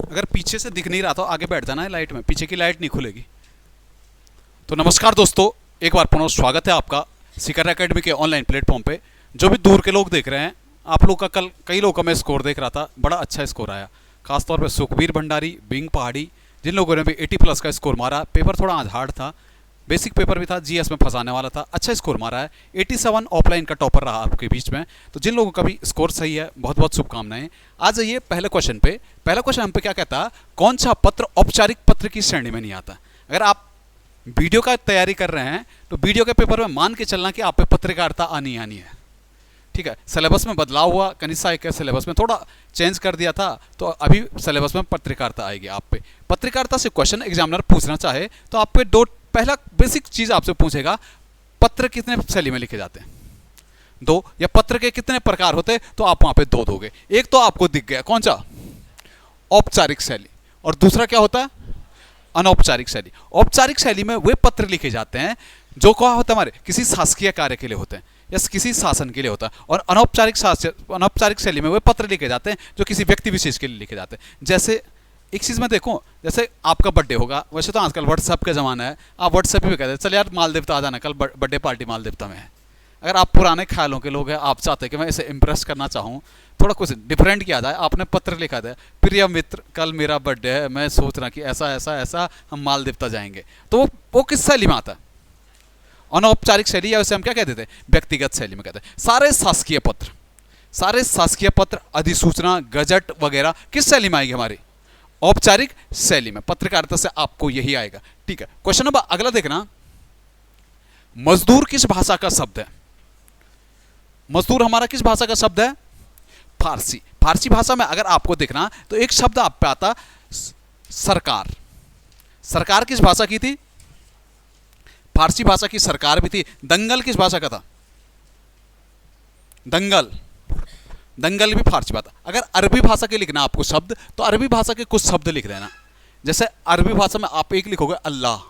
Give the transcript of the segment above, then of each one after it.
अगर पीछे से दिख नहीं रहा तो आगे बैठ जाना है लाइट में, पीछे की लाइट नहीं खुलेगी। तो नमस्कार दोस्तों, एक बार पुनः स्वागत है आपका सीकर एकेडमी के ऑनलाइन प्लेटफॉर्म पे। जो भी दूर के लोग देख रहे हैं, आप लोग का कल कई लोगों का मैं स्कोर देख रहा था, बड़ा अच्छा स्कोर आया। खासतौर पे सुखबीर भंडारी, बिंग पहाड़ी, जिन लोगों ने भी 80+ का स्कोर मारा। पेपर थोड़ा आज हार्ड था, बेसिक पेपर भी था, जीएस में फंसाने वाला था, अच्छा स्कोर मारा है। 87 ऑफलाइन का टॉपर रहा आपके बीच में। तो जिन लोगों का भी स्कोर सही है, बहुत बहुत शुभकामनाएं। आ जाइए पहले क्वेश्चन पे। पहला क्वेश्चन हम पे क्या कहता है, कौन सा पत्र औपचारिक पत्र की श्रेणी में नहीं आता। अगर आप वीडियो का तैयारी कर रहे हैं तो वीडियो के पेपर में मान के चलना कि आप पे पत्रकारिता आनी है। ठीक है, सिलेबस में बदलाव हुआ, कनिष्ठा के सिलेबस में थोड़ा चेंज कर दिया था, तो अभी सिलेबस में पत्रकारिता आएगी आप पे। पत्रकारिता से क्वेश्चन एग्जामिनर पूछना चाहे तो आप पे दो, पहला बेसिक चीज आपसे पूछेगा, पत्र कितने शैली में लिखे जाते हैं, 2, या पत्र के कितने प्रकार होते हैं, तो आप वहां पे 2 दोगे। एक तो आपको दिख गया, कौन सा, औपचारिक शैली, और दूसरा क्या होता है, अनौपचारिक शैली। औपचारिक शैली में वे पत्र लिखे जाते हैं जो क्या होता है, हमारे किसी शासकीय कार्य के लिए होते हैं या किसी शासन के लिए होता है। और अनौपचारिक शैली में वे पत्र लिखे जाते हैं जो किसी व्यक्ति विशेष के लिए लिखे जाते हैं। जैसे एक चीज़ में देखो, जैसे आपका बर्थडे होगा, वैसे तो आजकल व्हाट्सएप का ज़माना है, आप व्हाट्सएप पे भी कहते हैं चल यार मालदेवता आ जाना, कल बर्थडे पार्टी मालदेवता में है। अगर आप पुराने ख्यालों के लोग हैं, आप चाहते हैं कि मैं इसे इम्प्रेस करना चाहूँ, थोड़ा कुछ डिफरेंट किया जाए, आपने पत्र लिखा था, प्रिय मित्र कल मेरा बर्थडे है, मैं सोच रहा कि ऐसा ऐसा ऐसा हम मालदेवता जाएंगे, तो वो किस शैली में आता है, अनौपचारिक शैली, या उसे हम क्या कहते थे, व्यक्तिगत शैली में कहते हैं। सारे शासकीय पत्र, अधिसूचना, गजट वगैरह किस शैली में आएगी, हमारी औपचारिक शैली में। पत्रकारिता से आपको यही आएगा। ठीक है, क्वेश्चन नंबर अगला देखना, मजदूर किस भाषा का शब्द है। मजदूर हमारा किस भाषा का शब्द है, फारसी। फारसी भाषा में अगर आपको देखना तो एक शब्द आप पे आता, सरकार। सरकार किस भाषा की थी, फारसी भाषा की सरकार भी थी। दंगल किस भाषा का था, दंगल भी फारसी बात। अगर अरबी भाषा के लिखना आपको शब्द, तो अरबी भाषा के कुछ शब्द लिख देना। जैसे अरबी भाषा में आप एक लिखोगे अल्लाह,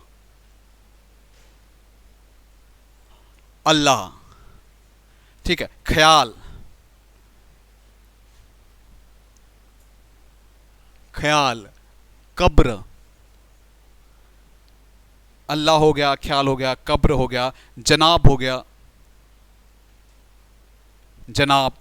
अल्लाह, ठीक है, ख्याल, ख्याल, कब्र, अल्लाह हो गया, ख्याल हो गया, कब्र हो गया, जनाब हो गया, जनाब,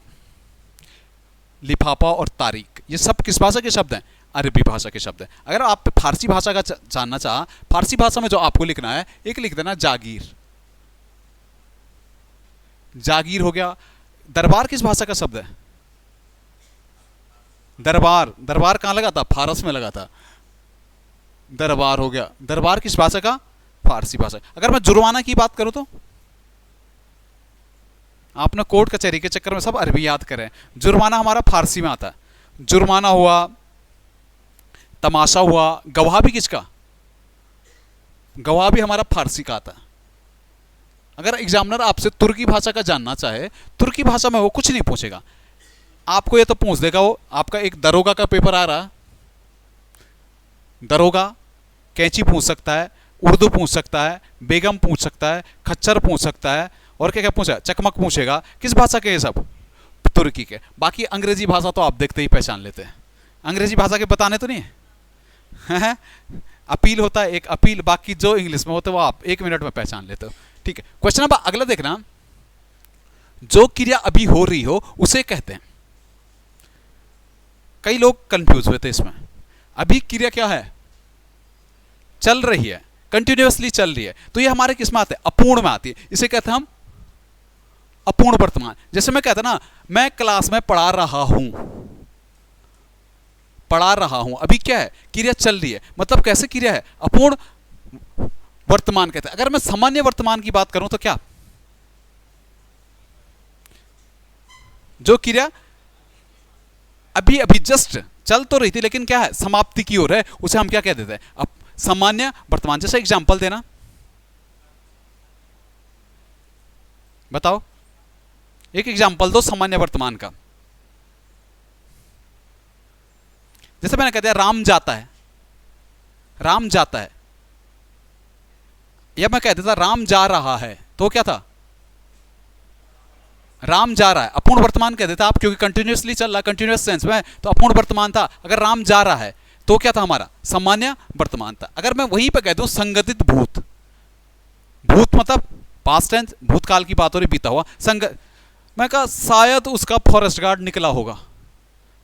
लिफाफा और तारीख, ये सब किस भाषा के शब्द हैं, अरबी भाषा के शब्द हैं। अगर आप फारसी भाषा का जानना चाह, फारसी भाषा में जो आपको लिखना है, एक लिख देना जागीर, जागीर हो गया। दरबार किस भाषा का शब्द है, दरबार, दरबार कहां लगा था, फारस में लगा था, दरबार हो गया। दरबार किस भाषा का, फारसी भाषा। अगर मैं जुर्माना की बात करूं तो आपने कोर्ट कचहरी के चक्कर में सब अरबी याद करें, जुर्माना हमारा फारसी में आता है। जुर्माना हुआ, तमाशा हुआ, गवाह भी किसका, गवाह भी हमारा फारसी का आता है। अगर एग्जामिनर आपसे तुर्की भाषा का जानना चाहे, तुर्की भाषा में वो कुछ नहीं पूछेगा, आपको ये तो पूछ देगा, वो आपका एक दरोगा का पेपर आ रहा, दरोगा कैंची पूछ सकता है, उर्दू पूछ सकता है, बेगम पूछ सकता है, खच्चर पूछ सकता है, और क्या क्या पूछा, चकमक पूछेगा। किस भाषा के ये सब, तुर्की के। बाकी अंग्रेजी भाषा तो आप देखते ही पहचान लेते हैं, अंग्रेजी भाषा के बताने तो नहीं है। अपील होता है एक अपील, बाकी जो इंग्लिश में होते वो आप 1 मिनट में पहचान लेते हो। ठीक है, क्वेश्चन नंबर अगला देखना, जो क्रिया अभी हो रही हो उसे कहते हैं। कई लोग कंफ्यूज हुए थे इसमें। अभी क्रिया क्या है, चल रही है, कंटिन्यूअसली चल रही है, तो ये हमारे किस में आते हैं, अपूर्ण में आती है, इसे कहते हैं हम अपूर्ण वर्तमान। जैसे मैं कहता ना, मैं क्लास में पढ़ा रहा हूं, पढ़ा रहा हूं, अभी क्या है, क्रिया चल रही है, मतलब कैसे क्रिया है, अपूर्ण वर्तमान कहते हैं। अगर मैं सामान्य वर्तमान की बात करूं तो क्या, जो क्रिया अभी अभी जस्ट चल तो रही थी लेकिन क्या है, समाप्ति की ओर है, उसे हम क्या कह देते हैं, अब सामान्य वर्तमान। जैसे एग्जांपल देना, बताओ एक एग्जांपल दो सामान्य वर्तमान का। जैसे मैंने कह दिया राम जाता है, राम जाता है, या मैं कह देता राम जा रहा है, तो क्या था, राम जा रहा है, अपूर्ण वर्तमान कह देता आप, क्योंकि कंटिन्यूअसली चल रहा, कंटिन्यूअस सेंस में, तो अपूर्ण वर्तमान था। अगर राम जा रहा है तो क्या था हमारा, सामान्य वर्तमान था। अगर मैं वहीं पे कह दूं संगठित भूत, भूत मतलब पास्ट टेंस, भूतकाल की बात हो रही, बीता हुआ, मैं कहा शायद उसका फॉरेस्ट गार्ड निकला होगा,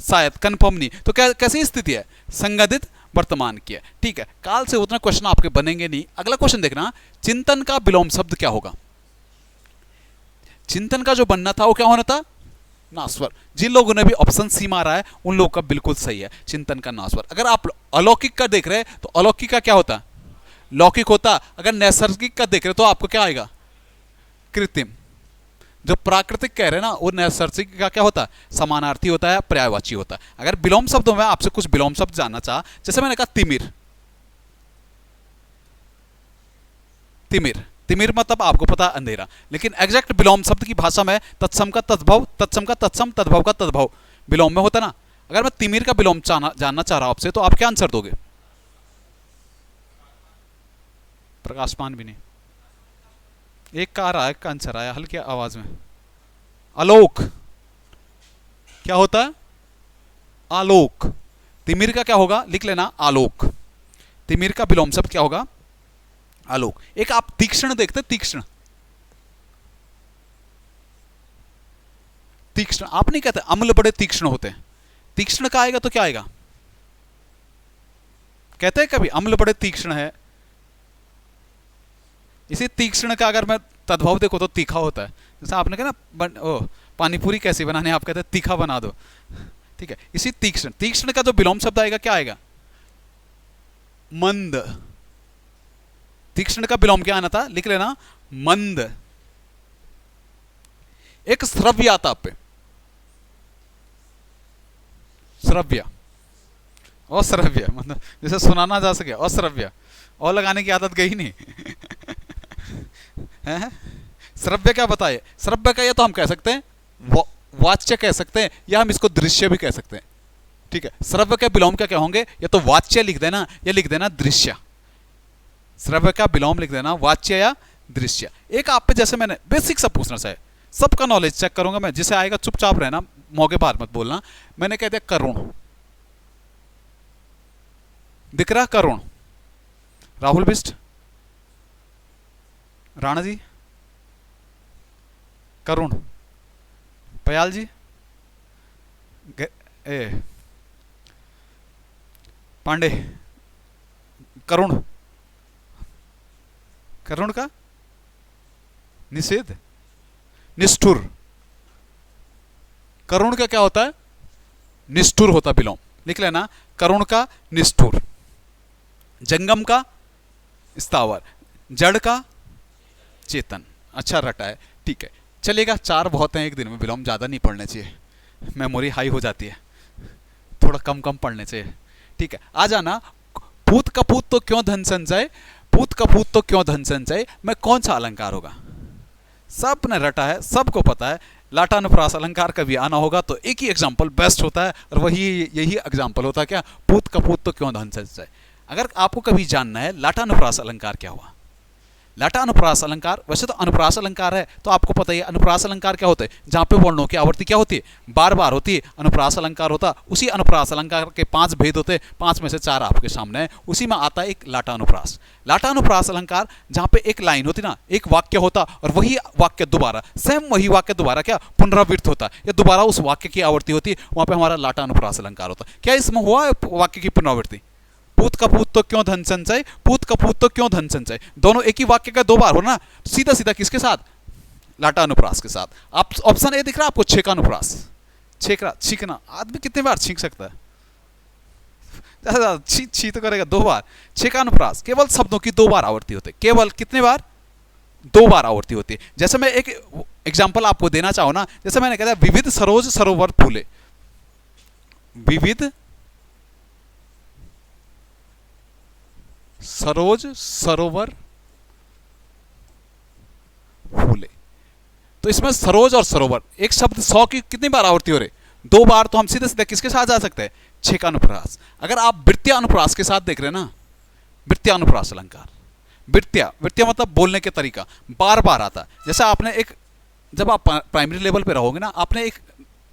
शायद, कंफर्म नहीं, तो क्या कैसी स्थिति है, संगठित वर्तमान की है। ठीक है, काल से उतना क्वेश्चन आपके बनेंगे नहीं। अगला क्वेश्चन देखना, चिंतन का विलोम शब्द क्या होगा। चिंतन का जो बनना था वो क्या होना था, नास्वर। जिन लोगों ने भी ऑप्शन सी मारा है उन लोगों का बिल्कुल सही है, चिंतन का नास्वर। अगर आप अलौकिक का देख रहे हैं तो अलौकिक का क्या होता, लौकिक होता। अगर नैसर्गिक का देख रहे हो तो आपको क्या आएगा, कृत्रिम। जो प्राकृतिक कह रहे हैं ना वो नैसर्गिक का क्या होता है, समानार्थी होता है, पर्यायवाची होता है। अगर विलोम शब्दों में आपसे कुछ विलोम शब्द जानना चाहा, जैसे मैंने कहा तिमिर, तिमिर, तिमिर मतलब आपको पता अंधेरा, लेकिन एग्जैक्ट विलोम शब्द की भाषा में तत्सम का तद्भव, तत्सम का तत्सम, तद्भव का तद्भव विलोम में होता ना। अगर मैं तिमिर का विलोम जानना चाह रहा हूं आपसे, तो आप क्या आंसर दोगे, प्रकाशमान भी नहीं, एक का आ रहा है, का आंसर आया हल्की आवाज में, आलोक। क्या होता है, आलोक। तिमिर का क्या होगा, लिख लेना आलोक। तिमिर का विलोम शब्द क्या होगा, आलोक। एक आप तीक्ष्ण देखते, तीक्ष्ण, तीक्ष्ण आप नहीं कहते, अम्ल बड़े तीक्ष्ण होते हैं, तीक्ष्ण का आएगा तो क्या आएगा, कहते हैं कभी अम्ल बड़े तीक्ष्ण है। इसी तीक्ष्ण का अगर मैं तद्भव देखो तो तीखा होता है। जैसे आपने कहा ना पानीपुरी कैसी बनाने, आप कहते हैं तीखा बना दो, ठीक है। इसी तीक्ष्ण, तीक्ष्ण का जो विलोम शब्द आएगा क्या आएगा, मंद। तीक्ष्ण का विलोम क्या आना था, लिख लेना मंद। एक श्रव्य आता पे, श्रव्य, अश्रव्य मतलब जैसे सुनाना जा सके, अश्रव्य, और लगाने की आदत गई नहीं है? श्रव्य क्या बताए, श्रव्य का ये तो हम कह सकते हैं वाच्य कह सकते हैं, या हम इसको दृश्य भी कह सकते हैं, ठीक है। श्रव्य के विलोम क्या होंगे, या तो वाच्य लिख देना या लिख देना दृश्य। श्रव्य का विलोम लिख देना वाच्य या दृश्य। एक आप पे जैसे मैंने बेसिक सब पूछना चाहिए, सबका नॉलेज चेक करूंगा मैं, जिसे आएगा चुपचाप रहना, मौके बाहर मत बोलना। मैंने कह दिया करुण, दिख रहा करुण, राहुल बिस्ट, राणा जी, करुण, पयाल जी, पांडे, करुण, करुण का निषेध, निष्ठुर। करुण का क्या होता है, निष्ठुर होता विलोम, लिख लेना करुण का निष्ठुर। जंगम का स्थावर, जड़ का चेतन। अच्छा रटा है, ठीक है, चलेगा। 4 बहुत हैं एक दिन में, विलोम ज्यादा नहीं पढ़ने चाहिए, मेमोरी हाई हो जाती है, थोड़ा कम कम पढ़ने चाहिए, ठीक है। आ जाना, पूत कपूत तो क्यों धन संचय, पूत कपूत तो क्यों धन संचय में कौन सा अलंकार होगा, सब ने रटा है, सबको पता है। लाटानुप्रास अलंकार कभी आना होगा तो एक ही एग्जाम्पल बेस्ट होता है, और वही यही एग्जाम्पल होता है, क्या, पूत कपूत तो क्यों धन संचय। अगर आपको कभी जानना है लाटानुप्रास अलंकार क्या हुआ, लाटा अनुप्रास अलंकार, वैसे तो अनुप्रास अलंकार है तो आपको पता ही है। अनुप्रास अलंकार क्या होते हैं, जहां पे वर्णों की आवर्ती क्या होती है, बार बार होती है, अनुप्रास अलंकार होता। उसी अनुप्रास अलंकार के 5 भेद होते हैं, 5 में से 4 आपके सामने है, उसी में आता है एक लाटा अनुप्रास। लाटा अनुप्रास अलंकार जहां पे एक लाइन होती ना, एक वाक्य होता, और वही वाक्य दोबारा, सेम वही वाक्य दोबारा क्या पुनरावृत्त होता है, या दोबारा उस वाक्य की आवर्ती होती है, वहां पे हमारा लाटा अनुप्रास अलंकार होता है। क्या इसमें हुआ वाक्य की पुनरावृत्ति, पूत कपूत तो क्यों धन संचय, पूत कपूत तो क्यों धन संचय, दोनों एक ही वाक्य का 2 बार हो ना, सीधा सीधा किसके साथ, लाटा अनुप्रास के साथ। आप ऑप्शन ए दिख रहा है आपको, छेका अनुप्रास, छेकना, छींकना, आदमी कितने बार छींक सकता है, छी तो करेगा 2 बार। छेका अनुप्रास केवल शब्दों की 2 बार आवर्ती होती है, केवल कितने बार, 2 बार आवर्ती होती है। जैसे मैं एक एग्जाम्पल आपको देना चाहूँ ना, जैसे मैंने कहा विविध सरोज सरोवर फूले, विविध सरोज सरोवर फूले, तो इसमें सरोज और सरोवर एक शब्द 100 की कितनी बार आवर्ती हो रही, 2 बार, तो हम सीधे सीधे किसके साथ जा सकते हैं, छेका अनुप्रास। अगर आप वृत्तीय अनुप्रास के साथ देख रहे हैं ना, वृत्तीय अनुप्रास अलंकार, वृत्तीय, वृत्तीय मतलब बोलने के तरीका, बार बार आता है। जैसे आपने एक, जब आप प्राइमरी लेवल पे रहोगे ना, आपने एक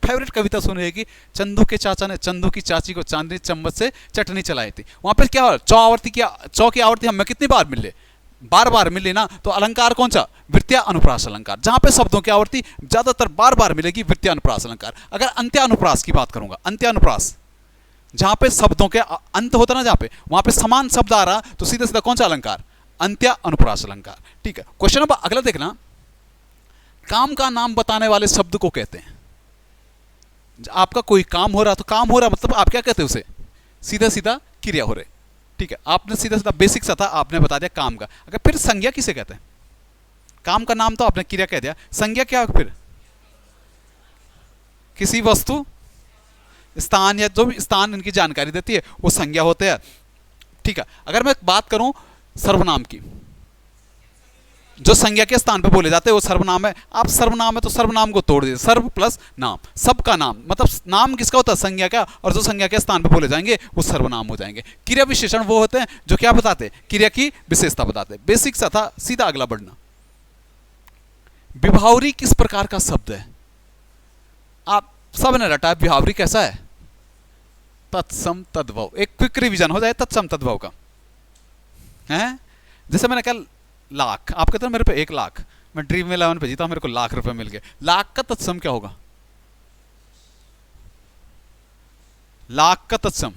फेवरेट कविता सुनी है कि चंदू के चाचा ने चंदू की चाची को चांदनी चम्मच से चटनी चलाई थी। वहां पर क्या चौ आवर्ती की, चौ की आवर्ती हमें कितनी बार मिले, बार बार मिली ना। तो अलंकार कौन सा, वृत्तीय अनुप्रास अलंकार। जहां पे शब्दों की आवर्ती ज्यादातर बार बार मिलेगी, वृत्तीय अनुप्रास अलंकार। अगर अंत्य अनुप्रास की बात करूंगा, अंत्य अनुप्रास जहां पे शब्दों के अंत होता ना, जहां पे वहां पे समान शब्द आ रहा, तो सीधा सीधा कौन सा अलंकार, अंत्य अनुप्रास अलंकार। ठीक है, क्वेश्चन नंबर अगला देखना, काम का नाम बताने वाले शब्द को कहते हैं। आपका कोई काम हो रहा, तो काम हो रहा मतलब आप क्या कहते हैं उसे, सीधा सीधा क्रिया हो रहे। ठीक है, आपने सीधा सीधा बेसिक सा था, आपने बता दिया काम का। अगर फिर संज्ञा किसे कहते हैं, काम का नाम तो आपने क्रिया कह दिया, संज्ञा क्या फिर, किसी वस्तु, स्थान या जो भी स्थान इनकी जानकारी देती है वो संज्ञा होते हैं। ठीक है, अगर मैं बात करूं सर्वनाम की, जो संज्ञा के स्थान पे बोले जाते हैं वो सर्वनाम है। आप सर्वनाम है तो सर्वनाम को तोड़ दीजिए, सर्व प्लस नाम, सबका नाम, मतलब नाम किसका होता है, संज्ञा का, और जो संज्ञा के स्थान पे बोले जाएंगे वो सर्वनाम हो जाएंगे। क्रिया विशेषण वो होते हैं जो क्या बताते हैं, क्रिया की विशेषता बताते हैं। बेसिक सा था, सीधा अगला बढ़ना। विभावरी किस प्रकार का शब्द है, आप सब ने रटा, विभावरी कैसा है, तत्सम तद्भव। एक क्विक रिवीजन हो जाए तत्सम तद्भव का है। जैसे मैंने कहा लाख, आप कहते हैं मेरे पे 1 लाख, मैं ड्रीम 11 पे जीता, मेरे को लाख रुपए मिल गए, लाख का तत्सम क्या होगा, लाख का तत्सम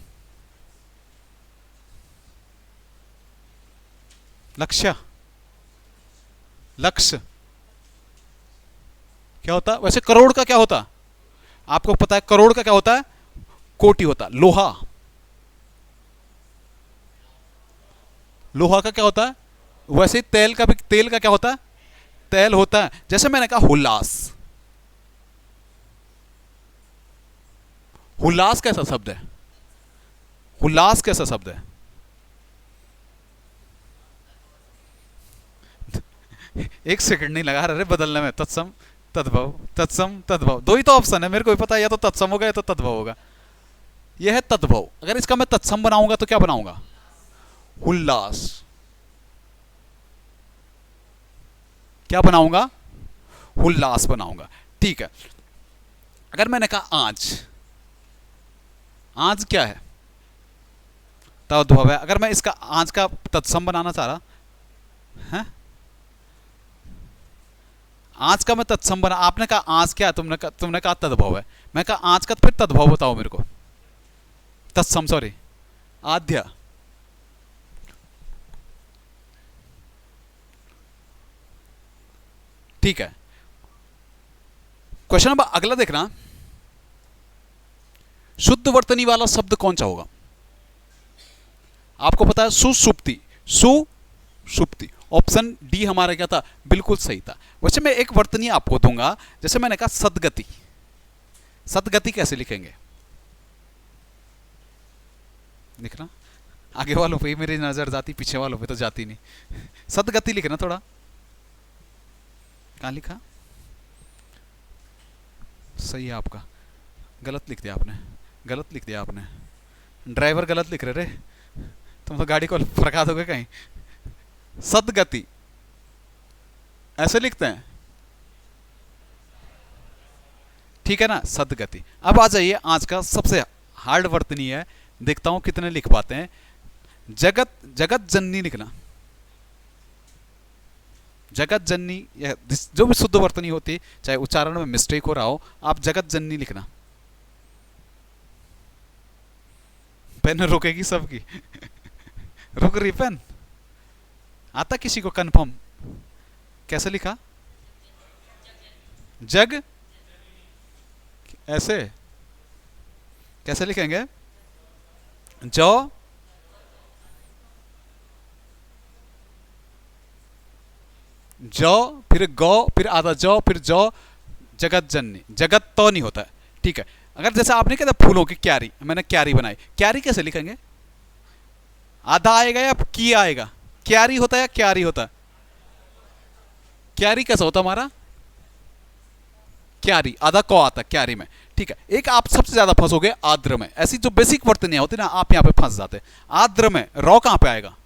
लक्ष्य, लक्ष्य क्या होता है। वैसे करोड़ का क्या होता, आपको पता है करोड़ का क्या होता है, कोटि होता। लोहा, लोहा का क्या होता है, वैसे तेल का भी, तेल का क्या होता है, तेल होता है। जैसे मैंने कहा उल्लास, उल्लास कैसा शब्द है, उल्लास कैसा शब्द है, एक सेकंड नहीं लगा रहे बदलने में, तत्सम तद्भव, तत्सम तद्भव, दो ही तो ऑप्शन है, मेरे को भी पता है, या तो तत्सम होगा या तो तद्भव होगा। यह है तद्भव। अगर इसका मैं तत्सम बनाऊंगा तो क्या बनाऊंगा, उल्लास। क्या बनाऊंगा, उल्लास बनाऊंगा। ठीक है, अगर मैंने कहा आज, आज क्या है, तद्भव है। अगर मैं इसका आज का तत्सम बनाना चाह रहा है, आज का मैं तत्सम बना, आपने कहा आज क्या है, तुमने कहा तद्भव है, मैं कहा आज का, फिर तद्भव बताओ मेरे को, तत्सम सॉरी, आद्य। ठीक है, क्वेश्चन नंबर अगला देखना, शुद्ध वर्तनी वाला शब्द कौन सा होगा। आपको पता है सुसुप्ति, सुसुप्ति, ऑप्शन डी हमारा क्या था, बिल्कुल सही था। वैसे मैं एक वर्तनी आपको दूंगा, जैसे मैंने कहा सदगति, सदगति कैसे लिखेंगे, लिखना, आगे वालों पे मेरी नजर जाती, पीछे वालों पे तो जाती नहीं। सदगति लिखना थोड़ा, कहां लिखा, सही है आपका, गलत लिख दिया आपने, गलत लिख दिया आपने, ड्राइवर गलत लिख रहे रे, तुम तो गाड़ी को फरका दोगे कहीं। सदगति ऐसे लिखते हैं, ठीक है ना, सदगति। अब आ जाइए आज का सबसे हार्ड वर्तनी है, देखता हूं कितने लिख पाते हैं। जगत, जगत जननी लिखना, जगत जननी, या जो भी शुद्ध वर्तनी होती, चाहे उच्चारण में मिस्टेक हो रहा हो, आप जगत जननी लिखना। पेन रुकेगी सबकी रुक रही पेन, आता किसी को कंफर्म, कैसे लिखा, जग, ऐसे कैसे लिखेंगे, जो, जो, फिर गौ, फिर आधा जो, फिर जो, जगत जननी, जगत तो नहीं होता है। ठीक है, अगर जैसे आपने कहता फूलों की क्यारी, मैंने क्यारी बनाई, क्यारी कैसे लिखेंगे, आधा आएगा या की आएगा, क्यारी होता है या क्यारी होता है, क्यारी कैसा होता हमारा, क्यारी, आधा को आता क्यारी में। ठीक है, एक आप सबसे ज्यादा फंसोगे आद्र में, ऐसी जो बेसिक वर्तनियां होती ना, आप यहां पे फंस जाते। आद्र में रॉ कहां पे आएगा,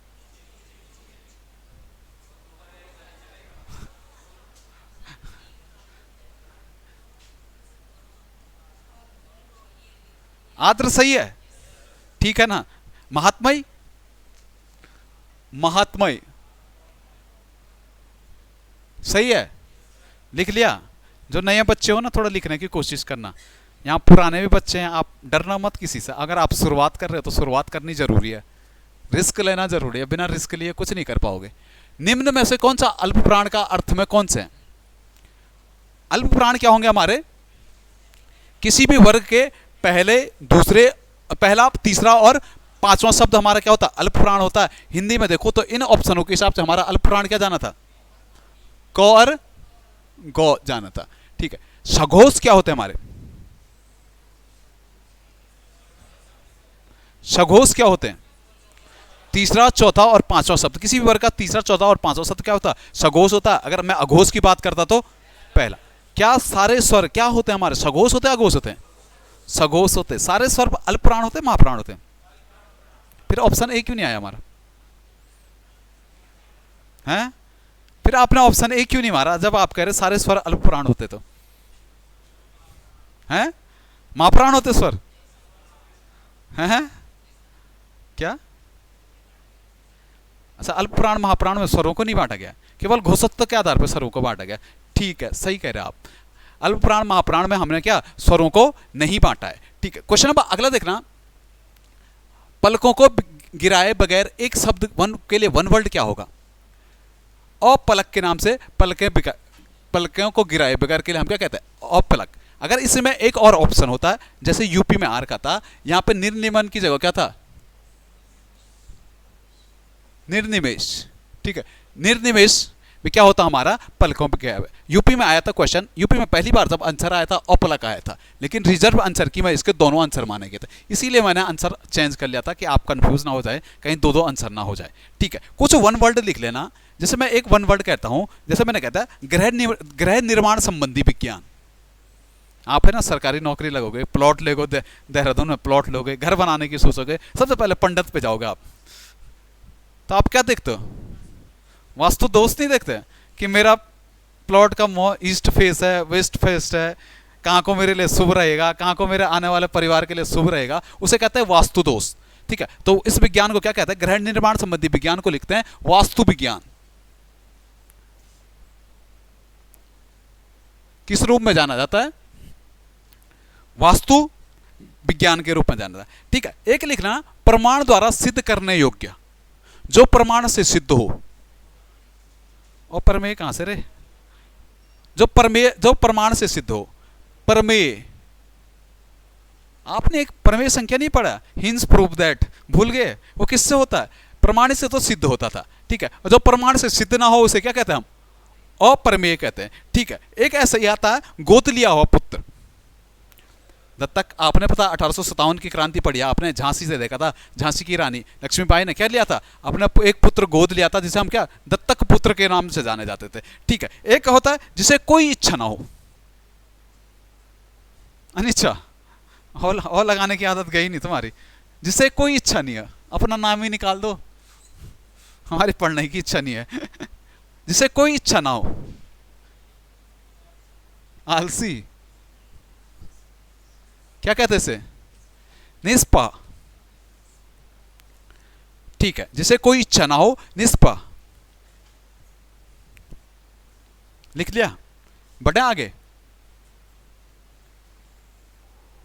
आद्र सही है, ठीक है ना। महात्मय, महात्मय सही है, लिख लिया। जो नए बच्चे हो ना, थोड़ा लिखने की कोशिश करना। यहाँ पुराने भी बच्चे हैं, आप डरना मत किसी से। अगर आप शुरुआत कर रहे हो तो शुरुआत करनी जरूरी है, रिस्क लेना जरूरी है, बिना रिस्क लिए कुछ नहीं कर पाओगे। निम्न में से कौन सा अल्प प्राण का अर्थ में कौन से हैं? अल्प प्राण क्या होंगे हमारे? किसी भी वर्ग के पहले, दूसरे, पहला, तीसरा और पांचवा शब्द हमारा क्या होता है? अल्प प्राण होता है। हिंदी में देखो तो इन ऑप्शनों के हिसाब से हमारा अल्प प्राण क्या जाना था? क और गौ जाना था, ठीक है। सघोष क्या होते हैं हमारे? सघोष क्या होते हैं? तीसरा, चौथा और पांचवा शब्द। किसी भी वर्ग का तीसरा, चौथा और पांचवा शब्द क्या होता है? सघोष होता है। अगर मैं अघोष की बात करता तो पहला। क्या सारे स्वर क्या होते हैं हमारे? सघोष होते हैं, अघोष होते हैं? सघोष होते हैं। सारे स्वर अल्प प्राण होते हैं, महाप्राण होते हैं? फिर ऑप्शन ए क्यों नहीं आया हमारा? हैं? फिर आपने ऑप्शन ए क्यों नहीं मारा जब आप कह रहे सारे स्वर अल्प प्राण होते? तो हैं, महाप्राण होते स्वर? हैं? क्या? अच्छा, अल्प प्राण महाप्राण में स्वरों को नहीं बांटा गया, केवल घोषत्व के आधार पर स्वरों को बांटा गया। ठीक है, सही कह रहे हैं आप। अल्प प्राण महाप्राण में हमने क्या स्वरों को नहीं बांटा है, ठीक है। क्वेश्चन नंबर अगला देखना। पलकों को गिराए बगैर एक शब्द वन के लिए वन वर्ड क्या होगा? अपलक के नाम से पलकों को गिराए बगैर के लिए हम क्या कहते हैं? अपलक। अगर इसमें एक और ऑप्शन होता है, जैसे यूपी में आर का था, यहां पे निर्निमन की जगह क्या था? निर्निमेश, ठीक है। निर्निमेश में क्या होता हमारा? पलकों पे क्या है? यूपी में आया था क्वेश्चन, यूपी में पहली बार जब आंसर आया था अपलक आया था, लेकिन रिजर्व आंसर की मैं इसके दोनों आंसर माने गए थे, इसीलिए मैंने आंसर चेंज कर लिया था कि आप कंफ्यूज ना हो जाए, कहीं दो दो आंसर ना हो जाए, ठीक है। कुछ वन वर्ड लिख लेना। जैसे मैं एक वन वर्ड कहता हूं, जैसे मैंने कहता है गृह निर्माण संबंधी विज्ञान। आप है ना सरकारी नौकरी लगोगे, प्लॉट लेगो, देहरादून में प्लॉट लोगे, घर बनाने की सोचोगे, सबसे पहले पंडित पे जाओगे आप, तो आप क्या देखते हो? वास्तु दोष नहीं देखते कि मेरा प्लॉट का ईस्ट फेस है, वेस्ट फेस है, कहाँ को मेरे लिए शुभ रहेगा, कहाँ को मेरे आने वाले परिवार के लिए शुभ रहेगा, उसे कहते हैं वास्तु दोष, ठीक है। तो इस विज्ञान को क्या कहते हैं? गृह निर्माण संबंधी विज्ञान को लिखते हैं वास्तु विज्ञान। किस रूप में जाना जाता है? वास्तु विज्ञान के रूप में जाना जाता है, ठीक है। एक लिखना, प्रमाण द्वारा सिद्ध करने योग्य, जो प्रमाण से सिद्ध हो। और प्रमेय कहां से रे? जो प्रमाण से सिद्ध हो। प्रमेय, आपने एक प्रमेय संख्या नहीं पढ़ा? हिंस प्रूव दैट, भूल गए? वो किससे होता है? प्रमाण से तो सिद्ध होता था, ठीक है। और जो प्रमाण से सिद्ध ना हो उसे क्या कहते हैं हम? अप्रमेय कहते हैं, ठीक है। एक ऐसा ही आता है गोद लिया हुआ पुत्र। दत्तक, आपने पता 1857 की क्रांति पढ़ी, आपने झांसी से देखा था, झांसी की रानी लक्ष्मीबाई ने क्या लिया था? अपने एक पुत्र गोद लिया था, जिसे हम क्या दत्तक पुत्र के नाम से जाने जाते थे, ठीक है। एक होता है जिसे कोई इच्छा ना हो, अनिच्छा, और लगाने की आदत गई नहीं तुम्हारी। जिसे कोई इच्छा नहीं है, अपना नाम ही निकाल दो, हमारी पढ़ने की इच्छा नहीं है। जिसे कोई इच्छा ना हो, आलसी, क्या कहते हैं इसे? निष्पा, ठीक है। जिसे कोई इच्छा ना हो, निष्पा, लिख लिया। बढ़े आगे।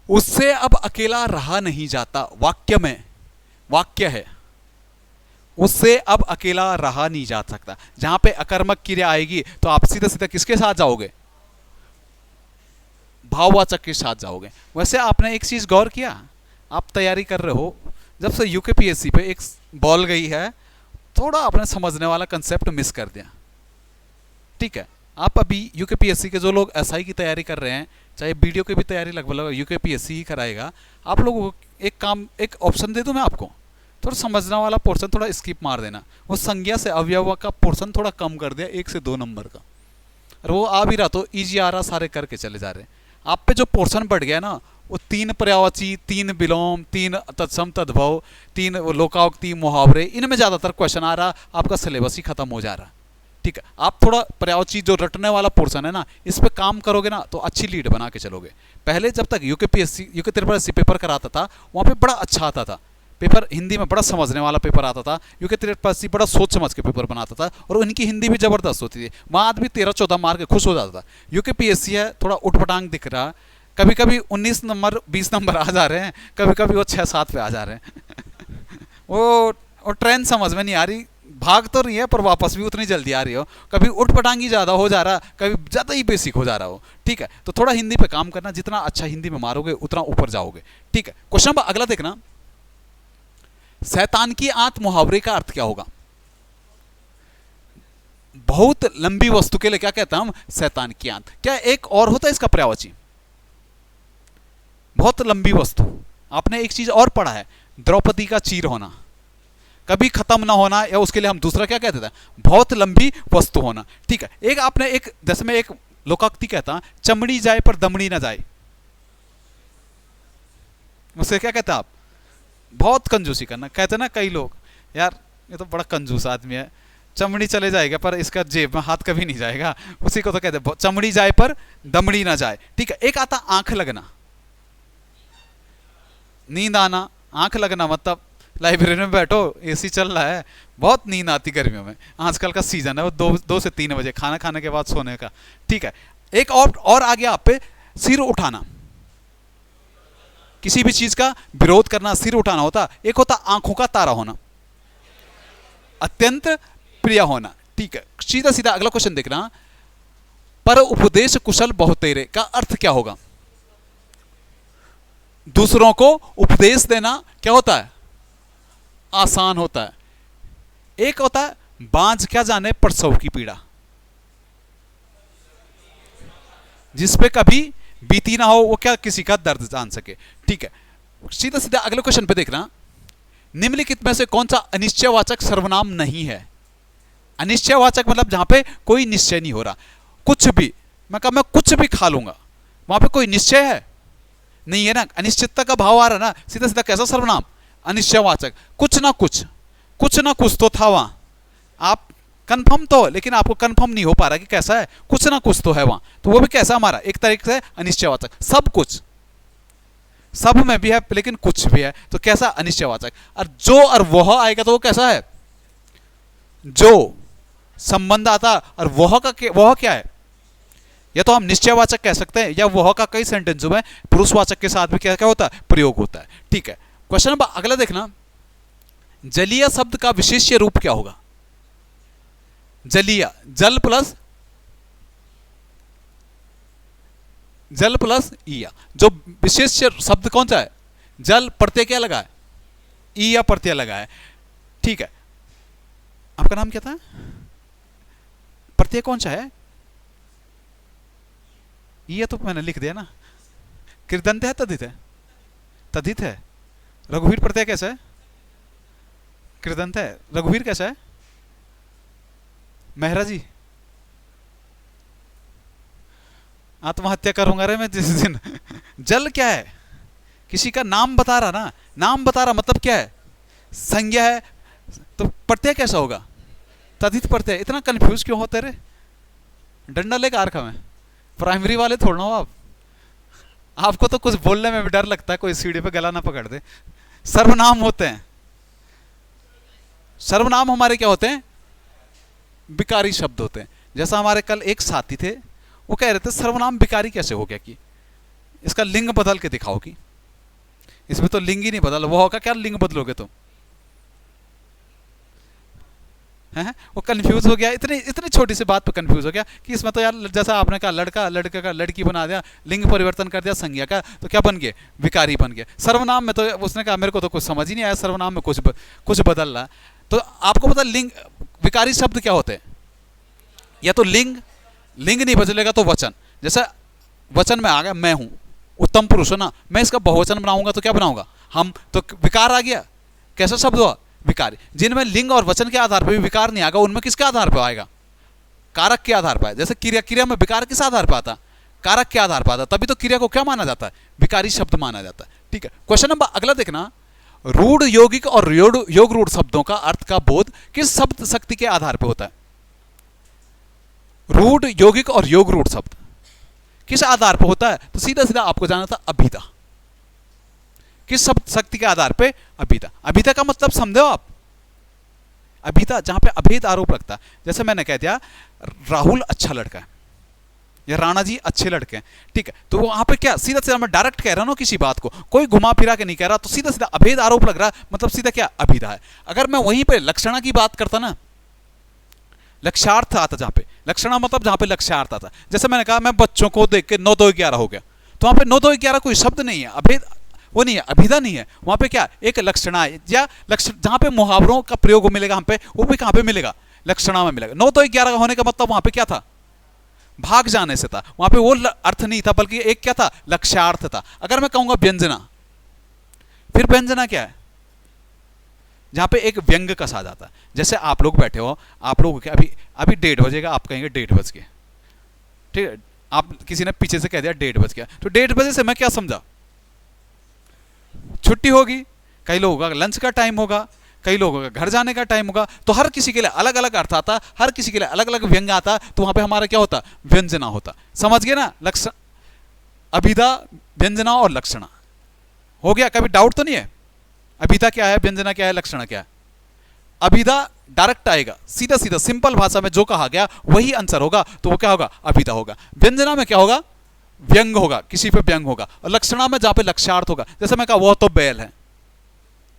उससे अब अकेला रहा नहीं जाता, वाक्य में, वाक्य है, उससे अब अकेला रहा नहीं जा सकता। जहां पे अकर्मक क्रिया आएगी तो आप सीधे सीधे किसके साथ जाओगे? भाववाचक के साथ जाओगे। वैसे आपने एक चीज गौर किया, आप तैयारी कर रहे हो, जब से यूकेपीएससी पे एक बॉल गई है, थोड़ा आपने समझने वाला कंसेप्ट मिस कर दिया, ठीक है। आप अभी यूकेपीएससी के जो लोग एसआई की तैयारी कर रहे हैं, चाहे वीडियो की भी तैयारी लगभग यूकेपीएससी ही कराएगा, आप लोगों को एक काम, एक ऑप्शन दे दूं मैं आपको, थोड़ा समझने वाला पोर्शन थोड़ा स्किप मार देना। वो संज्ञा से अवयव का पोर्शन थोड़ा कम कर दिया, 1 से 2 नंबर का, और वो आ भी रहा तो ईजी आ रहा, सारे करके चले जा रहे। आप पे जो पोर्शन बढ़ गया ना, वो 3 पर्यायवाची, 3 विलोम, 3 तत्सम तद्भव, 3 लोकाउक्ति, मुहावरे, इनमें ज़्यादातर क्वेश्चन आ रहा, आपका सिलेबस ही खत्म हो जा रहा, ठीक है, आप थोड़ा पर्यावची जो रटने वाला पोर्शन है ना, इस पे काम करोगे ना तो अच्छी लीड बना के चलोगे। पहले जब तक UKPSC UK Tripura SC paper कराता था, वहाँ पे बड़ा अच्छा आता था पेपर, हिंदी में बड़ा समझने वाला पेपर आता था। यूके त्रिपुरा एससी बड़ा सोच समझ के पेपर बनाता था, और उनकी हिंदी भी जबरदस्त होती थी। वहाँ आदमी 13-14 मार के खुश हो जाता था। यूकेपीएससी है थोड़ा उठपटांग दिख रहा, कभी कभी 19 नंबर 20 नंबर आ जा रहे हैं, कभी कभी वो 6-7 पे आ जा रहे हैं। वो ट्रेंड समझ में नहीं आ रही, भाग तो रही है पर वापस भी उतनी जल्दी आ रही हो, कभी उठपटांगी ज़्यादा हो जा रहा, कभी ज़्यादा ही बेसिक हो जा रहा हो। ठीक है, तो थोड़ा हिंदी पे काम करना, जितना अच्छा हिंदी में मारोगे उतना ऊपर जाओगे। ठीक है, क्वेश्चन नंबर अगला देखना, शैतान की आंत मुहावरे का अर्थ क्या होगा? बहुत लंबी वस्तु के लिए क्या कहते हैं हम? शैतान की आंत। क्या एक और होता है इसका पर्यायवाची? बहुत लंबी वस्तु। आपने एक चीज और पढ़ा है, द्रौपदी का चीर होना, कभी खत्म ना होना, या उसके लिए हम दूसरा क्या कहते थे? बहुत लंबी वस्तु होना। ठीक है, एक आपने एक जैसे में एक लोकोक्ति कहता, चमड़ी जाए पर दमड़ी ना जाए, उससे क्या कहते हैं आप? बहुत कंजूसी करना। कहते ना कई लोग, यार ये तो बड़ा कंजूस आदमी है, चमड़ी चले जाएगा पर इसका जेब में हाथ कभी नहीं जाएगा, उसी को तो कहते हैं चमड़ी जाए पर दमड़ी ना जाए। ठीक है, एक आता आंख लगना, नींद आना। आंख लगना मतलब लाइब्रेरी में बैठो, एसी चल रहा है, बहुत नींद आती गर्मियों में, आजकल का सीजन है वो 2 से 3 बजे खाना खाने के बाद सोने का। ठीक है, एक और आ गया आप पे, सिर उठाना, किसी भी चीज का विरोध करना, सिर उठाना होता। एक होता आंखों का तारा होना, अत्यंत प्रिय होना। ठीक है, सीधा सीधा अगला क्वेश्चन देखना, पर उपदेश कुशल बहुतेरे का अर्थ क्या होगा? दूसरों को उपदेश देना क्या होता है? आसान होता है। एक होता है बांझ क्या जाने प्रसव की पीड़ा, जिस पे कभी बीती ना हो वो क्या किसी का दर्द जान सके। ठीक है, सीधा सीधा अगले क्वेश्चन पे देखना, निम्नलिखित में से कौन सा अनिश्चयवाचक सर्वनाम नहीं है? अनिश्चयवाचक मतलब जहां पे कोई निश्चय नहीं हो रहा, कुछ भी, मैं कुछ भी खा लूंगा, वहां पे कोई निश्चय है नहीं है ना, अनिश्चितता का भाव आ रहा ना, सीधा सीधा कैसा सर्वनाम? अनिश्चयवाचक। कुछ ना कुछ तो था वहां, आप कंफर्म तो, लेकिन आपको कंफर्म नहीं हो पा रहा कि कैसा है, कुछ ना कुछ तो है वहां, तो वो भी कैसा हमारा एक तरीके से अनिश्चयवाचक। सब कुछ, सब में भी है लेकिन कुछ भी है, तो कैसा? अनिश्चयवाचक। और जो और वह आएगा तो वो कैसा है? जो संबंध आता, और वह क्या है? या तो हम निश्चयवाचक कह सकते हैं, या वह का कई सेंटेंसों में पुरुषवाचक के साथ भी क्या क्या होता है? प्रयोग होता है। ठीक है, क्वेश्चन नंबर अगला देखना, जलीय शब्द का विशेष्य रूप क्या होगा? जलीय, जल प्लस ईया, जो विशेष शब्द कौन सा है? जल, प्रत्यय क्या लगा है? ईया प्रत्यय लगा है। ठीक है, आपका नाम क्या था? प्रत्यय कौन सा है? ये तो मैंने लिख दिया ना, कृदंत है तदित है? तदित है। रघुवीर प्रत्यय कैसा है? कृदंत है। रघुवीर कैसा है? मेहरा जी, आत्महत्या करूंगा रे मैं जिस दिन। जल क्या है? किसी का नाम बता रहा ना, नाम बता रहा मतलब क्या है? संज्ञा है, तो प्रत्यय कैसा होगा? तदित प्रत्यय। इतना कंफ्यूज क्यों होते रे? डंडा लेकर आरखा में, प्राइमरी वाले थोड़ा हो आप, आपको तो कुछ बोलने में भी डर लगता है, कोई सीढ़ी पे गला ना पकड़ दे। सर्वनाम होते हैं, सर्वनाम हमारे क्या होते हैं? विकारी शब्द होते हैं। जैसा हमारे कल एक साथी थे, वो कह रहे थे सर्वनाम विकारी कैसे हो गया, कि इसका लिंग बदल के दिखाओ, कि इसमें तो लिंग ही नहीं बदल, वो होगा क्या लिंग बदलोगे तुम? है वो कंफ्यूज हो गया, इतनी छोटी सी बात पे कंफ्यूज हो गया कि इसमें तो यार जैसा आपने कहा लड़का लड़के का लड़की बना दिया, लिंग परिवर्तन कर दिया संज्ञा का, तो क्या बन गए? विकारी बन गए। सर्वनाम में तो उसने कहा मेरे को तो कुछ समझ ही नहीं आया, सर्वनाम में कुछ बदल रहा। तो आपको पता लिंग विकारी शब्द क्या होते हैं? या तो लिंग नहीं बदलेगा तो वचन। जैसे वचन में आ गया मैं हूं, उत्तम पुरुष हो ना, मैं इसका बहुवचन बनाऊंगा तो क्या बनाऊंगा? हम, तो विकार आ गया। कैसा शब्द हुआ? विकारी। जिनमें लिंग और वचन के आधार पर भी विकार नहीं आएगा, उनमें किसके आधार पर आएगा? कारक के आधार पर। जैसे क्रिया में विकार किस आधार पर आता? कारक के आधार पर आता, तभी तो क्रिया को क्या माना जाता है? विकारी शब्द माना जाता है। ठीक है, क्वेश्चन नंबर अगला देखना, रूढ़ यौगिक और योग रूढ़ शब्दों का अर्थ का बोध किस शब्द शक्ति के आधार पर होता है? रूढ़, यौगिक और योग रूढ़ शब्द किस आधार पर होता है? तो सीधा सीधा आपको जाना था अभिधा। किस शब्द शक्ति के आधार पे? अभिधा। अभिधा का मतलब समझे हो आप? अभिधा जहां पे अभेद आरोप लगता है। जैसे मैंने कह दिया राहुल अच्छा लड़का है या राणा जी अच्छे लड़के हैं, ठीक है, तो वहां पे क्या सीधा सीधा मैं डायरेक्ट कह रहा हूं किसी बात को, कोई घुमा फिरा के नहीं कह रहा, तो सीधा सीधा अभेद आरोप लग रहा है, मतलब सीधा क्या? अभिधा है। अगर मैं वहीं पे लक्षणा की बात करता ना, लक्ष्यार्थ आता जहां पे, लक्षणा मतलब जहां पे लक्ष्यार्थ आता, जैसे मैंने कहा मैं बच्चों को देख के 9 2 11 हो गया, तो वहां पे 9 2 11 कोई शब्द नहीं है, अभेद वो नहीं है, अभिधा नहीं है, वहां पे क्या एक लक्षणा है, या लक्षण जहां पे मुहावरों का प्रयोग मिलेगा हम पे, वो भी कहां पे मिलेगा? लक्षणा में मिलेगा। 9 2 11 होने का मतलब वहां पे क्या था? भाग जाने से था, वहां पे वो अर्थ नहीं था, बल्कि एक क्या था? लक्ष्यार्थ था। अगर मैं कहूंगा व्यंजना, फिर व्यंजना क्या है? जहां पे एक व्यंग कसा जाता है। जैसे आप लोग बैठे हो, आप लोग क्या अभी अभी 1:30 बजेगा, आप कहेंगे 1:30 बज गए, ठीक है, आप किसी ने पीछे से कह दिया 1:30 बज गया, तो 1:30 बजे से मैं क्या समझा? छुट्टी होगी, कई लोगों का लंच का टाइम होगा, कई लोगों का घर जाने का टाइम होगा, तो हर किसी के लिए अलग अलग अर्थ आता, हर किसी के लिए अलग अलग व्यंग आता, तो वहां पे हमारा क्या होता? व्यंजना होता। समझ गए ना? लक्षण, अभिधा, व्यंजना और लक्षणा हो गया। कभी डाउट तो नहीं है? अभिधा क्या है, व्यंजना क्या है, लक्षणा क्या है? अभिधा डायरेक्ट आएगा, सीधा सीधा सिंपल भाषा में जो कहा गया वही आंसर होगा, तो वो क्या होगा? अभिधा होगा। व्यंजना में क्या होगा? व्यंग होगा, किसी पे व्यंग होगा। और लक्षणा में जहां पे लक्ष्यार्थ होगा, जैसे मैं कहा वह तो बैल है,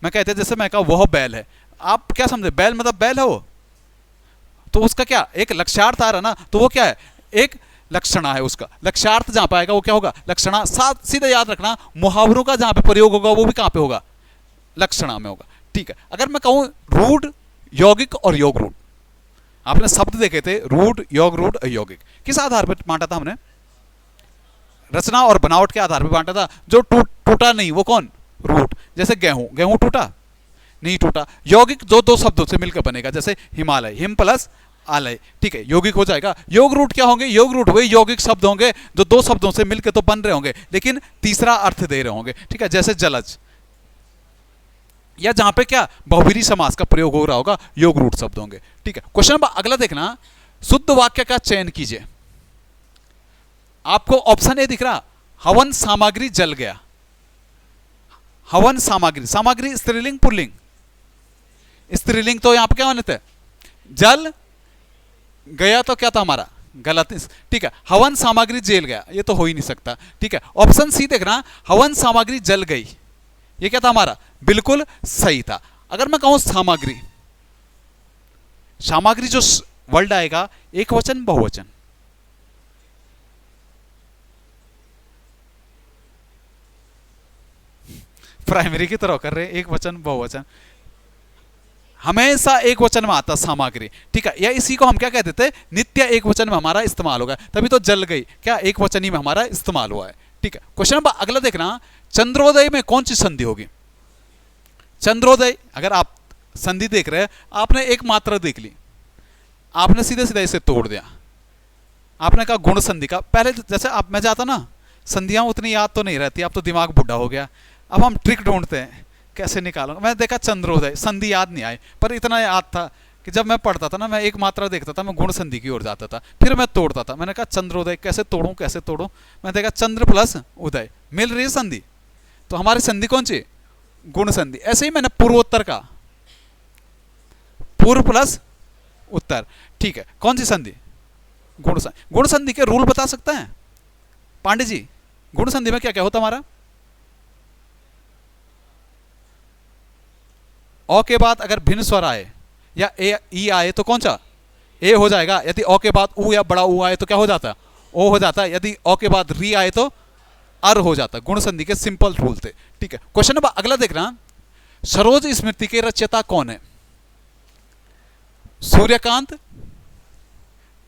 मैं कहते जैसे मैं कहा वह बैल है, आप क्या समझे? बैल मतलब बैल है वो, तो उसका क्या एक लक्ष्यार्थ आ रहा ना, तो वो क्या है? एक लक्षणा है, उसका लक्ष्यार्थ जहां पे आएगा वो क्या होगा? लक्षणा। साथ सीधे याद रखना, मुहावरों का जहां पे प्रयोग होगा वो भी कहां पे होगा? लक्षणा में होगा, ठीक है। अगर मैं कहूं रूढ़, यौगिक और योग रूढ़, आपने शब्द देखे थे रूढ़, योग रूढ़, अयौगिक, किस आधार पर बांटा था हमने? रचना और बनावट के आधार पर बांटा था। जो टूटा नहीं वो कौन? रूट। जैसे गेहूं, गेहूं टूटा नहीं टूटा। यौगिक जो 2 शब्दों से मिलकर बनेगा, जैसे हिमालय, हिम प्लस आलय, ठीक है, यौगिक हो जाएगा। योग रूट क्या होंगे? योग रूट वही यौगिक शब्द होंगे जो 2 शब्दों से मिलकर तो बन रहे होंगे, लेकिन तीसरा अर्थ दे रहे होंगे, ठीक है, जैसे जलज, या जहां पे क्या बहुब्रीहि समास का प्रयोग हो रहा होगा, योग रूट शब्द होंगे, ठीक है। क्वेश्चन नंबर अगला देखना, शुद्ध वाक्य का चयन कीजिए। आपको ऑप्शन ए दिख रहा, हवन सामग्री जल गया। हवन सामग्री, सामग्री स्त्रीलिंग पुल्लिंग? स्त्रीलिंग, तो यहां पर क्या होने थे? जल गया, तो क्या था हमारा? गलत, ठीक है। हवन सामग्री जेल गया, ये तो हो ही नहीं सकता, ठीक है। ऑप्शन सी देखना, हवन सामग्री जल गई, ये क्या था हमारा? बिल्कुल सही था। अगर मैं कहूं सामग्री, सामग्री जो वर्ड आएगा एक वचन बहुवचन, प्राइमरी की तरह कर रहे, एक वचन बहुवचन हमेशा एक वचन में आता सामग्री, ठीक है, या इसी को हम क्या कहते थे? नित्य एक वचन में हमारा इस्तेमाल होगा, तभी तो जल गई क्या एक वचनी में हमारा इस्तेमाल हुआ है, ठीक है। क्वेश्चन नंबर अगला देखना, चंद्रोदय में कौन सी संधि होगी? चंद्रोदय, अगर आप संधि देख रहे हैं, आपने एक मात्रा देख ली, आपने सीधे सीधे इसे तोड़ दिया, आपने कहा गुण संधि का। पहले जैसे आप मैं जाता ना, संधियां उतनी याद तो नहीं रहती, अब तो दिमाग बुढ़ा हो गया, अब हम ट्रिक ढूंढते हैं कैसे निकालूंगा। मैं देखा चंद्रोदय, संधि याद नहीं आई, पर इतना याद था कि जब मैं पढ़ता था ना, मैं एक मात्रा देखता था, मैं गुण संधि की ओर जाता था, फिर मैं तोड़ता था। मैंने कहा चंद्रोदय कैसे तोड़ूं, कैसे तोड़ूं? मैं देखा चंद्र प्लस उदय मिल रही है संधि, तो हमारी संधि कौन सी? गुण संधि। ऐसे ही मैंने पूर्वोत्तर का, पूर्व प्लस उत्तर, ठीक है, कौन सी संधि? गुण संधि। गुण संधि के रूल बता सकते हैं पांडे जी? गुण संधि में क्या क्या होता हमारा? अ के बाद अगर भिन्न स्वर आए या ए ई आए तो कौन सा? ए हो जाएगा। यदि अ के बाद उ या बड़ा उ आए तो क्या हो जाता है? ओ हो जाता है। यदि अ के बाद री आए तो अर हो जाता है। गुण संधि के सिंपल रूल थे, ठीक है। क्वेश्चन नंबर अगला देखना, सरोज स्मृति के रचयिता कौन है? सूर्यकांत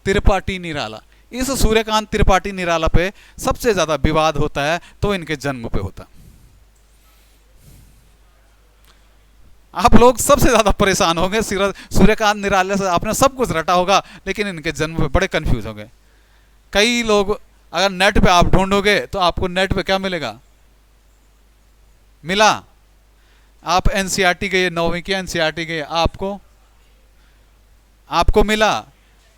त्रिपाठी निराला। इस सूर्यकांत त्रिपाठी निराला पे सबसे ज्यादा विवाद होता है तो इनके जन्म पे होता है। आप लोग सबसे ज्यादा परेशान होंगे, सूर्यकांत निराला से आपने सब कुछ रटा होगा, लेकिन इनके जन्म पे बड़े कंफ्यूज होंगे। कई लोग अगर नेट पे आप ढूंढोगे तो आपको नेट पे क्या मिलेगा? मिला आप एनसीईआरटी गए, 9वीं की एनसीईआरटी गए, आपको मिला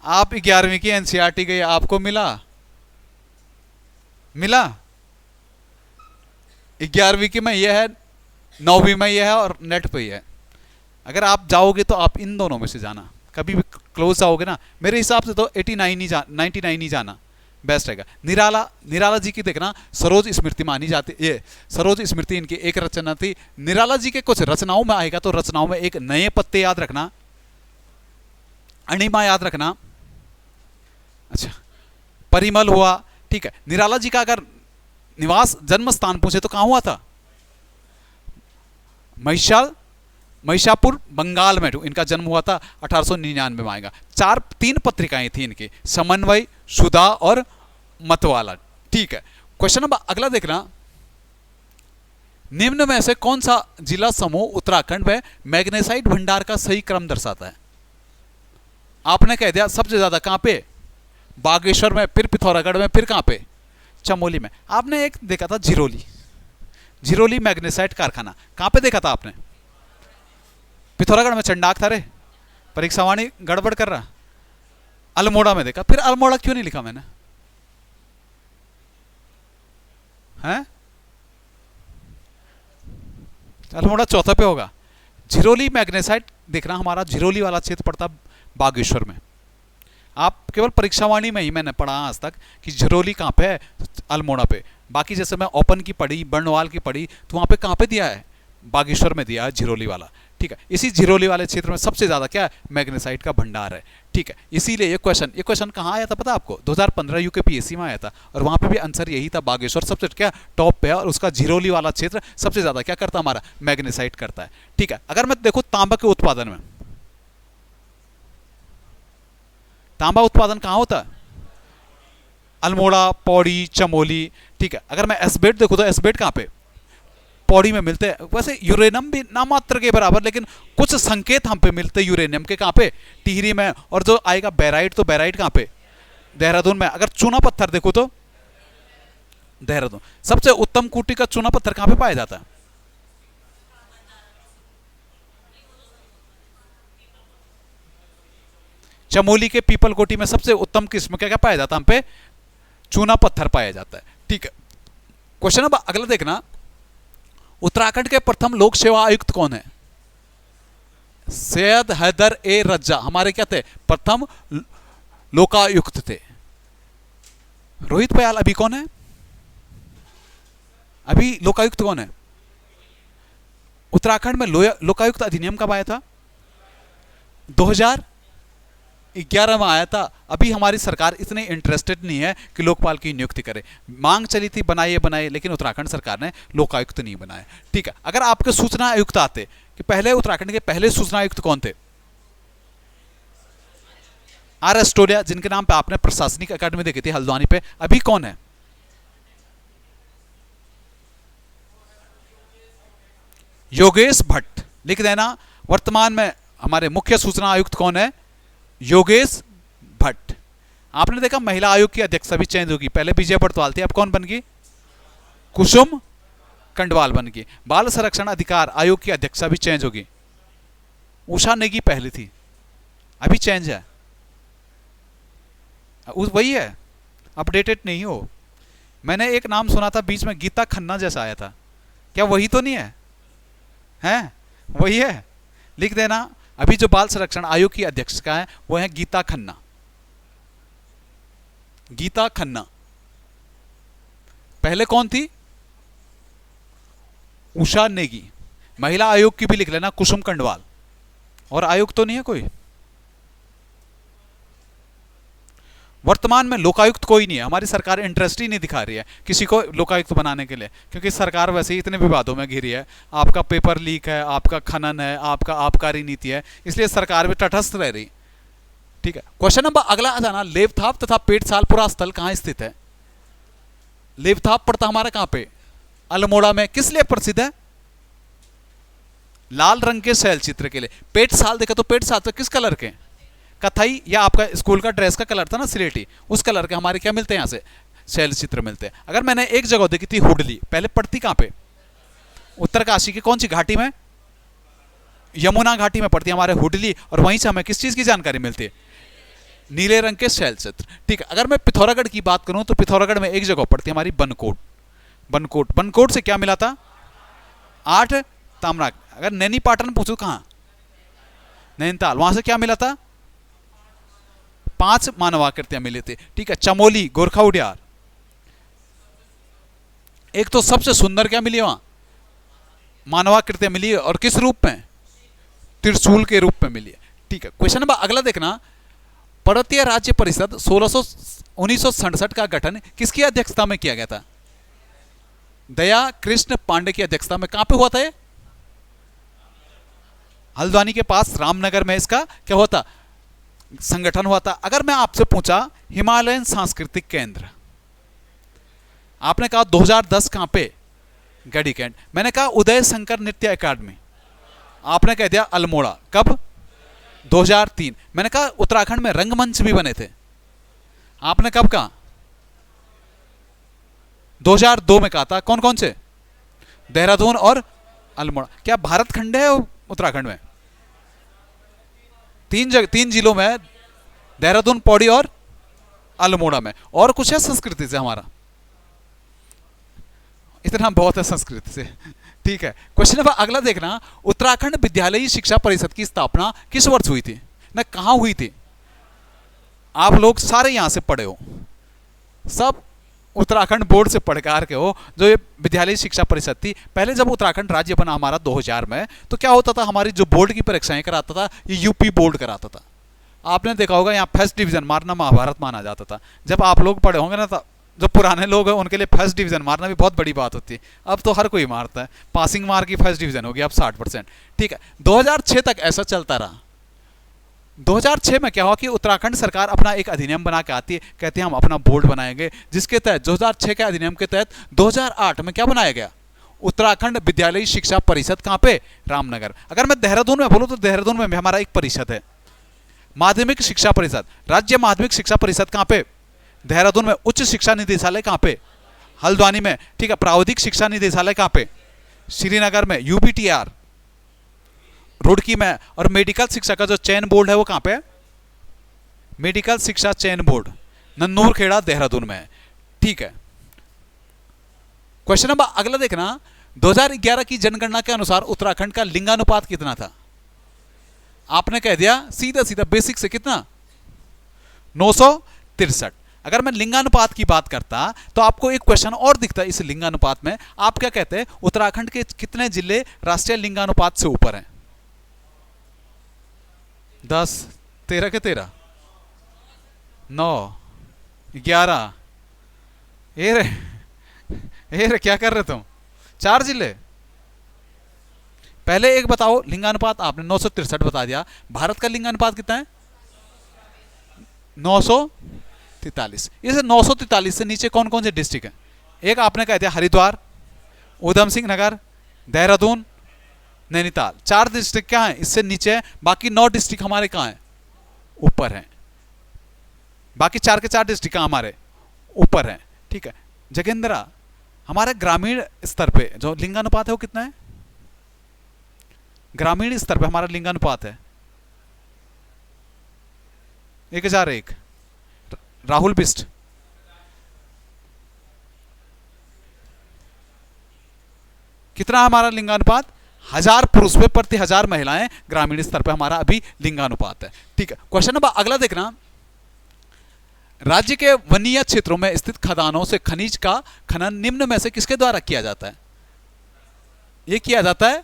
आप 11वीं की एनसीईआरटी गई, आपको मिला? मिला? 11वीं की में यह है, 9वीं में यह है और नेट पे ही है। अगर आप जाओगे तो आप इन दोनों में से जाना, कभी भी क्लोज जाओगे ना, मेरे हिसाब से तो 89 ही 99 ही जाना बेस्ट रहेगा। निराला, निराला जी की देखना सरोज स्मृति मानी जाती, ये सरोज स्मृति इनकी एक रचना थी। निराला जी के कुछ रचनाओं में आएगा तो रचनाओं में एक नए पत्ते याद रखना, अणिमा याद रखना, अच्छा परिमल हुआ, ठीक है। निराला जी का अगर निवास जन्म स्थान पूछे तो कहां हुआ था? महिषापुर बंगाल में इनका जन्म हुआ था, 1899 में आएगा। 3 पत्रिकाएं थी इनकी, समन्वय, सुधा और मतवाला, ठीक है। क्वेश्चन नंबर अगला देखना, निम्न में से कौन सा जिला समूह उत्तराखंड में मैग्नेसाइट भंडार का सही क्रम दर्शाता है? आपने कह दिया सबसे ज्यादा कहां पे? बागेश्वर में, फिर पिथौरागढ़ में, फिर कहां पे? चमोली में। आपने एक देखा था झिरोली, झिरोली मैग्नेसाइट कारखाना कहां पे देखा था आपने? पिथौरागढ़ में। चंडाक था रे, परीक्षावाणी गड़बड़ कर रहा। अल्मोड़ा में देखा, फिर अल्मोड़ा क्यों नहीं लिखा मैंने? हैं? अल्मोड़ा चौथा पे होगा। झिरोली मैग्नेसाइट देखना, हमारा झिरोली वाला क्षेत्र पड़ता बागेश्वर में। आप केवल परीक्षावाणी में ही मैंने पढ़ा आज तक कि झिरोली कहाँ पे है, अल्मोड़ा पे। बाकी जैसे मैं ओपन की पढ़ी, बर्नवाल की पढ़ी, तो वहाँ पे कहाँ पे दिया है? बागेश्वर में दिया है झिरोली वाला, ठीक है। इसी झिरोली वाले क्षेत्र में सबसे ज़्यादा क्या है? मैग्नेसाइट का भंडार है, ठीक है। इसीलिए ये क्वेश्चन कहाँ आया था पता आपको? 2015 यूकेपीएससी में आया था, और वहाँ पे भी आंसर यही था, बागेश्वर सबसे क्या टॉप पे है, और उसका झिरोली वाला क्षेत्र सबसे ज़्यादा क्या करता है? हमारा मैग्नेसाइट करता है, ठीक है। अगर मैं देखो तांबा के उत्पादन में, तांबा उत्पादन कहाँ होता है? अल्मोड़ा, पौड़ी, चमोली, ठीक है। अगर मैं एस्बेट देखूँ तो एस्बेट कहाँ पे? पौड़ी में मिलते हैं। वैसे यूरेनियम भी नामात्र के बराबर, लेकिन कुछ संकेत हम पे मिलते हैं यूरेनियम के, कहाँ पे? टिहरी में। और जो आएगा बैराइट, तो बैराइट कहाँ पे? देहरादून में। अगर चूना पत्थर देखो तो देहरादून। सबसे उत्तम कोटि का चूना पत्थर कहाँ पे पाया जाता है? चमोली के पीपल कोटी में सबसे उत्तम किस्म क्या क्या पाया जाता है? हम पे चूना पत्थर पाया जाता है, ठीक है। क्वेश्चन नंबर अगला देखना, उत्तराखंड के प्रथम लोक सेवा आयुक्त कौन है? सैयद हैदर ए रज्जा हमारे क्या थे? प्रथम लोकायुक्त थे। रोहित पयाल अभी कौन है? अभी लोकायुक्त कौन है उत्तराखंड में? लोकायुक्त अधिनियम कब आया था? 2011 में आया था। अभी हमारी सरकार इतनी इंटरेस्टेड नहीं है कि लोकपाल की नियुक्ति करे। मांग चली थी बनाइए, लेकिन उत्तराखंड सरकार ने लोकायुक्त नहीं बनाया, ठीक है। अगर आपके सूचना आयुक्त आते कि पहले उत्तराखंड के पहले सूचना आयुक्त कौन थे? आर एस्टोडिया, जिनके नाम पे आपने प्रशासनिक अकादमी देखी थी हल्द्वानी पे, अभी कौन है? योगेश भट्ट लिख देना। वर्तमान में हमारे मुख्य सूचना आयुक्त कौन है? योगेश भट्ट। आपने देखा महिला आयोग की अध्यक्षा भी चेंज होगी, पहले विजय बड़तवाल थी, अब कौन बन गई? कुसुम कंडवाल बन गई। बाल संरक्षण अधिकार आयोग की अध्यक्षा भी चेंज होगी, उषा नेगी पहले थी, अभी चेंज है, वही है, अपडेटेड नहीं हो। मैंने एक नाम सुना था बीच में, गीता खन्ना जैसा आया था, क्या वही तो नहीं है? हैं? वही है, लिख देना। अभी जो बाल संरक्षण आयोग की अध्यक्षता है वो है गीता खन्ना। गीता खन्ना। पहले कौन थी? उषा नेगी। महिला आयोग की भी लिख लेना, कुसुम कंडवाल। और आयोग तो नहीं है कोई? वर्तमान में लोकायुक्त कोई नहीं है, हमारी सरकार इंटरेस्ट ही नहीं दिखा रही है किसी को लोकायुक्त बनाने के लिए, क्योंकि सरकार वैसे ही इतने विवादों में घिरी है। आपका पेपर लीक है, आपका खनन है, आपका आबकारी नीति है, इसलिए सरकार भी तटस्थ रह रही, ठीक है। क्वेश्चन नंबर अगला आ जाना, लेवथाप तथा पेटसाल पुरास्थल कहां स्थित है? लेवथाप पड़ता हमारा कहां पे? अल्मोड़ा में। किस लिए प्रसिद्ध है? लाल रंग के शैल चित्र के लिए। पेटसाल देखा तो पेटसाल तो किस कलर के? कथई, या आपका स्कूल का ड्रेस का कलर था ना सिलेटी, उस कलर के हमारे क्या मिलते हैं यहाँ से? शैल चित्र मिलते हैं। अगर मैंने एक जगह देखी थी हुडली, पहले पड़ती कहाँ पे? उत्तरकाशी की कौन सी घाटी में? यमुना घाटी में पड़ती है हमारे हुडली, और वहीं से हमें किस चीज़ की जानकारी मिलती है? नीले रंग के शैल चित्र। ठीक है, अगर मैं पिथौरागढ़ की बात करूं तो पिथौरागढ़ में एक जगह पड़ती है हमारी बनकोट। बनकोट, बनकोट से क्या मिला था? 8 ताम्रा। अगर नैनी पाटन पूछो कहां? नैनीताल, वहां से क्या मिला था? 5 मानवाकृतियां मिली थी। ठीक है, चमोली, गोरखा उडियार, एक तो सबसे सुंदर क्या मिली वहां? मानवाकृतियां मिली, और किस रूप में? त्रिशूल के रूप में मिली है। ठीक है, क्वेश्चन नंबर अगला देखना, पर्वतीय राज्य परिषद 1967 का गठन किसकी अध्यक्षता में किया गया था? दया कृष्ण पांडे की अध्यक्षता में। कहां पे हुआ था ये? हल्द्वानी के पास रामनगर में इसका क्या हुआ था? संगठन हुआ था। अगर मैं आपसे पूछा हिमालयन सांस्कृतिक केंद्र, आपने कहा 2010 कहां पे? गढ़ी कैंट। मैंने कहा उदय शंकर नृत्य अकादमी, आपने कह दिया अल्मोड़ा। कब? 2003। मैंने कहा उत्तराखंड में रंगमंच भी बने थे, आपने कब कहा? 2002 में कहा था। कौन कौन से? देहरादून और अल्मोड़ा। क्या भारत खंड है उत्तराखंड में? 3 जिलों में, देहरादून, पौड़ी और अल्मोड़ा में। और कुछ है संस्कृति से हमारा? इतना बहुत है संस्कृति से। ठीक है, क्वेश्चन नंबर अगला देखना, उत्तराखंड विद्यालयी शिक्षा परिषद की स्थापना किस वर्ष हुई थी? ना कहां हुई थी? आप लोग सारे यहां से पढ़े हो, सब उत्तराखंड बोर्ड से पढ़कर के हो। जो ये विद्यालयी शिक्षा परिषद थी, पहले जब उत्तराखंड राज्य बना हमारा 2000 में, तो क्या होता था, हमारी जो बोर्ड की परीक्षाएं कराता था ये यूपी बोर्ड कराता था। आपने देखा होगा यहाँ फर्स्ट डिवीजन मारना महाभारत माना जाता था। जब आप लोग पढ़े होंगे ना, तो जो पुराने लोग हैं उनके लिए फर्स्ट डिवीजन मारना भी बहुत बड़ी बात होती है। अब तो हर कोई मारता है, पासिंग मार्क की फर्स्ट डिवीजन होगी अब 60%। ठीक है, 2006 तक ऐसा चलता रहा। 2006 में क्या हुआ कि उत्तराखंड सरकार अपना एक अधिनियम बना के आती है, कहती है हम अपना बोर्ड बनाएंगे, जिसके तहत 2006 के अधिनियम के तहत 2008 में क्या बनाया गया? उत्तराखंड विद्यालयी शिक्षा परिषद। कहां पे? रामनगर। अगर मैं देहरादून में बोलूं तो देहरादून में भी हमारा एक परिषद है, माध्यमिक शिक्षा परिषद। राज्य माध्यमिक शिक्षा परिषद कहां पे? देहरादून में। उच्च शिक्षा निदेशालय कहां पे? हल्द्वानी में। ठीक है, प्रावधिक शिक्षा निदेशालय कहां पे? श्रीनगर में। यूबीटीआर रुड़की में। और मेडिकल शिक्षा का जो चयन बोर्ड है वो कहां पे है? मेडिकल शिक्षा चयन बोर्ड नन्नूर खेड़ा देहरादून में है। ठीक है, क्वेश्चन नंबर अगला देखना, 2011 की जनगणना के अनुसार उत्तराखंड का लिंगानुपात कितना था? आपने कह दिया सीधा सीधा बेसिक से कितना? 963। अगर मैं लिंगानुपात की बात करता तो आपको एक क्वेश्चन और दिखता है इस लिंगानुपात में। आप क्या कहते हैं, उत्तराखंड के कितने जिले राष्ट्रीय लिंगानुपात से ऊपर हैं? 10, 13 के 13, 9, 11। ए रे क्या कर रहे तुम? 4 जिले। पहले एक बताओ लिंगानुपात, आपने 963 बता दिया। भारत का लिंगानुपात कितना है? 943। इस 943 से नीचे कौन कौन से डिस्ट्रिक्ट हैं? एक आपने कह दिया हरिद्वार, उधम सिंह नगर, देहरादून, नैनीताल। 4 डिस्ट्रिक्ट क्या हैं इससे नीचे है। बाकी 9 डिस्ट्रिक्ट हमारे कहाँ हैं? ऊपर हैं। बाकी 4 के 4 डिस्ट्रिक्ट कहाँ हमारे? ऊपर हैं। ठीक है, जगेंद्रा, हमारे ग्रामीण स्तर पे जो लिंगानुपात है वो कितना है? ग्रामीण स्तर पे हमारा लिंगानुपात है 1001। राहुल बिस्ट, कितना हमारा लिंगानुपात? 1000 पुरुष पे प्रति 1000 महिलाएं ग्रामीण स्तर पे हमारा अभी लिंगानुपात है। ठीक है, क्वेश्चन नंबर अगला देखना, राज्य के वनीय क्षेत्रों में स्थित खदानों से खनिज का खनन निम्न में से किसके द्वारा किया जाता है? यह किया जाता है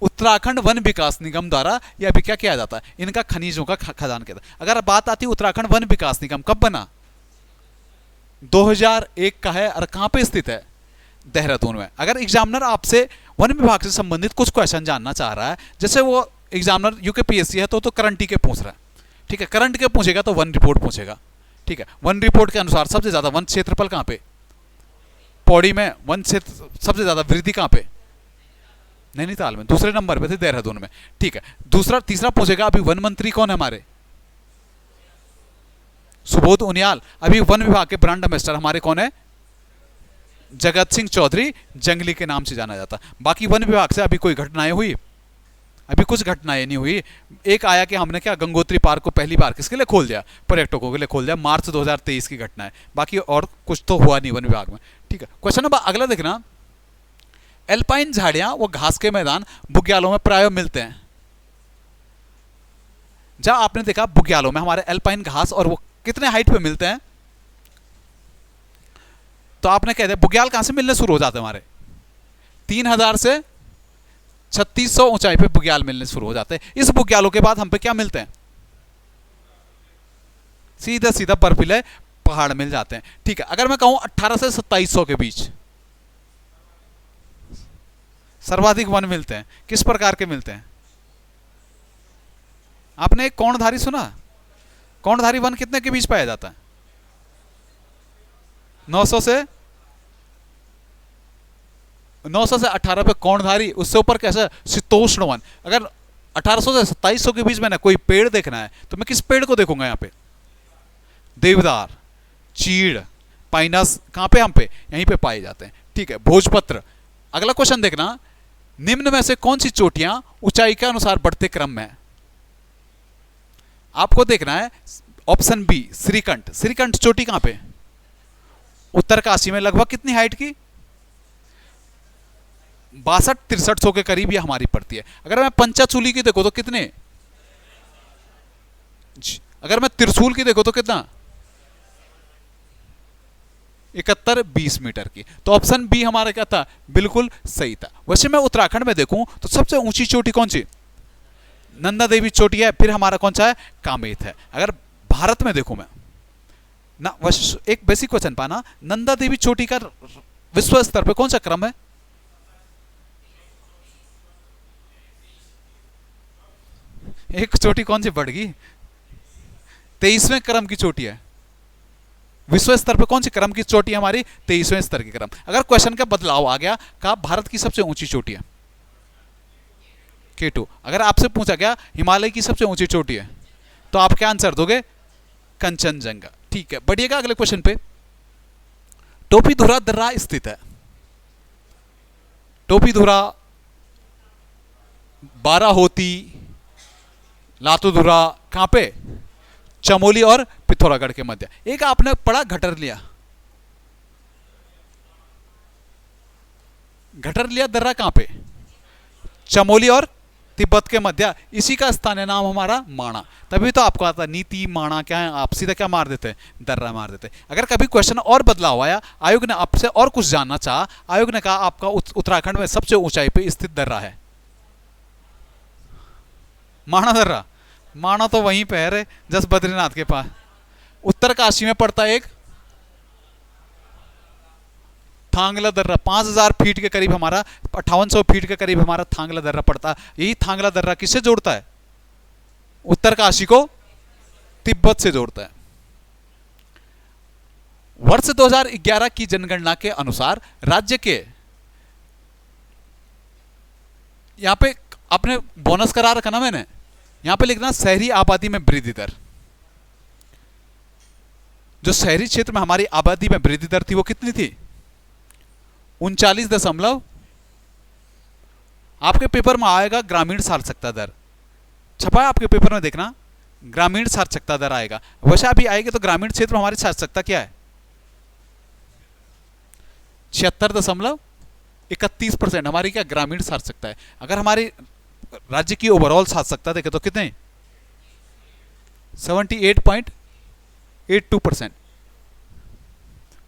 उत्तराखंड वन विकास निगम द्वारा। यह अभी क्या किया जाता है? इनका खनिजों का खदान किया जाता है। अगर बात आती है उत्तराखंड वन विकास निगम कब बना? 2001 का है। और कहां पे स्थित है? देहरादून में। अगर एग्जामिनर आपसे वन विभाग से संबंधित कुछ क्वेश्चन जानना चाह रहा है, जैसे वो एग्जामिनर यूकेपीएससी है तो करंट के पूछ रहा है, ठीक है, करंट के पूछेगा तो वन रिपोर्ट पूछेगा। ठीक है, वन रिपोर्ट के अनुसार सबसे ज्यादा वन क्षेत्रफल कहां पे? पौड़ी में। वन क्षेत्र सबसे ज्यादा वृद्धि कहां पे? नैनीताल में। दूसरे नंबर पे थे देहरादून में। ठीक है, तीसरा पूछेगा अभी वन मंत्री कौन है हमारे? सुबोध उनियाल। अभी वन विभाग के ब्रांड एम्बेसडर हमारे कौन है? जगत सिंह चौधरी, जंगली के नाम से जाना जाता। बाकी वन विभाग से अभी कोई घटनाएं हुई? अभी कुछ घटनाएं नहीं हुई। एक आया कि हमने क्या गंगोत्री पार्क को पहली बार किसके लिए खोल दिया, पर्यटकों के लिए खोल दिया, मार्च 2023 की घटना है, बाकी और कुछ तो हुआ नहीं वन विभाग में। ठीक है, क्वेश्चन नंबर अगला देखना, एल्पाइन झाड़ियां वो घास के मैदान बुग्यालों में प्राय मिलते हैं। जब आपने देखा बुग्यालों में हमारे एल्पाइन घास और वो कितने हाइट पे मिलते हैं, तो आपने कह दिया बुग्याल कहां से मिलने शुरू हो जाते हैं हमारे 3000 से 3600 ऊंचाई पे बुग्याल मिलने शुरू हो जाते हैं। इस बुग्यालों के बाद हम पे क्या मिलते हैं, सीधा सीधा बर्फीले पहाड़ मिल जाते हैं। ठीक है, अगर मैं कहूं 18 से 2700 के बीच सर्वाधिक वन मिलते हैं, किस प्रकार के मिलते हैं? आपने एक कौणधारी सुना, कौणधारी वन कितने के बीच पाया जाता है? 900 से 18 पे कौणधारी, उससे ऊपर कैसा शीतोष्ण वन। अगर 1800 से 2700 के बीच में ना कोई पेड़ देखना है तो मैं किस पेड़ को देखूंगा? यहाँ पे देवदार, चीड़, पाइनस, कहां पे हम पे यहीं पे पाए जाते हैं। ठीक है, भोजपत्र। अगला क्वेश्चन देखना, निम्न में से कौन सी चोटियां ऊंचाई के अनुसार बढ़ते क्रम में है? आपको देखना है ऑप्शन बी श्रीकंठ। श्रीकंठ चोटी कहां पे? उत्तरकाशी में। लगभग कितनी हाइट की? 62-6300 के करीब ये हमारी पड़ती है। अगर मैं पंचाचूली की देखो तो कितने, अगर मैं त्रिशूल की देखो तो कितना, 71-20 मीटर की। तो ऑप्शन बी हमारा क्या था, बिल्कुल सही था। वैसे मैं उत्तराखंड में देखूं तो सबसे ऊंची चोटी कौन सी? नंदा देवी चोटी है। फिर हमारा कौन सा है, कामेत है। अगर भारत में देखूं मैं ना, एक बेसिक क्वेश्चन पाना, नंदा देवी चोटी का विश्व स्तर पे कौन सा क्रम है? एक चोटी कौन सी बढ़ गई, 23वें क्रम की चोटी है। विश्व स्तर पे कौन सी क्रम की चोटी है हमारी? 23वें स्तर की क्रम। अगर क्वेश्चन का बदलाव आ गया, कहा भारत की सबसे ऊंची चोटी है K2। अगर आपसे पूछा गया हिमालय की सबसे ऊंची चोटी है, तो आप क्या आंसर दोगे? कंचनजंगा। ठीक है, बढ़िएगा अगले क्वेश्चन पे। टोपीधुरा दर्रा स्थित है। टोपीधुरा, बाराहोती, लातूधुरा, कहां पे? चमोली और पिथौरागढ़ के मध्य। एक आपने पढ़ा घटरलिया, घटरलिया दर्रा कहां पे? चमोली और तिब्बत के मध्य। इसी का स्थानीय नाम हमारा माणा। तभी तो आपको आता नीति माणा क्या है, आप सीधा क्या मार देते हैं, दर्रा मार देते हैं। अगर कभी क्वेश्चन और बदलाव आया, आयोग ने आपसे और कुछ जानना चाहा, आयोग ने कहा आपका उत्तराखंड में सबसे ऊंचाई पे स्थित दर्रा है माणा दर्रा। माणा तो वहीं पे है रे, जस बद्रीनाथ के पास। उत्तरकाशी में पड़ता है एक थांगला दर्रा, 5000 फीट के करीब हमारा, 5800 फीट के करीब हमारा थांगला दर्रा पड़ता है। यही थांगला दर्रा किससे जोड़ता है? उत्तरकाशी को तिब्बत से जोड़ता है। वर्ष 2011 की जनगणना के अनुसार राज्य के, यहां पे आपने बोनस करा रखा ना मैंने, यहां पे लिखना शहरी आबादी में वृद्धि दर। जो शहरी क्षेत्र में हमारी आबादी में वृद्धि दर थी वो कितनी थी? 39 आपके पेपर में आएगा ग्रामीण साक्षरता दर, छपा है आपके पेपर में, देखना ग्रामीण साक्षरता दर आएगा। वैसे अभी आएगी तो ग्रामीण क्षेत्र में हमारी साक्षरता क्या है? 76.31% हमारी क्या ग्रामीण साक्षरता है। अगर हमारी राज्य की ओवरऑल साक्षरता देखें तो कितने? 78.82%।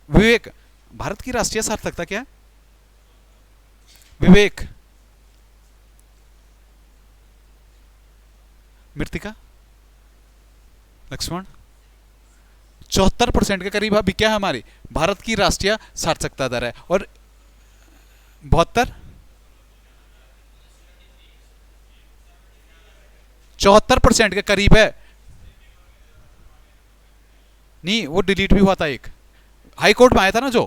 विवेक, भारत की राष्ट्रीय सार्थकता क्या है? विवेक, मृतिका, लक्ष्मण, 74% के करीब अभी क्या है हमारी भारत की राष्ट्रीय साक्षरता दर है। और 72, 74% के करीब है। नहीं, वो डिलीट भी हुआ था एक, हाई कोर्ट में आया था ना, जो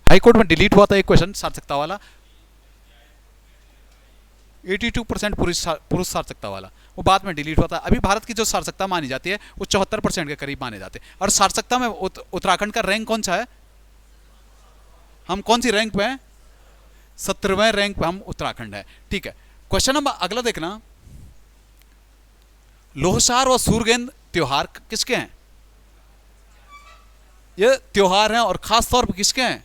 हाई कोर्ट में डिलीट हुआ था एक क्वेश्चन सार्थकता वाला, 82% पुरुष सार्थकता वाला, वो बाद में डिलीट हुआ था। अभी भारत की जो सार्थकता मानी जाती है वो 74% के करीब माने जाते हैं। और सार्थकता में उत्तराखंड का रैंक कौन सा है? हम कौन सी रैंक पे हैं? 17वें रैंक पे हम उत्तराखंड है। ठीक है, क्वेश्चन नंबर अगला देखना, लोहसार व सूरगेंद त्योहार किसके हैं? ये त्योहार हैं और खास तौर पर किसके हैं?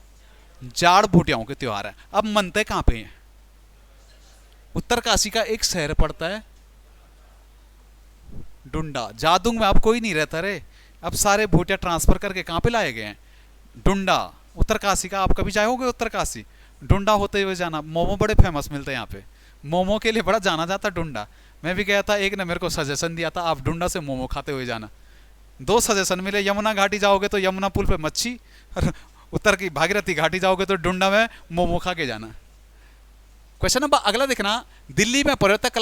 जाड़ भूटियाओं के त्योहार हैं। अब मनते कहां पे हैं? उत्तरकाशी का एक शहर पड़ता है डुंडा। जादूंग में अब कोई नहीं रहता रे, अब सारे भूटिया ट्रांसफर करके कहां पे लाए गए हैं? डुंडा। उत्तरकाशी का आप कभी जाओगे उत्तरकाशी? डुंडा होते हुए जाना। मोमो बड़े फेमस मिलते हैं यहाँ पे, मोमो के लिए बड़ा जाना जाता डुंडा। मैं भी गया था, एक ने मेरे को सजेशन दिया था आप डुंडा से मोमो खाते हुए जाना। दो सजेशन मिले, यमुना घाटी जाओगे तो यमुना पुल पे मच्छी, और उत्तर की भागीरथी घाटी जाओगे तो डुंडा में मोमो खा के जाना। क्वेश्चन नंबर अगला देखना, दिल्ली में पर्यटक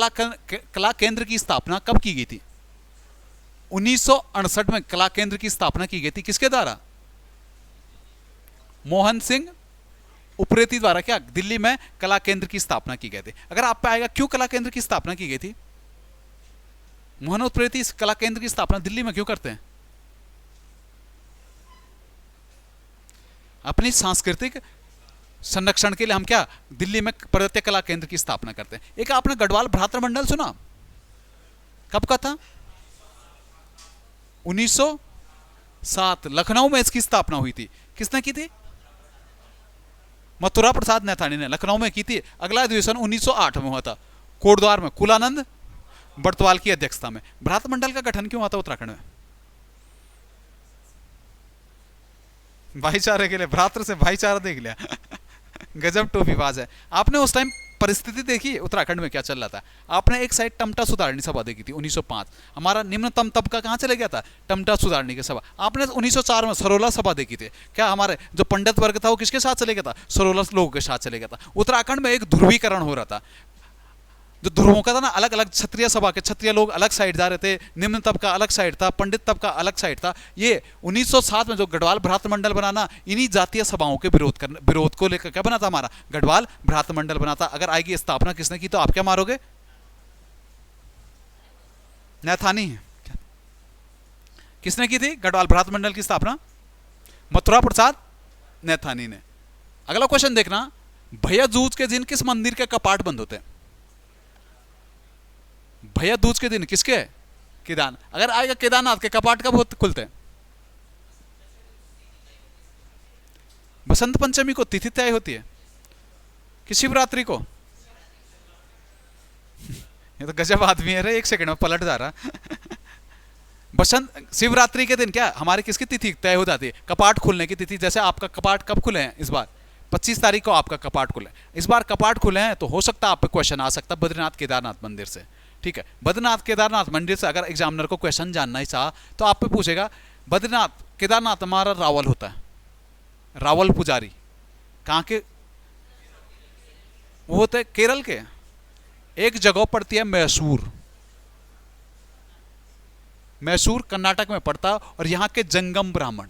कला केंद्र की स्थापना कब की गई थी? 1968 में कला केंद्र की स्थापना की गई थी। किसके द्वारा? मोहन सिंह उप्रेती द्वारा क्या दिल्ली में कला केंद्र की स्थापना की गई थी। अगर आप पे आएगा क्यों कला केंद्र की स्थापना की गई थी? मोहन उप्रेती इस कला केंद्र की स्थापना दिल्ली में क्यों करते हैं? अपनी सांस्कृतिक संरक्षण के लिए हम क्या दिल्ली में पर्यटक कला केंद्र की स्थापना करते हैं। एक आपने गढ़वाल भ्रातृमंडल सुना? कब का था? 1907 लखनऊ में इसकी स्थापना हुई थी। किसने की थी? मथुरा प्रसाद नैथानी ने लखनऊ में की थी। अगला अधिवेशन 1908 में हुआ था कोटद्वार में, कुलानंद बर्तवाल की अध्यक्षता में। भ्रातृमंडल का गठन क्यों हुआ था उत्तराखंड में? भाईचारे के लिए, भ्रातृ से भाईचारा देख लिया। गजब टोपीबाज है। आपने उस टाइम परिस्थिति देखी उत्तराखंड में क्या चल रहा था? आपने एक साइड टमटा सुधारणी सभा देखी थी 1905, हमारा निम्नतम तबका कहां चले गया था? टमटा सुधारणी की सभा। आपने 1904 में सरोला सभा देखी थी, क्या हमारे जो पंडित वर्ग था वो किसके साथ चले गया था? सरोला लोगों के साथ चले गया था। उत्तराखंड में एक ध्रुवीकरण हो रहा था, जो ध्रुवों का था ना, अलग अलग क्षत्रिय सभा के क्षत्रिय लोग अलग साइड जा रहे थे, निम्न तबका अलग साइड था, पंडित तबका अलग साइड था। ये 1907 में जो गढ़वाल भ्रातृमंडल बनाना, इन्हीं जातीय सभाओं के विरोध को लेकर क्या बना था? हमारा गढ़वाल भ्रातृमंडल बना था। अगर आएगी स्थापना किसने की तो आप क्या मारोगे? नैथानी है। किसने की थी गढ़वाल भ्रातृमंडल की स्थापना? मथुरा प्रसाद नैथानी ने। अगला क्वेश्चन देखना, भैया दूज के दिन किस मंदिर के कपाट बंद होते हैं? भैया दूज के दिन किसके? केदारनाथ। अगर आएगा केदारनाथ के कपाट कब खुलते हैं? बसंत पंचमी को तिथि तय होती है कि शिवरात्रि को? ये तो गजब आदमी है रे, एक सेकंड में पलट जा रहा। बसंत शिवरात्रि के दिन क्या हमारी किसकी तिथि तय हो जाती है? कपाट खुलने की तिथि। जैसे आपका कपाट कब खुले हैं? इस बार 25 तारीख को आपका कपाट खुले। इस बार कपाट खुले हैं तो हो सकता है आप पे क्वेश्चन आ सकता है बद्रीनाथ केदारनाथ मंदिर से। ठीक है, बद्रीनाथ केदारनाथ मंदिर से अगर एग्जामिनर को क्वेश्चन जानना ही चाहा तो आप पे पूछेगा बद्रीनाथ केदारनाथ हमारा रावल होता है, रावल पुजारी कहाँ के? वो होते केरल के। एक जगह पड़ती है मैसूर, मैसूर कर्नाटक में पड़ता। और यहाँ के जंगम ब्राह्मण,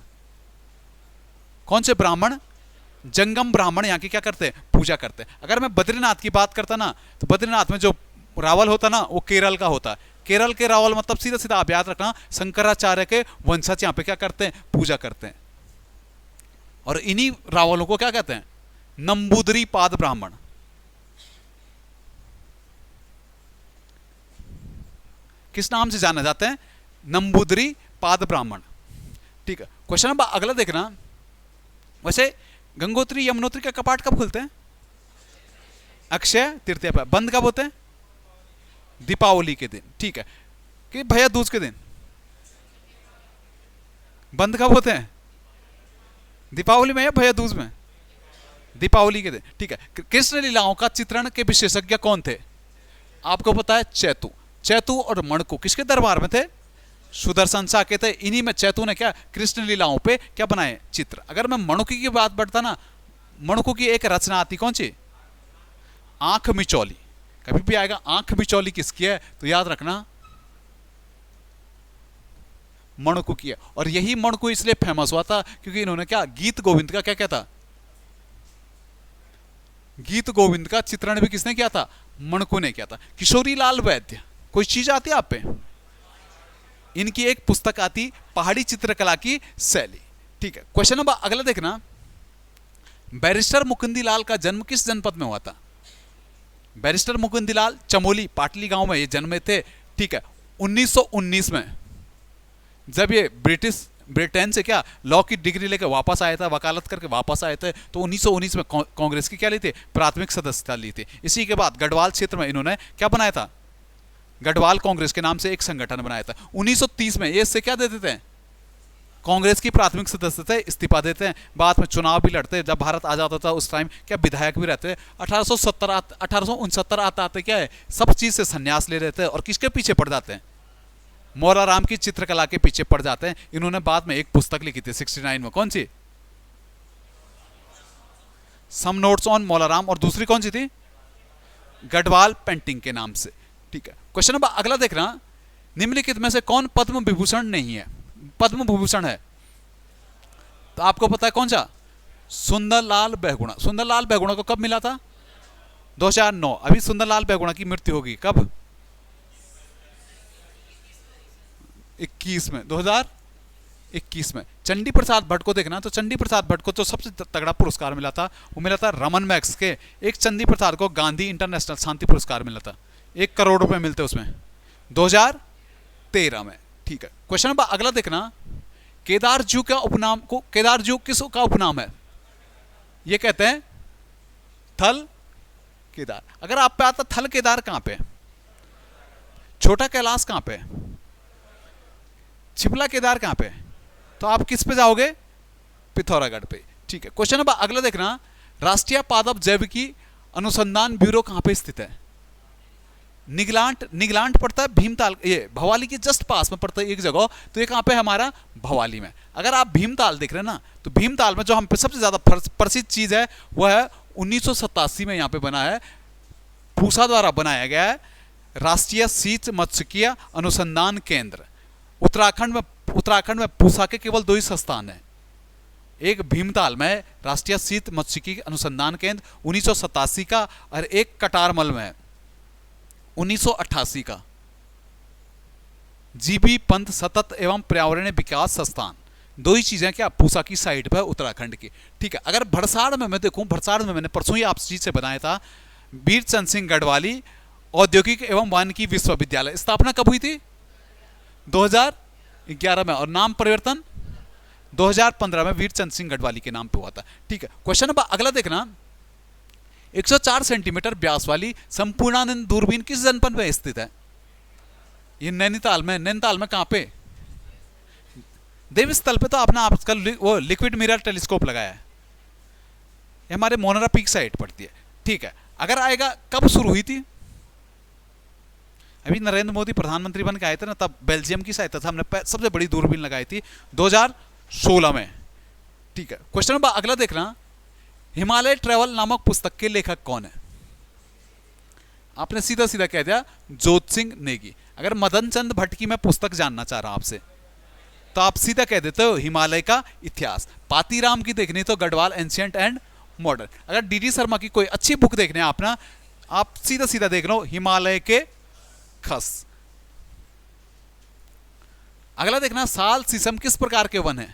कौन से ब्राह्मण? जंगम ब्राह्मण यहाँ की क्या करते हैं? पूजा करते हैं। अगर मैं बद्रीनाथ की बात करता ना तो बद्रीनाथ में जो रावल होता ना वो केरल का होता है। केरल के रावल मतलब सीधा सीधा आप याद रखना शंकराचार्य के वंशज यहाँ पे क्या करते हैं? पूजा करते हैं। और इन्हीं रावलों को क्या कहते हैं? नंबूदरी पाद ब्राह्मण। किस नाम से जाने जाते हैं? नंबूदरी पाद ब्राह्मण। ठीक है, क्वेश्चन नंबर अगला देखना, वैसे गंगोत्री यमुनोत्री के कपाट कब खुलते हैं? अक्षय तृतीया पर। बंद कब होते हैं? दीपावली के दिन। ठीक है, कि भैया दूज के दिन। बंद कब होते हैं? दीपावली में या भैया दूज में? दीपावली के दिन। ठीक है, कृष्ण लीलाओं का चित्रण के विशेषज्ञ कौन थे? आपको पता है चैतु। चैतु और मणकु किसके दरबार में थे? सुदर्शन सा के थे। इन्हीं में चैतु ने क्या कृष्ण लीलाओं पे क्या बनाए? चित्र। अगर मैं मणुकी की बात बढ़ता ना, मणुकु की एक रचना आती कौन सी? आंख मिचौली। कभी भी आएगा आंख मिचौली किसकी है तो याद रखना मणुकु की है। और यही मणुकु इसलिए फेमस हुआ था क्योंकि इन्होंने क्या गीत गोविंद का क्या था? गीत गोविंद का चित्रण भी किसने किया था? मणुकु ने किया था। किशोरी लाल वैद्य, कोई चीज आती है आप पे? इनकी एक पुस्तक आती पहाड़ी चित्रकला की शैली। ठीक है, क्वेश्चन नंबर अगला देखना, बैरिस्टर मुकुंदी लाल का जन्म किस जनपद में हुआ था? बैरिस्टर मुकुंदलाल चमोली पाटली गांव में ये जन्मे थे। ठीक है, 1919 में जब ये ब्रिटेन से क्या लॉ की डिग्री लेकर वापस आया था, वकालत करके वापस आए थे, तो 1919 में कांग्रेस की क्या ली थी, प्राथमिक सदस्यता ली थी। इसी के बाद गढ़वाल क्षेत्र में इन्होंने क्या बनाया था, गढ़वाल कांग्रेस के नाम से एक संगठन बनाया था। 1930 में ये इससे क्या दे देते हैं, कांग्रेस की प्राथमिक सदस्यता इस्तीफा देते हैं। बाद में चुनाव भी लड़ते हैं, जब भारत आजाद होता है उस टाइम क्या विधायक भी रहते हैं। 1869 आते आते क्या है, सब चीज से संन्यास ले लेते हैं और किसके पीछे पड़ जाते हैं, मौलाराम की चित्रकला के पीछे पड़ जाते हैं। इन्होंने बाद में एक पुस्तक लिखी थी 69 में, कौन सी, सम नोट्स ऑन मौलाराम, और दूसरी कौन सी थी, गढ़वाल पेंटिंग के नाम से। ठीक है, क्वेश्चन नंबर अगला देखना, निम्नलिखित में से कौन पद्म विभूषण नहीं है, पद्म विभूषण है तो आपको पता है कौन सा, सुंदरलाल बहुगुणा। सुंदरलाल बहुगुणा को कब मिला था, 2009। अभी सुंदरलाल बहुगुणा की मृत्यु होगी कब, 21 में, 2021 में। चंडी प्रसाद भट्ट को देखना, तो चंडी प्रसाद भट्ट को तो सबसे तगड़ा पुरस्कार मिला था, वो मिला था रमन मैक्स के। एक चंडी प्रसाद को गांधी इंटरनेशनल शांति पुरस्कार मिला था, 1 करोड़ रुपए मिलते उसमें, 2013 में। ठीक है, क्वेश्चन नंबर अगला देखना, केदारजू का उपनाम को, केदारजू किस का उपनाम है, ये कहते हैं थल केदार। अगर आप पे आता थल केदार कहां पे, छोटा कैलाश कहां पे, छिपला केदार कहां पे, तो आप किस पे जाओगे, पिथौरागढ़ पे। ठीक है, क्वेश्चन नंबर अगला देखना, राष्ट्रीय पादप जैविकी अनुसंधान ब्यूरो कहां पे स्थित है, निगलांट पड़ता है भीमताल, ये भवाली के जस्ट पास में पड़ता है एक जगह, तो ये कहां पे हमारा, भवाली में। अगर आप भीमताल देख रहे हैं ना, तो भीमताल में जो हम पे सबसे ज्यादा प्रसिद्ध चीज है वह है 1987 में यहां पे बना है, पूसा द्वारा बनाया गया है, राष्ट्रीय शीत मत्स्यिकी अनुसंधान केंद्र। उत्तराखंड में पूसा के केवल 2 ही संस्थान है, एक भीमताल में राष्ट्रीय शीत मत्स्यिकी अनुसंधान केंद्र 1987 का, और एक कटारमल में 1988 का। जीबी पंत सतत एवं पर्यावरणीय विकास संस्थान, 2 ही चीजें क्या पूसा की साइड पर उत्तराखंड की। ठीक है, अगर भरसाड़ में मैं देखूं, भरसाड़ में मैंने परसों ही आप चीज से बनाया था, वीर चंद सिंह गढ़वाली औद्योगिक एवं वानिकी विश्वविद्यालय, स्थापना कब हुई थी, 2011 में, और नाम परिवर्तन 2015 में वीर चंद सिंह गढ़वाली के नाम पे हुआ था। ठीक है, क्वेश्चन नंबर अगला देखना, 104 सेंटीमीटर व्यास वाली संपूर्णानंद दूरबीन किस जनपद में स्थित है, ये नैनीताल में। नैनीताल में कहां पे, देवस्थल पे तो आपने आजकल वो लिक्विड मिरर टेलीस्कोप लगाया है, ये हमारे मोनरा पीक साइड पड़ती है। ठीक है, अगर आएगा कब शुरू हुई थी, अभी नरेंद्र मोदी प्रधानमंत्री बन के आए थे ना, तब बेल्जियम की सहायता से हमने सबसे बड़ी दूरबीन लगाई थी 2016 में। ठीक है, क्वेश्चन नंबर अगला देखना, हिमालय ट्रैवल नामक पुस्तक के लेखक कौन है, आपने सीधा सीधा कह दिया जोत सिंह नेगी। अगर मदन चंद भट्ट की मैं पुस्तक जानना चाह रहा हूं आपसे, तो आप सीधा कह देते हो हिमालय का इतिहास। पातीराम की देखनी तो गढ़वाल एंशियंट एंड मॉडर्न। अगर डीडी शर्मा की कोई अच्छी बुक देखने है आप ना, आप सीधा सीधा देख लो हिमालय के खस। अगला देखना, साल शीशम किस प्रकार के वन है,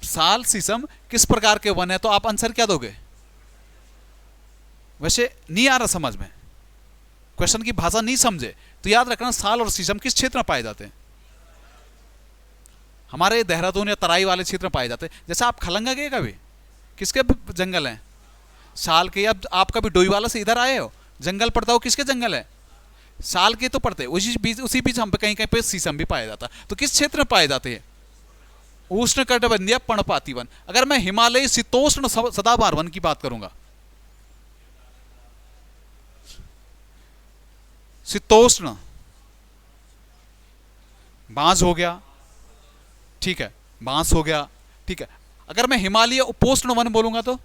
साल शीशम किस प्रकार के वन है, तो आप आंसर क्या दोगे, वैसे नहीं आ रहा समझ में, क्वेश्चन की भाषा नहीं समझे तो याद रखना, साल और शीशम किस क्षेत्र में पाए जाते हैं, हमारे देहरादून या तराई वाले क्षेत्र में पाए जाते हैं। जैसे आप खलंगा गए कभी, किसके जंगल हैं, साल के। अब आप कभी डोईवाला से इधर आए हो, जंगल पड़ता हो, किसके जंगल है, साल के तो पड़ते। उसी बीच हम पे कहीं कहीं पे शीशम भी पाया जाता। तो किस क्षेत्र में पाए जाते हैं, उष्णकटिबंधीय पर्णपाती वन। अगर मैं हिमालयी शीतोष्ण सदाबहार वन की बात करूंगा, शीतोष्ण बांस हो गया, ठीक है, बांस हो गया, ठीक है। अगर मैं हिमालय उपोष्ण वन बोलूंगा तो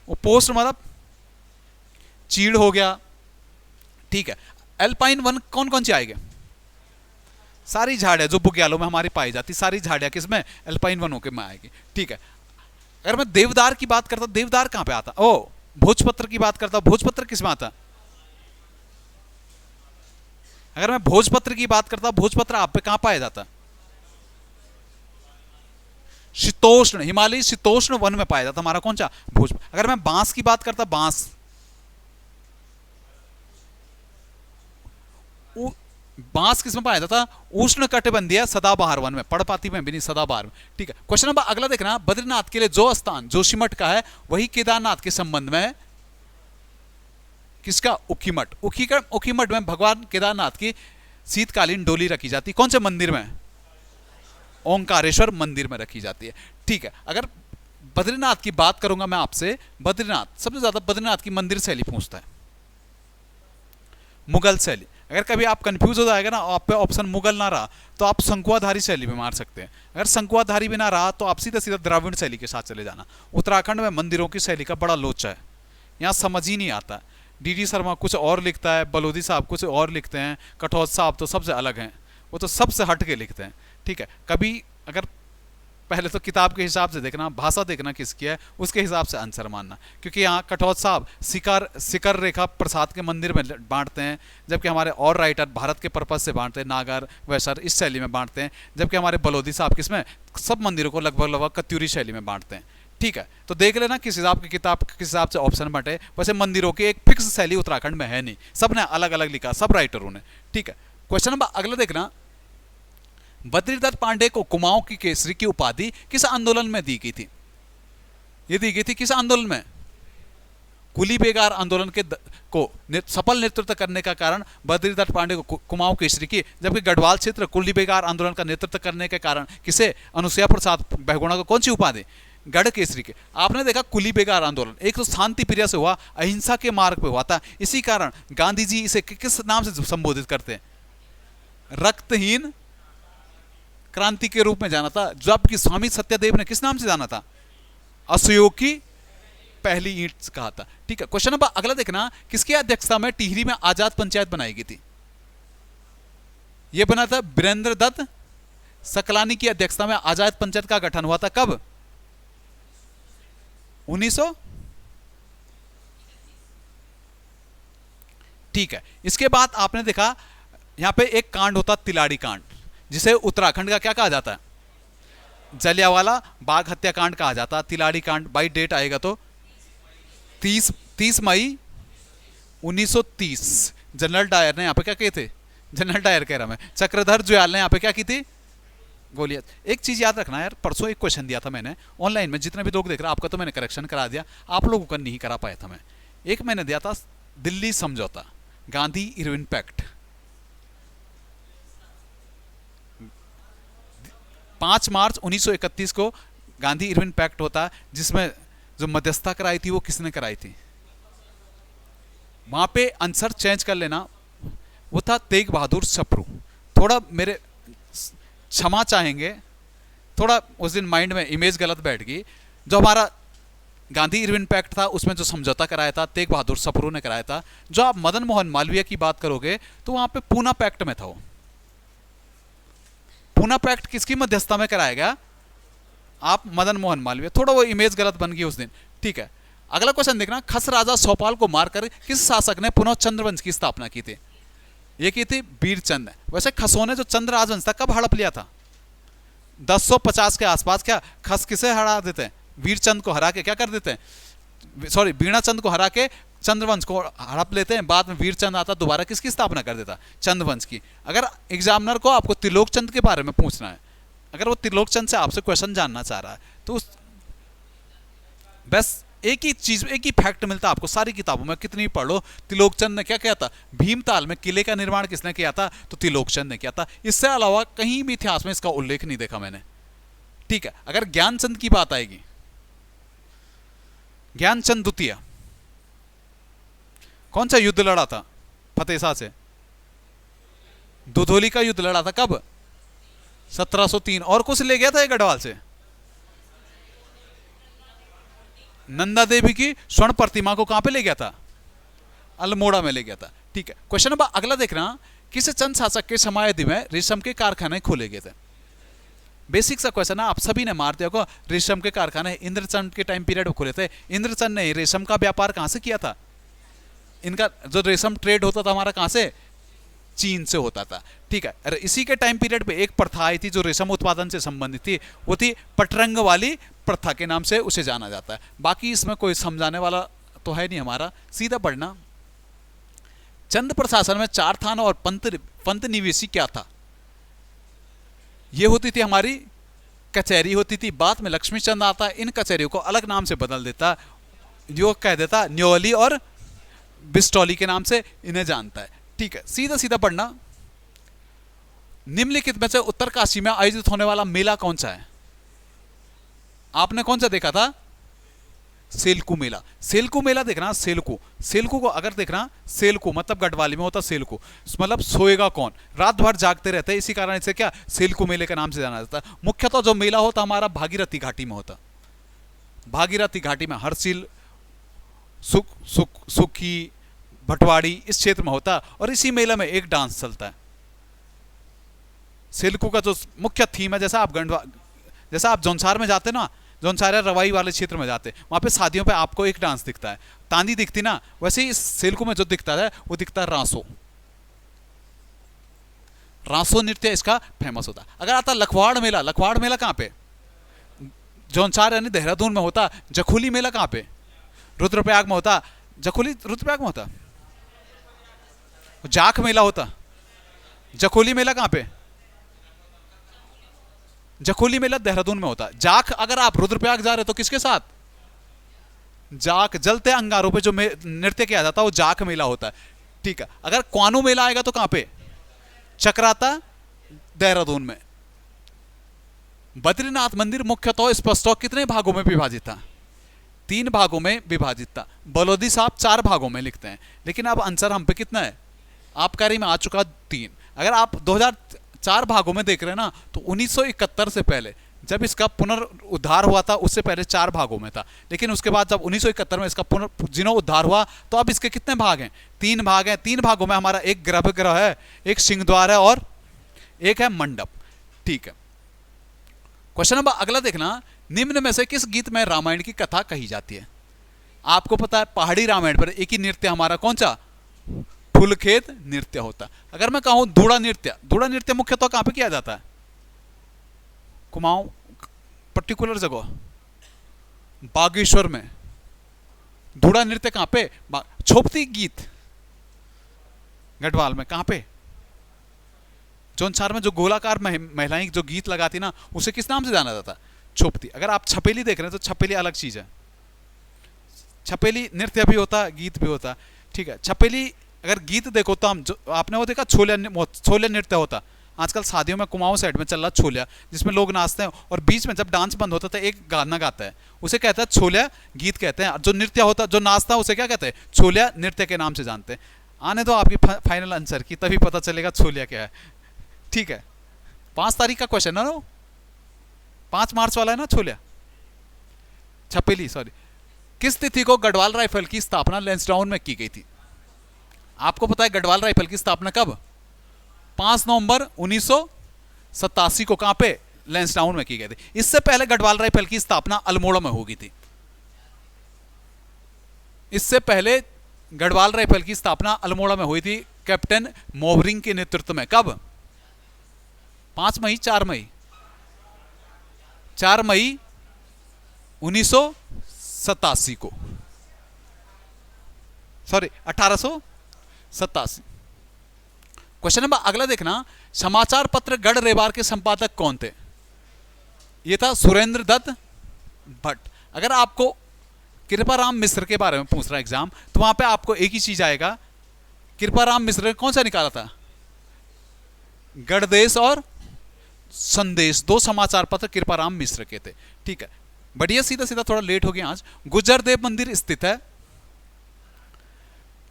उपोष्ण मतलब चीड़ हो गया, ठीक है। एल्पाइन वन कौन कौन सी आएगी, सारी झाड़ियां जो बुग्यालों में हमारी पाई जाती, सारी झाड़ियां किसमें, एल्पाइन वनों के में आएगी, ठीक है। अगर मैं देवदार की बात करता, देवदार कहां पे आता, ओ भोजपत्र की बात करता, भोजपत्र किस में आता। अगर मैं भोजपत्र की बात करता, भोजपत्र आप पे कहां पाया जाता, शीतोष्ण, हिमालयी शीतोष्ण वन में पाया जाता हमारा कौन सा, भोज। अगर मैं बांस की बात करता, बांस बांस किसमें पाया जाता, उष्ण कटिबंधीय सदाबहार वन में, पर्णपाती में भी नहीं, सदाबहार में। ठीक है, क्वेश्चन नंबर अगला देखना, बद्रीनाथ के लिए जो स्थान जोशीमठ का है वही केदारनाथ के संबंध में किसका, उखीमठ। उखीमठ में भगवान केदारनाथ की शीतकालीन डोली रखी जाती, कौन से मंदिर में, ओंकारेश्वर मंदिर में रखी जाती है। ठीक है, अगर बद्रीनाथ की बात करूंगा मैं आपसे, बद्रीनाथ सबसे ज्यादा बद्रीनाथ की मंदिर शैली पूछता है, मुगल शैली। अगर कभी आप कंफ्यूज हो जाएगा ना, आप पे ऑप्शन मुगल ना रहा तो आप शंकुआधारी शैली में मार सकते हैं। अगर शंकुआधारी भी ना रहा तो आप सीधा सीधा द्राविड़ शैली के साथ चले जाना। उत्तराखंड में मंदिरों की शैली का बड़ा लोचा है, यहाँ समझ ही नहीं आता। डीडी शर्मा कुछ और लिखता है, बलोदी साहब कुछ और लिखते हैं, कठौत साहब तो सबसे अलग हैं, वो तो सबसे हट के लिखते हैं। ठीक है, कभी अगर पहले तो किताब के हिसाब से देखना, भाषा देखना किसकी है, उसके हिसाब से आंसर मानना। क्योंकि यहाँ कठौत साहब सिकर रेखा प्रसाद के मंदिर में बांटते हैं, जबकि हमारे और राइटर भारत के पर्पज से बांटते हैं, नागर वैसर इस शैली में बांटते हैं, जबकि हमारे बलोदी साहब किसमें, सब मंदिरों को लगभग लगभग कत्यूरी शैली में बांटते हैं। ठीक है, तो देख लेना किस हिसाब की किताब किस हिसाब से ऑप्शन बटे। वैसे मंदिरों की एक फिक्स शैली उत्तराखंड में है नहीं, सब ने अलग अलग लिखा, सब राइटरों ने। ठीक है, क्वेश्चन नंबर अगला देखना, बद्रीदत्त पांडे को कुमाऊं की केसरी की उपाधि किस आंदोलन में दी गई थी, ये दी गई थी किस आंदोलन में, कुली बेगार आंदोलन के को सफल नेतृत्व करने का कारण बद्रीदत्त पांडे को कुमाऊं केसरी की, जबकि गढ़वाल क्षेत्र कुली बेगार आंदोलन का नेतृत्व करने के कारण किसे, अनुसुईया प्रसाद बहुगुणा को कौन सी उपाधि, गढ़ केसरी के। आपने देखा कुली बेगार आंदोलन एक तो शांति प्रिय से हुआ, अहिंसा के मार्ग पे हुआ था, इसी कारण गांधी जी इसे किस नाम से संबोधित करते हैं, रक्तहीन क्रांति के रूप में जाना था। जबकि स्वामी सत्यदेव ने किस नाम से जाना था, असहयोग की पहली ईंट कहा था। ठीक है, क्वेश्चन नंबर अगला देखना, किसकी अध्यक्षता में टिहरी में आजाद पंचायत बनाई गई थी, यह बना था वीरेंद्र दत्त सकलानी की अध्यक्षता में आजाद पंचायत का गठन हुआ था, कब, 1900। ठीक है, इसके बाद आपने देखा यहां पे एक कांड होता तिलाड़ी कांड, जिसे उत्तराखंड का क्या कहा जाता है, जलियांवाला बाग हत्याकांड कहा जाता है। तिलाड़ी कांड बाई डेट आएगा तो 30 मई 1930। जनरल डायर ने यहाँ पे क्या किए थे, जनरल डायर कह रहा मैं, चक्रधर जुयाल ने यहाँ पे क्या की थी, गोलियां। एक चीज याद रखना यार, परसों एक क्वेश्चन दिया था मैंने ऑनलाइन में, जितने भी लोग देख रहे हैं, आपका तो मैंने करेक्शन करा दिया, आप लोगों का नहीं करा पाया था मैं। एक मैंने दिया था दिल्ली समझौता, गांधी इरविन पैक्ट, 5 मार्च 1931 को गांधी इरविन पैक्ट होता, जिसमें जो मध्यस्थता कराई थी वो किसने कराई थी, वहां पे आंसर चेंज कर लेना, वो था तेग बहादुर सप्रू। थोड़ा मेरे क्षमा चाहेंगे, थोड़ा उस दिन माइंड में इमेज गलत बैठ गई। जो हमारा गांधी इरविन पैक्ट था उसमें जो समझौता कराया था तेग बहादुर सप्रू ने कराया था। जो आप मदन मोहन मालवीय की बात करोगे तो वहां पे पूना पैक्ट में था वो। पूना पैक्ट किसकी मध्यस्थता में कराया गया, आप मदन मोहन मालवीय। थोड़ा वो इमेज गलत बन गई उस दिन। ठीक है, अगला क्वेश्चन देखना, खस राजा सोपाल को मारकर किस शासक ने पुनः चंद्रवंश की स्थापना की थी, ये की थी वीरचंद। वैसे खसों ने जो चंद्र राजवंश था कब हड़प लिया था, 1050 के आसपास। क्या खस किसे हरा देते हैं, वीरचंद को हरा के क्या कर देते हैं, सॉरी बीणाचंद को हरा के चंद्रवंश को हड़प लेते हैं। बाद में वीरचंद आता, दोबारा किसकी स्थापना कर देता, चंद्रवंश की। अगर एग्जामिनर को आपको त्रिलोकचंद के बारे में पूछना है, अगर वो त्रिलोकचंद से आपसे क्वेश्चन जानना चाह रहा है तो बस एक ही चीज, एक ही फैक्ट मिलता है आपको सारी किताबों में, कितनी पढ़ लो। त्रिलोकचंद ने क्या किया था, भीमताल में किले का निर्माण किसने किया था, तो त्रिलोकचंद ने किया था। इससे अलावा कहीं भी इतिहास में इसका उल्लेख नहीं देखा मैंने। ठीक है, अगर ज्ञानचंद की बात आएगी, ज्ञानचंद द्वितीय कौन सा युद्ध लड़ा था फतेह शाह से, दुधौली का युद्ध लड़ा था, कब, 1703। और कुछ ले गया था ये गढ़वाल से, नंदा देवी की स्वर्ण प्रतिमा को कहां पे ले गया था, अल्मोड़ा में ले गया था। ठीक है, क्वेश्चन नंबर अगला देखना, किस चंद शासक के समाधि में रेशम के कारखाने खोले गए थे। बेसिक सा क्वेश्चन है, आप सभी ने मार दिया को, रेशम के कारखाने इंद्रचंद के टाइम पीरियड में खोले थे। इंद्रचंद ने रेशम का व्यापार कहां से किया था, इनका जो रेशम ट्रेड होता था हमारा कहां से, चीन से होता था। ठीक है, अरे इसी के टाइम पीरियड पे एक प्रथा आई थी जो रेशम उत्पादन से संबंधित थी, वो थी पटरंग वाली प्रथा के नाम से उसे जाना जाता है। बाकी इसमें कोई समझाने वाला तो है नहीं, हमारा सीधा पढ़ना। चंद प्रशासन में चार थाना और पंत निवेशी क्या था? ये होती थी हमारी कचहरी होती थी। बाद में लक्ष्मी चंद आता, इन कचहरियों को अलग नाम से बदल देता, जो कह देता न्योली और बिस्टोली के नाम से इन्हें जानता है। ठीक है, सीधा सीधा पढ़ना। निम्नलिखित में से उत्तरकाशी में आयोजित होने वाला मेला कौन सा है? आपने कौन सा देखा था? सेलकू मेला। सेलकू मेला देखना, सेलकू, सेलकू को अगर देखना, सेलकू मतलब गढ़वाली में होता सेलकू, मतलब सोएगा कौन, रात भर जागते रहते हैं, इसी कारण इसे क्या सेलकू मेले के नाम से जाना जाता है। मुख्यतः जो मेला होता हमारा भागीरथी घाटी में होता, भागीरथी घाटी में हरसिल, सुखी, भटवाड़ी इस क्षेत्र में होता, और इसी मेले में एक डांस चलता है। सेलकू का जो मुख्य थीम है, जैसा आप जौनसार में जाते ना, जौनसार रवाई वाले क्षेत्र में जाते, वहां पे शादियों पे आपको एक डांस दिखता है, तांदी दिखती ना, वैसे ही इस सेलकू में जो दिखता है वो दिखता है रासो। रासो नृत्य इसका फेमस होता। अगर आता लखवाड़ मेला, लखवाड़ मेला कहां पे? जौनसार यानी देहरादून में होता। जखोली मेला कहां पे? रुद्रप्रयाग में होता। जखोली रुद्रप्रयाग में होता। जाख मेला होता। जखोली मेला कहां पे? जखोली मेला देहरादून में होता। जाख अगर आप रुद्रप्रयाग जा रहे तो किसके साथ? जाख, जलते अंगारों पे जो नृत्य किया जाता है वो जाख मेला होता है। ठीक है, अगर क्वानो मेला आएगा तो कहां पे? चक्राता, देहरादून में। बद्रीनाथ मंदिर मुख्यतः स्पष्ट कितने भागों में विभाजित था? 3 भागों में विभाजित था। बलोदी साहब 4 भागों में लिखते हैं, लेकिन अब आंसर हम पे कितना है? आबकारी में आ चुका 3। अगर आप 2004 भागों में देख रहे हैं ना, तो 1971 से पहले जब इसका पुनरुद्धार हुआ था, उससे पहले 4 भागों में था, लेकिन उसके बाद जब 1971 में इसका पुनर्जीर्णोद्धार हुआ तो अब इसके कितने भाग हैं? 3 भाग हैं। 3 भागों में हमारा एक गर्भगृह है, एक सिंहद्वार है और एक है मंडप। ठीक है, क्वेश्चन नंबर अगला देखना, निम्न में से किस गीत में रामायण की कथा कही जाती है? आपको पता है पहाड़ी रामायण पर एक ही नृत्य हमारा कौन सा? फुलखेत नृत्य होता। अगर मैं कहूं धूड़ा नृत्य, धूड़ा नृत्य मुख्यतः कहां पे किया जाता है? कुमाऊं पर्टिकुलर जगह, बागेश्वर में। धूड़ा नृत्य कहां पे? छोपती गीत गढ़वाल में कहां पे? जौनसार में जो गोलाकार महिलाएं जो गीत लगाती ना, उसे किस नाम से जाना जाता? छोपती। अगर आप छपेली देख रहे हैं तो छपेली अलग चीज है। छपेली नृत्य भी होता, गीत भी होता। ठीक है, छपेली अगर गीत देखो तो हम आपने वो देखा छोले नृत्य होता। आजकल शादियों में कुमाऊं साइड में चल रहा छोलिया, जिसमें लोग नाचते हैं और बीच में जब डांस बंद होता है एक गाना गाता है, उसे कहता है छोलिया गीत कहते हैं। जो नृत्य होता है, जो नाचता है, उसे क्या कहते हैं? छोलिया नृत्य के नाम से जानते हैं। आने दो आपकी फाइनल आंसर की, तभी पता चलेगा छोलिया क्या है। ठीक है, 5 तारीख का क्वेश्चन है ना, 5 मार्च वाला है ना छोलिया, छपेली सॉरी। किस तिथि को गढ़वाल राइफल की स्थापना लैंसडाउन में की गई थी? आपको पता है गढ़वाल राइफल की स्थापना कब? 5 नवंबर 1987 को। कहां पे? लैंसडाउन में की गई थी। इससे पहले गढ़वाल राइफल की स्थापना अल्मोड़ा में होगी थी। इससे पहले गढ़वाल राइफल की स्थापना अल्मोड़ा में हुई थी, कैप्टन मोहरिंग के नेतृत्व में। कब? 5 मई 4 मई 4 मई 1987 को, सॉरी 1887। क्वेश्चन नंबर अगला देखना, समाचार पत्र गढ़ रेवार के संपादक कौन थे? यह था सुरेंद्र दत्त भट्ट। अगर आपको कृपाराम मिश्र के बारे में पूछ रहा एग्जाम, तो वहां पे आपको एक ही चीज आएगा, कृपाराम मिश्र ने कौन सा निकाला था? गढ़देश और संदेश, 2 समाचार पत्र कृपाराम मिश्र के थे। ठीक है, बढ़िया, सीधा सीधा, थोड़ा लेट हो गया आज। गुजरदेव मंदिर स्थित है,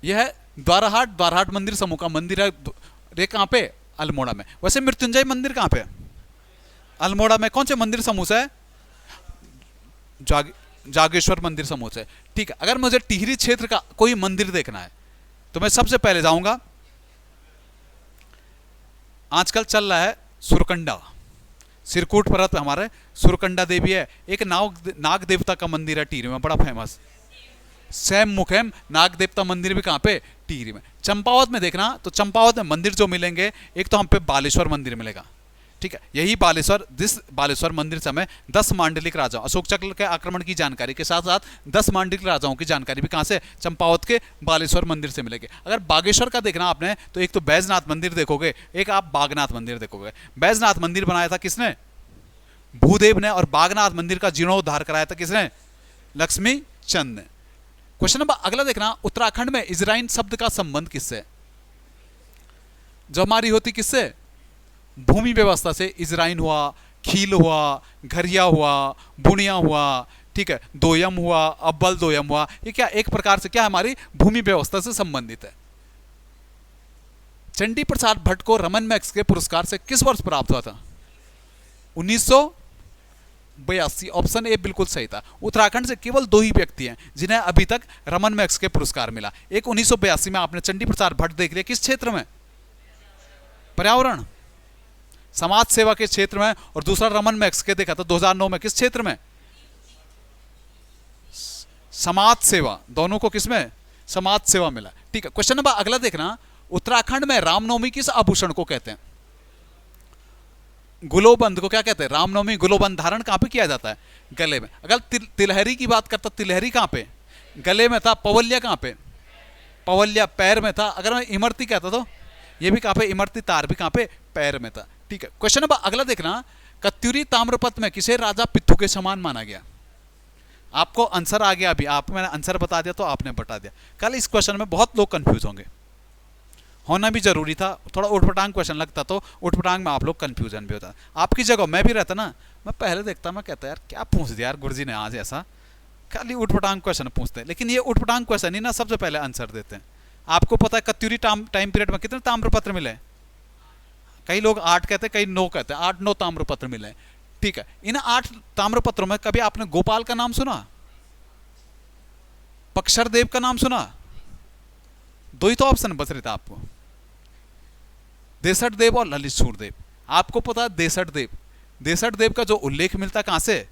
यह है द्वाराहाट मंदिर समूह का मंदिर है। रे कहां पे? अल्मोड़ा में। वैसे मृत्युंजय मंदिर कहां पे? अल्मोड़ा में। कौन से मंदिर समूह से? जागेश्वर मंदिर समूह से। ठीक है, अगर मुझे टिहरी क्षेत्र का कोई मंदिर देखना है तो मैं सबसे पहले जाऊंगा, आजकल चल रहा है सुरकंडा, सिरकूट पर्वत पे हमारे सुरकंडा देवी है। एक नाग देवता का मंदिर है टिहरी में, बड़ा फेमस। सैम मुखेम नाग देवता मंदिर भी कहां पे? टिहरी में। चंपावत में देखना तो चंपावत में मंदिर जो मिलेंगे, एक तो हम पे बालेश्वर मंदिर मिलेगा, ठीक है। यही बालेश्वर, जिस बालेश्वर मंदिर से हमें 10 मांडलिक राजाओं, अशोक चक्र के आक्रमण की जानकारी के साथ साथ 10 मांडलिक राजाओं की जानकारी भी कहां से, चंपावत के बालेश्वर मंदिर से मिलेगी। अगर बागेश्वर का देखना आपने तो एक तो बैजनाथ मंदिर देखोगे, एक आप बागनाथ मंदिर देखोगे। बैजनाथ मंदिर बनाया था किसने, भूदेव ने, और बागनाथ मंदिर का जीर्णोद्धार कराया था किसने, लक्ष्मी चंद ने। क्वेश्चन नंबर अगला देखना, उत्तराखंड में इजराइन शब्द का संबंध किससे, जो हमारी होती किससे, भूमि व्यवस्था से। इजराइन हुआ, खील हुआ, घरिया हुआ, बुनिया हुआ, ठीक है, दोयम हुआ, अव्वल दोयम हुआ, ये क्या एक प्रकार से क्या हमारी भूमि व्यवस्था से संबंधित है। चंडी प्रसाद भट्ट को रमन मैक्स के पुरस्कार से किस वर्ष प्राप्त हुआ था, 1982। ऑप्शन ए बिल्कुल सही था। उत्तराखंड से केवल 2 ही व्यक्ति हैं जिन्हें अभी तक रमन मैक्स के पुरस्कार मिला। एक 1982 में आपने चंडी प्रसाद भट्ट देख लिया, किस क्षेत्र में, पर्यावरण समाज सेवा के क्षेत्र में, और दूसरा रमन मैक्स के देखा था 2009 में, किस क्षेत्र में, समाज सेवा। दोनों को किसमें, समाज सेवा मिला, ठीक है। क्वेश्चन नंबर अगला देखना, उत्तराखंड में रामनवमी किस आभूषण को कहते हैं, गुलोबंद को क्या कहते हैं, रामनवमी गुलोबंद धारण कहां पे किया जाता है, गले में। अगर तिलहरी की बात करता, तिलहरी कहां पे, गले में था। पवलिया कहां पे, पवलिया पैर में था। अगर मैं इमरती कहता तो ये भी कहां पे, इमरती तार भी कहां पे, पैर में था, ठीक है। क्वेश्चन नंबर अगला देखना, कत्यूरी ताम्रपत्र में किसे राजा पिथु के समान माना गया। आपको आंसर आ गया, अभी आप, मैंने आंसर बता दिया तो आपने बता दिया। कल इस क्वेश्चन में बहुत लोग कंफ्यूज होंगे, होना भी जरूरी था। थोड़ा उठपटांग क्वेश्चन लगता तो उठपटांग में आप लोग कंफ्यूजन भी होता। आपकी जगह मैं भी रहता ना, मैं पहले देखता, मैं कहता यार क्या पूछ दिया यार गुरुजी ने आज ऐसा, खाली उठपटांग क्वेश्चन पूछते हैं। लेकिन ये उठपटांग क्वेश्चन ही ना सबसे पहले आंसर देते हैं। आपको पता है कत्यूरी टाइम पीरियड में कितने ताम्रपत्र मिले, कई लोग 8 कहते, कई 9 कहते हैं, 8-9 ताम्रपत्र मिले, ठीक है। इन 8 ताम्रपत्रों में कभी आपने गोपाल का नाम सुना, पक्षर देव का नाम सुना, 2 ही तो ऑप्शन बच रहे थे आपको, देसठ देव और ललित सूरदेव। आपको पता है देसठ देव का जो उल्लेख मिलता कहां से,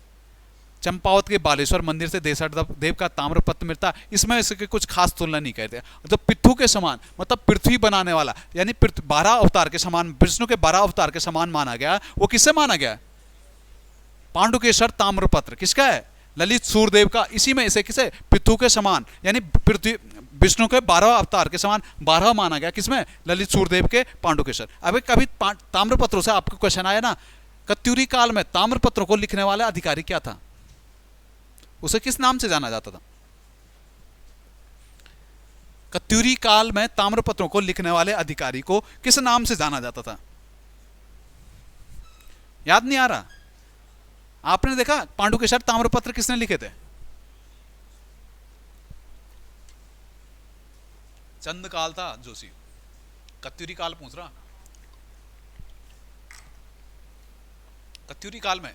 चंपावत के बालेश्वर मंदिर से देसठ देव का ताम्रपत्र मिलता। इसमें इसके कुछ खास तुलना नहीं कहते। तो पिथु के समान मतलब पृथ्वी बनाने वाला, यानी 12 अवतार के समान, विष्णु के 12 अवतार के समान माना गया। वो किससे माना गया, पांडुकेश्वर ताम्रपत्र किसका है, ललित सूरदेव का। इसी में इसे किसे, पिथु के समान, यानी पृथ्वी विष्णु के 12 अवतार के समान 12 माना गया, किसमें, ललित सूरदेव के पांडुकेश्वर। अब कभी ताम्रपत्रों से आपको क्वेश्चन आया ना, कत्यूरी काल में ताम्रपत्रों को लिखने वाला अधिकारी क्या था, उसे किस नाम से जाना जाता था। कत्यूरी काल में ताम्रपत्रों को लिखने वाले अधिकारी को किस नाम से जाना जाता था, याद नहीं आ रहा। आपने देखा पांडुकेश्वर ताम्रपत्र किसने लिखे थे, चंद काल था जोशी। कत्यूरी काल पूछ रहा, कत्यूरी काल में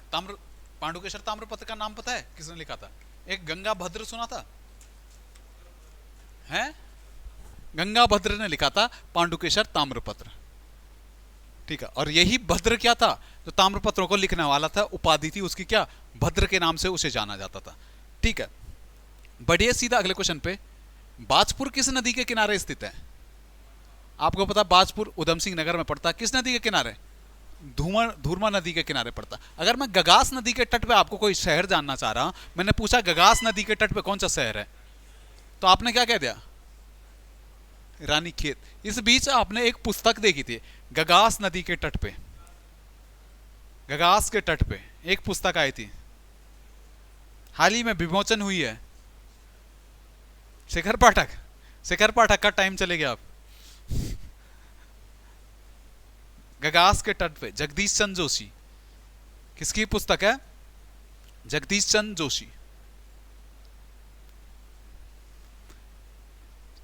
पांडुकेश्वर ताम्रपत्र का नाम पता है किसने लिखा था, एक गंगा भद्र सुना था, हैं, गंगा भद्र ने लिखा था पांडुकेश्वर ताम्रपत्र, ठीक है। और यही भद्र क्या था, जो ताम्रपत्रों को लिखने वाला था, उपाधि थी उसकी क्या, भद्र के नाम से उसे जाना जाता था, ठीक है। बढ़िए सीधा अगले क्वेश्चन पे, बाजपुर किस नदी के किनारे स्थित है। आपको पता बाजपुर उधम सिंह नगर में पड़ता, किस नदी के किनारे, धूर्मा नदी के किनारे पड़ता। अगर मैं गगास नदी के तट पे आपको कोई शहर जानना चाह रहा हूं, मैंने पूछा गगास नदी के तट पे कौन सा शहर है, तो आपने क्या कह दिया, रानीखेत। इस बीच आपने एक पुस्तक देखी थी, गगास नदी के तट पे, गगास के तट पे एक पुस्तक आई थी, हाल ही में विमोचन हुई है, शेखर पाठक का टाइम चले गया आप। गगास के तट पे, जगदीश चंद्र जोशी, किसकी पुस्तक है, जगदीश चंद्र जोशी।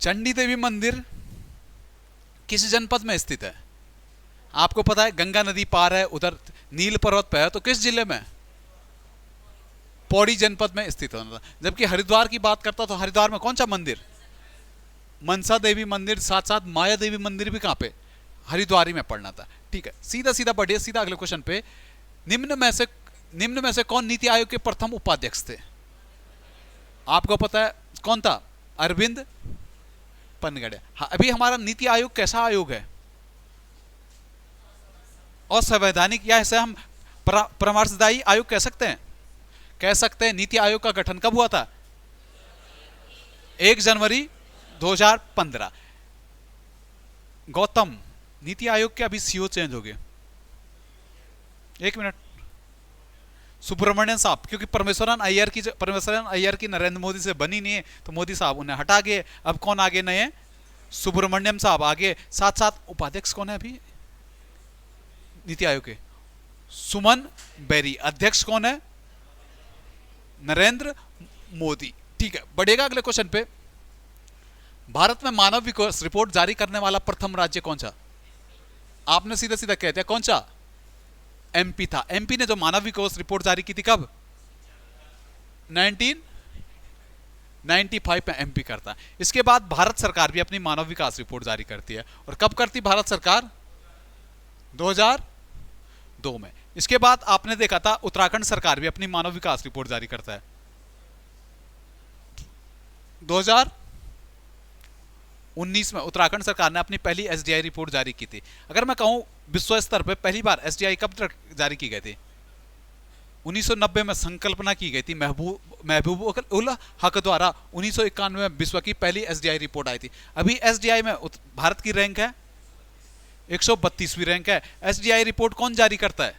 चंडी देवी मंदिर किस जनपद में स्थित है, आपको पता है गंगा नदी पार है, उधर नील पर्वत पे है, तो किस जिले में, पौड़ी जनपद में स्थित होना था। जबकि हरिद्वार की बात करता तो हरिद्वार में कौन सा मंदिर, मनसा देवी मंदिर, साथ साथ माया देवी मंदिर भी कहां पे, हरिद्वार में पड़ना था, ठीक है। सीधा सीधा बढ़िया, सीधा अगले क्वेश्चन पे, निम्न में से कौन नीति आयोग के प्रथम उपाध्यक्ष थे, आपको पता है कौन था, अरविंद पनगढ़िया। हाँ, अभी हमारा नीति आयोग कैसा आयोग है? असंवैधानिक, या इसे हम परामर्शदायी आयोग कह सकते हैं? कह सकते हैं। नीति आयोग का गठन कब हुआ था? 1 जनवरी 2015। गौतम, नीति आयोग के अभी सीईओ चेंज हो गए। 1 मिनट। सुब्रमण्यम साहब, क्योंकि परमेश्वरन अय्यर की नरेंद्र मोदी से बनी नहीं है, तो मोदी साहब उन्हें हटा गए। अब कौन आगे नए? सुब्रमण्यम साहब आगे। साथ साथ उपाध्यक्ष कौन है अभी नीति आयोग के? सुमन बेरी। अध्यक्ष कौन है? नरेंद्र मोदी। ठीक है, बढ़ेगा अगले क्वेश्चन पे। भारत में मानव विकास रिपोर्ट जारी करने वाला प्रथम राज्य कौन सा? आपने सीधा सीधा कह दिया, कौन सा? एमपी था। एमपी ने जो मानव विकास रिपोर्ट जारी की थी कब? 1995 में एमपी करता है। इसके बाद भारत सरकार भी अपनी मानव विकास रिपोर्ट जारी करती है। और कब करती भारत सरकार? 2002 में। इसके बाद आपने देखा था उत्तराखंड सरकार भी अपनी मानव विकास रिपोर्ट जारी करता है 2019 में। उत्तराखंड सरकार ने अपनी पहली एसडीआई रिपोर्ट जारी की थी। अगर मैं कहूं विश्व स्तर पर पहली बार एसडीआई कब तक जारी की गई थी? 1990 में संकल्पना की गई थी महबूब उल हक द्वारा। 1991 में विश्व की पहली एसडीआई रिपोर्ट आई थी। अभी एसडीआई में भारत की रैंक है 132वीं रैंक है। एसडीआई रिपोर्ट कौन जारी करता है?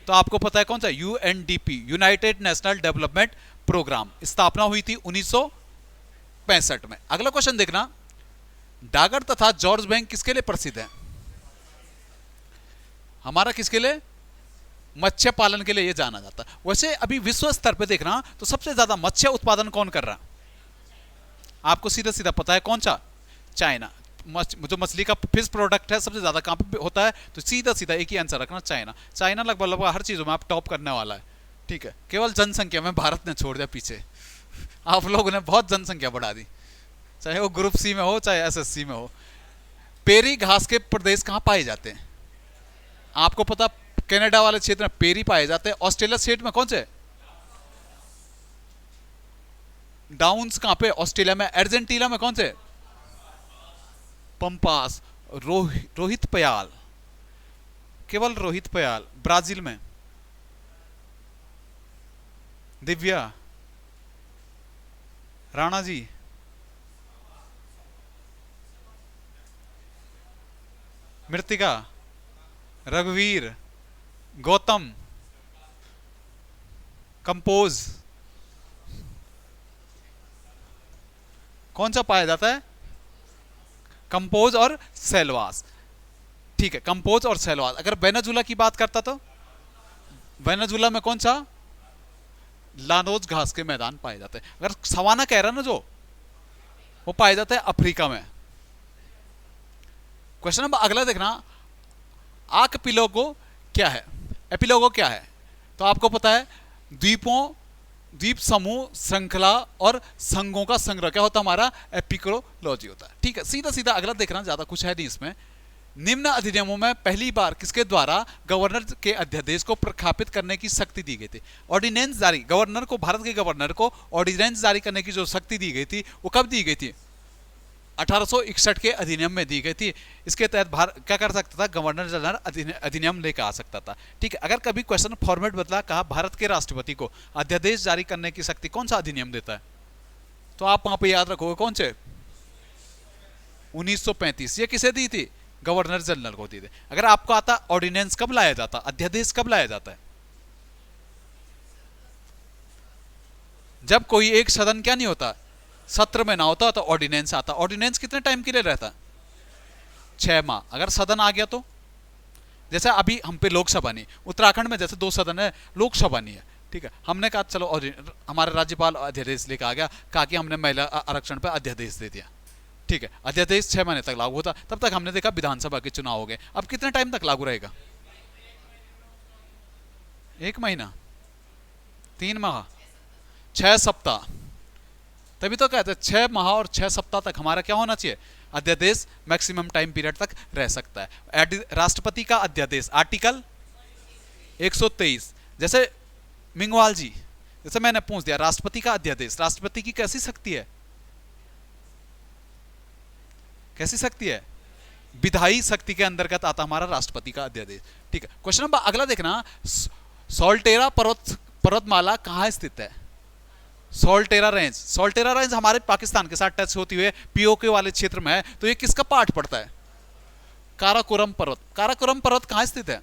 तो आपको पता है कौन सा? UNDP, United National Development Programme. स्थापना हुई थी 1965 में। अगला क्वेश्चन देखना, डागर तथा जॉर्ज बैंक किसके लिए प्रसिद्ध है? हमारा किसके लिए? मत्स्य पालन के लिए ये जाना जाता है। वैसे अभी विश्व स्तर पे देखना तो सबसे ज्यादा मत्स्य उत्पादन कौन कर रहा? आपको सीधा सीधा पता है, कौन सा? चाइना। जो मछली का फिश प्रोडक्ट है सबसे ज्यादा कहां पे होता है? तो सीधा सीधा एक ही आंसर रखना, चाइना। चाइना लगभग हर चीजों में आप टॉप करने वाला है। ठीक है, केवल जनसंख्या में भारत ने छोड़ दिया पीछे। आप लोगों ने बहुत जनसंख्या बढ़ा दी, चाहे वो ग्रुप सी में हो चाहे एसएससी में हो। पेरी घास के प्रदेश कहां पाए जाते हैं? आपको पता, कनाडा वाले क्षेत्र में पेरी पाए जाते हैं। ऑस्ट्रेलिया स्टेट में कौन से? डाउन्स कहां पे? ऑस्ट्रेलिया में। अर्जेंटीना में कौन से? पंपास। रोहित पयाल, केवल रोहित पयाल। ब्राजील में दिव्या राणा जी। मृतिका, रघुवीर, गौतम, कंपोज। कौन सा पाया जाता है? कंपोज और सेलवास। ठीक है, कंपोज और सेलवास। अगर वेनेजुला की बात करता तो वेनेजुला में कौन सा? लानोज घास के मैदान पाए जाते हैं। अगर सवाना कह रहा ना जो, वो पाए जाता है अफ्रीका में। क्वेश्चन नंबर अगला देखना, आर्किपेलागो क्या है? एपिलोगो क्या है? तो आपको पता है द्वीपों, द्वीप समूह, श्रृंखला और संघों का संग्रह क्या होता है? हमारा एपिकोलॉजी होता है। ठीक है, सीधा सीधा अगला देखना, ज्यादा कुछ है नहीं इसमें। निम्न अधिनियमों में पहली बार किसके द्वारा गवर्नर के अध्यादेश को प्रख्यापित करने की शक्ति दी गई थी? ऑर्डिनेंस जारी, गवर्नर को, भारत के गवर्नर को ऑर्डिनेंस जारी करने की जो शक्ति दी गई थी वो कब दी गई थी? 1861 के अधिनियम में दी गई थी। इसके तहत भारत क्या कर सकता था? गवर्नर जनरल अधिनियम लेकर आ सकता था। ठीक है, अगर कभी क्वेश्चन फॉर्मेट बदला, कहा भारत के राष्ट्रपति को अध्यादेश जारी करने की शक्ति कौन सा अधिनियम देता है? तो आप वहां पे याद रखोगे कौन से? 1935। ये किसे दी थी? गवर्नर जनरल को दी थी। अगर आपको आता ऑर्डिनेंस कब लाया जाता, अध्यादेश कब लाया जाता है? जब कोई एक सदन क्या नहीं होता, सत्र में ना होता, तो ऑर्डिनेंस आता। ऑर्डिनेंस कितने टाइम के लिए रहता? 6 माह। अगर सदन आ गया तो, जैसे अभी हम पे लोकसभा नहीं, उत्तराखंड में जैसे 2 सदन है, लोकसभा नहीं है। ठीक है, हमने कहा चलो, और हमारे राज्यपाल अध्यादेश लेकर आ गया, कहा कि हमने महिला आरक्षण पर अध्यादेश दे दिया। ठीक है, अध्यादेश 6 महीने तक लागू होता। तब तक हमने देखा विधानसभा के चुनाव हो गए। अब कितने टाइम तक लागू रहेगा? 1 महीना, 3 माह, 6 सप्ताह। तभी तो कहते हैं 6 माह और 6 सप्ताह तक हमारा क्या होना चाहिए? अध्यादेश मैक्सिमम टाइम पीरियड तक रह सकता है। राष्ट्रपति का अध्यादेश आर्टिकल 123। जैसे मिंगवाल जी, जैसे मैंने पूछ दिया, राष्ट्रपति का अध्यादेश, राष्ट्रपति की कैसी शक्ति है? कैसी शक्ति है? विधायी शक्ति के अंतर्गत आता हमारा राष्ट्रपति का अध्यादेश। ठीक है, क्वेश्चन नंबर अगला देखना, सोल्टेरा पर्वतमाला कहाँ स्थित है? सोल्टेरा रेंज। सोल्टेरा रेंज हमारे पाकिस्तान के साथ टच होती हुए पीओके वाले क्षेत्र में है, तो ये किसका पार्ट पड़ता है? काराकोरम पर्वत। काराकोरम पर्वत कहाँ स्थित है?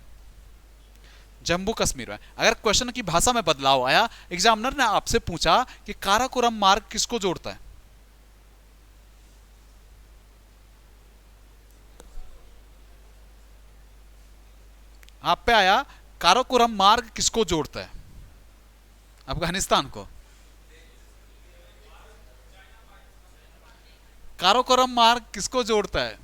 जम्मू कश्मीर में। अगर क्वेश्चन की भाषा में बदलाव आया, एग्जामिनर ने आपसे पूछा कि काराकोरम मार्ग किसको जोड़ता है, आप पे आया काराकोरम मार्ग किसको जोड़ता है? अफगानिस्तान को। काराकोरम मार्ग किसको जोड़ता है?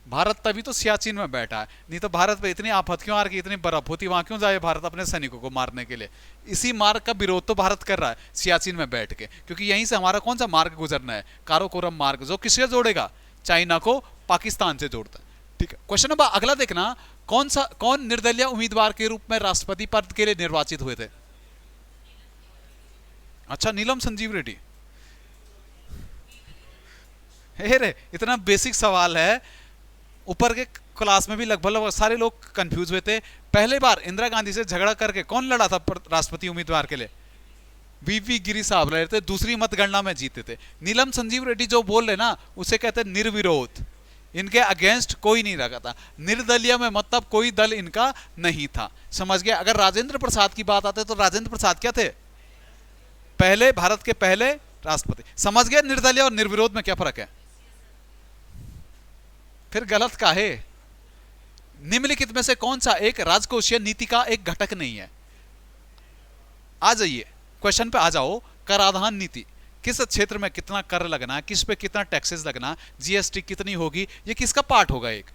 भारत तभी तो सियाचिन में बैठा है, नहीं तो भारत पे इतनी आफत क्यों आ रही, इतनी बर्फ होती, वहां क्यों जाए भारत अपने सैनिकों को मारने के लिए? इसी मार्ग का विरोध तो भारत कर रहा है सियाचिन में बैठ के, क्योंकि यहीं से हमारा कौन सा मार्ग गुजरना है? काराकोरम मार्ग, जो किससे जोड़ेगा? चाइना को पाकिस्तान से जोड़ता है। ठीक है, क्वेश्चन नंबर अगला देखना, कौन निर्दलीय उम्मीदवार के रूप में राष्ट्रपति पद के लिए निर्वाचित हुए थे? अच्छा, नीलम संजीव रेड्डी। रे इतना बेसिक सवाल है, ऊपर के क्लास में भी लगभग सारे लोग कंफ्यूज हुए थे। पहले बार इंदिरा गांधी से झगड़ा करके कौन लड़ा था राष्ट्रपति उम्मीदवार के लिए? वीवी गिरी साहब लड़े थे, दूसरी मतगणना में जीते थे। नीलम संजीव रेड्डी जो बोल रहे ना, उसे कहते हैं निर्विरोध, इनके अगेंस्ट कोई नहीं रखा था। निर्दलीय में मतलब कोई दल इनका नहीं था, समझ गया? अगर राजेंद्र प्रसाद की बात आते तो राजेंद्र प्रसाद क्या थे? पहले भारत के पहले राष्ट्रपति। समझ गए निर्दलीय और निर्विरोध में क्या फर्क है? फिर गलत का है? निम्नलिखित में से कौन सा एक राजकोषीय नीति का एक घटक नहीं है? आ जाइए क्वेश्चन पे आ जाओ। कराधान नीति, किस क्षेत्र में कितना कर लगना, किस पे कितना टैक्सेस लगना, जीएसटी कितनी होगी, ये किसका पार्ट होगा? एक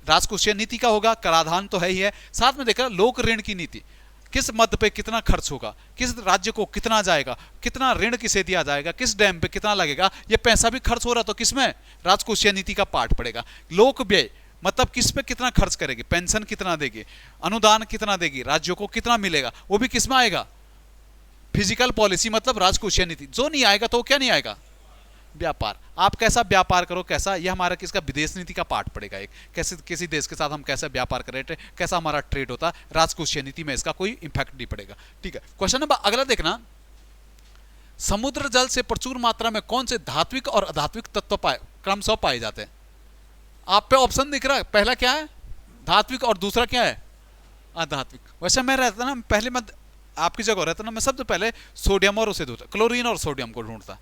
राजकोषीय नीति का होगा, कराधान तो है ही है। साथ में देखा लोक ऋण की नीति, किस मद पे कितना खर्च होगा, किस राज्य को कितना जाएगा, कितना ऋण किसे दिया जाएगा, किस डैम पे कितना लगेगा, ये पैसा भी खर्च हो रहा तो किसमें? राजकोषीय नीति का पार्ट पड़ेगा। लोक व्यय मतलब किस पे कितना खर्च करेगी, पेंशन कितना देगी, अनुदान कितना देगी, राज्यों को कितना मिलेगा, वो भी किसमें आएगा? फिजिकल पॉलिसी मतलब राजकोषीय नीति। जो नहीं आएगा तो क्या नहीं आएगा? व्यापार। आप कैसा व्यापार करो, कैसा, ये हमारा किसका? विदेश नीति का पार्ट पड़ेगा। एक कैसे किसी देश के साथ हम कैसे व्यापार करें, कैसा हमारा ट्रेड होता है, राजकोषीय नीति में इसका कोई इंपैक्ट नहीं पड़ेगा। ठीक है, क्वेश्चन नंबर अगला देखना, समुद्र जल से प्रचुर मात्रा में कौन से धात्विक और अधात्विक तत्व क्रमशः पाए जाते हैं? आप पे ऑप्शन दिख रहा है, पहला क्या है? धात्विक, और दूसरा क्या है? अधात्विक। वैसे मैं रहता ना, पहले मैं आपकी जगह रहता ना, मैं सबसे पहले सोडियम और उसे ढूंढता, क्लोरीन और सोडियम को ढूंढता।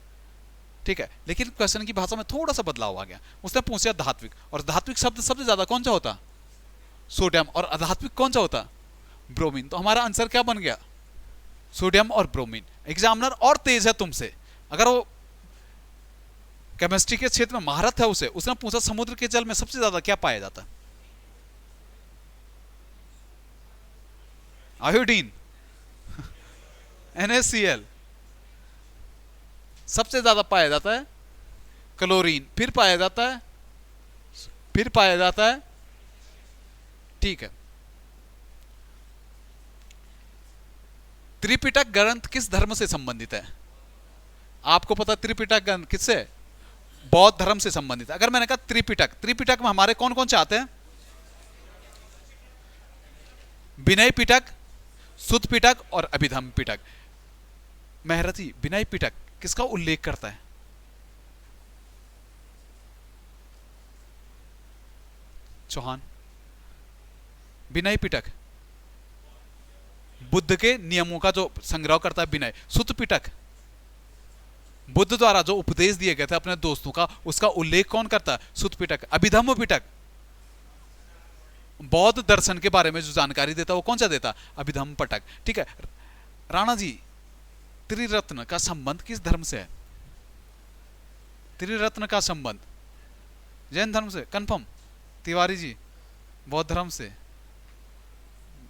ठीक है, लेकिन क्वेश्चन की भाषा में थोड़ा सा बदलाव आ गया, उसने पूछा धात्विक, और धात्विक शब्द सबसे ज्यादा कौन सा होता? सोडियम। और अधात्विक कौन सा होता? ब्रोमीन। तो हमारा आंसर क्या बन गया? सोडियम और ब्रोमीन। एग्जामिनर और तेज है तुमसे, अगर वो केमिस्ट्री के क्षेत्र में महारत है उसने पूछा समुद्र के जल में सबसे ज्यादा क्या पाया जाता है? Iodine, NaCl। सबसे ज्यादा पाया जाता है क्लोरीन, फिर पाया जाता है, ठीक है। त्रिपिटक ग्रंथ किस धर्म से संबंधित है? आपको पता त्रिपिटक ग्रंथ किससे? बौद्ध धर्म से संबंधित है। अगर मैंने कहा त्रिपिटक में हमारे कौन कौन से आते हैं? विनय पिटक, सुत्त पिटक और अभिधम्म पिटक। महर्षि विनय पिटक किसका उल्लेख करता है? चौहान। विनय पिटक बुद्ध के नियमों का जो संग्रह करता है विनय। सुत्त पिटक बुद्ध द्वारा जो उपदेश दिए गए थे अपने दोस्तों का, उसका उल्लेख कौन करता है? सुत्त पिटक। अभिधम्म पिटक बौद्ध दर्शन के बारे में जो जानकारी देता वो कौन सा देता? अभिधम्म पिटक। ठीक है, राणा जी त्रिरत्न का संबंध किस धर्म से है? त्रिरत्न का संबंध जैन धर्म से, कंफर्म? तिवारी जी बौद्ध धर्म से,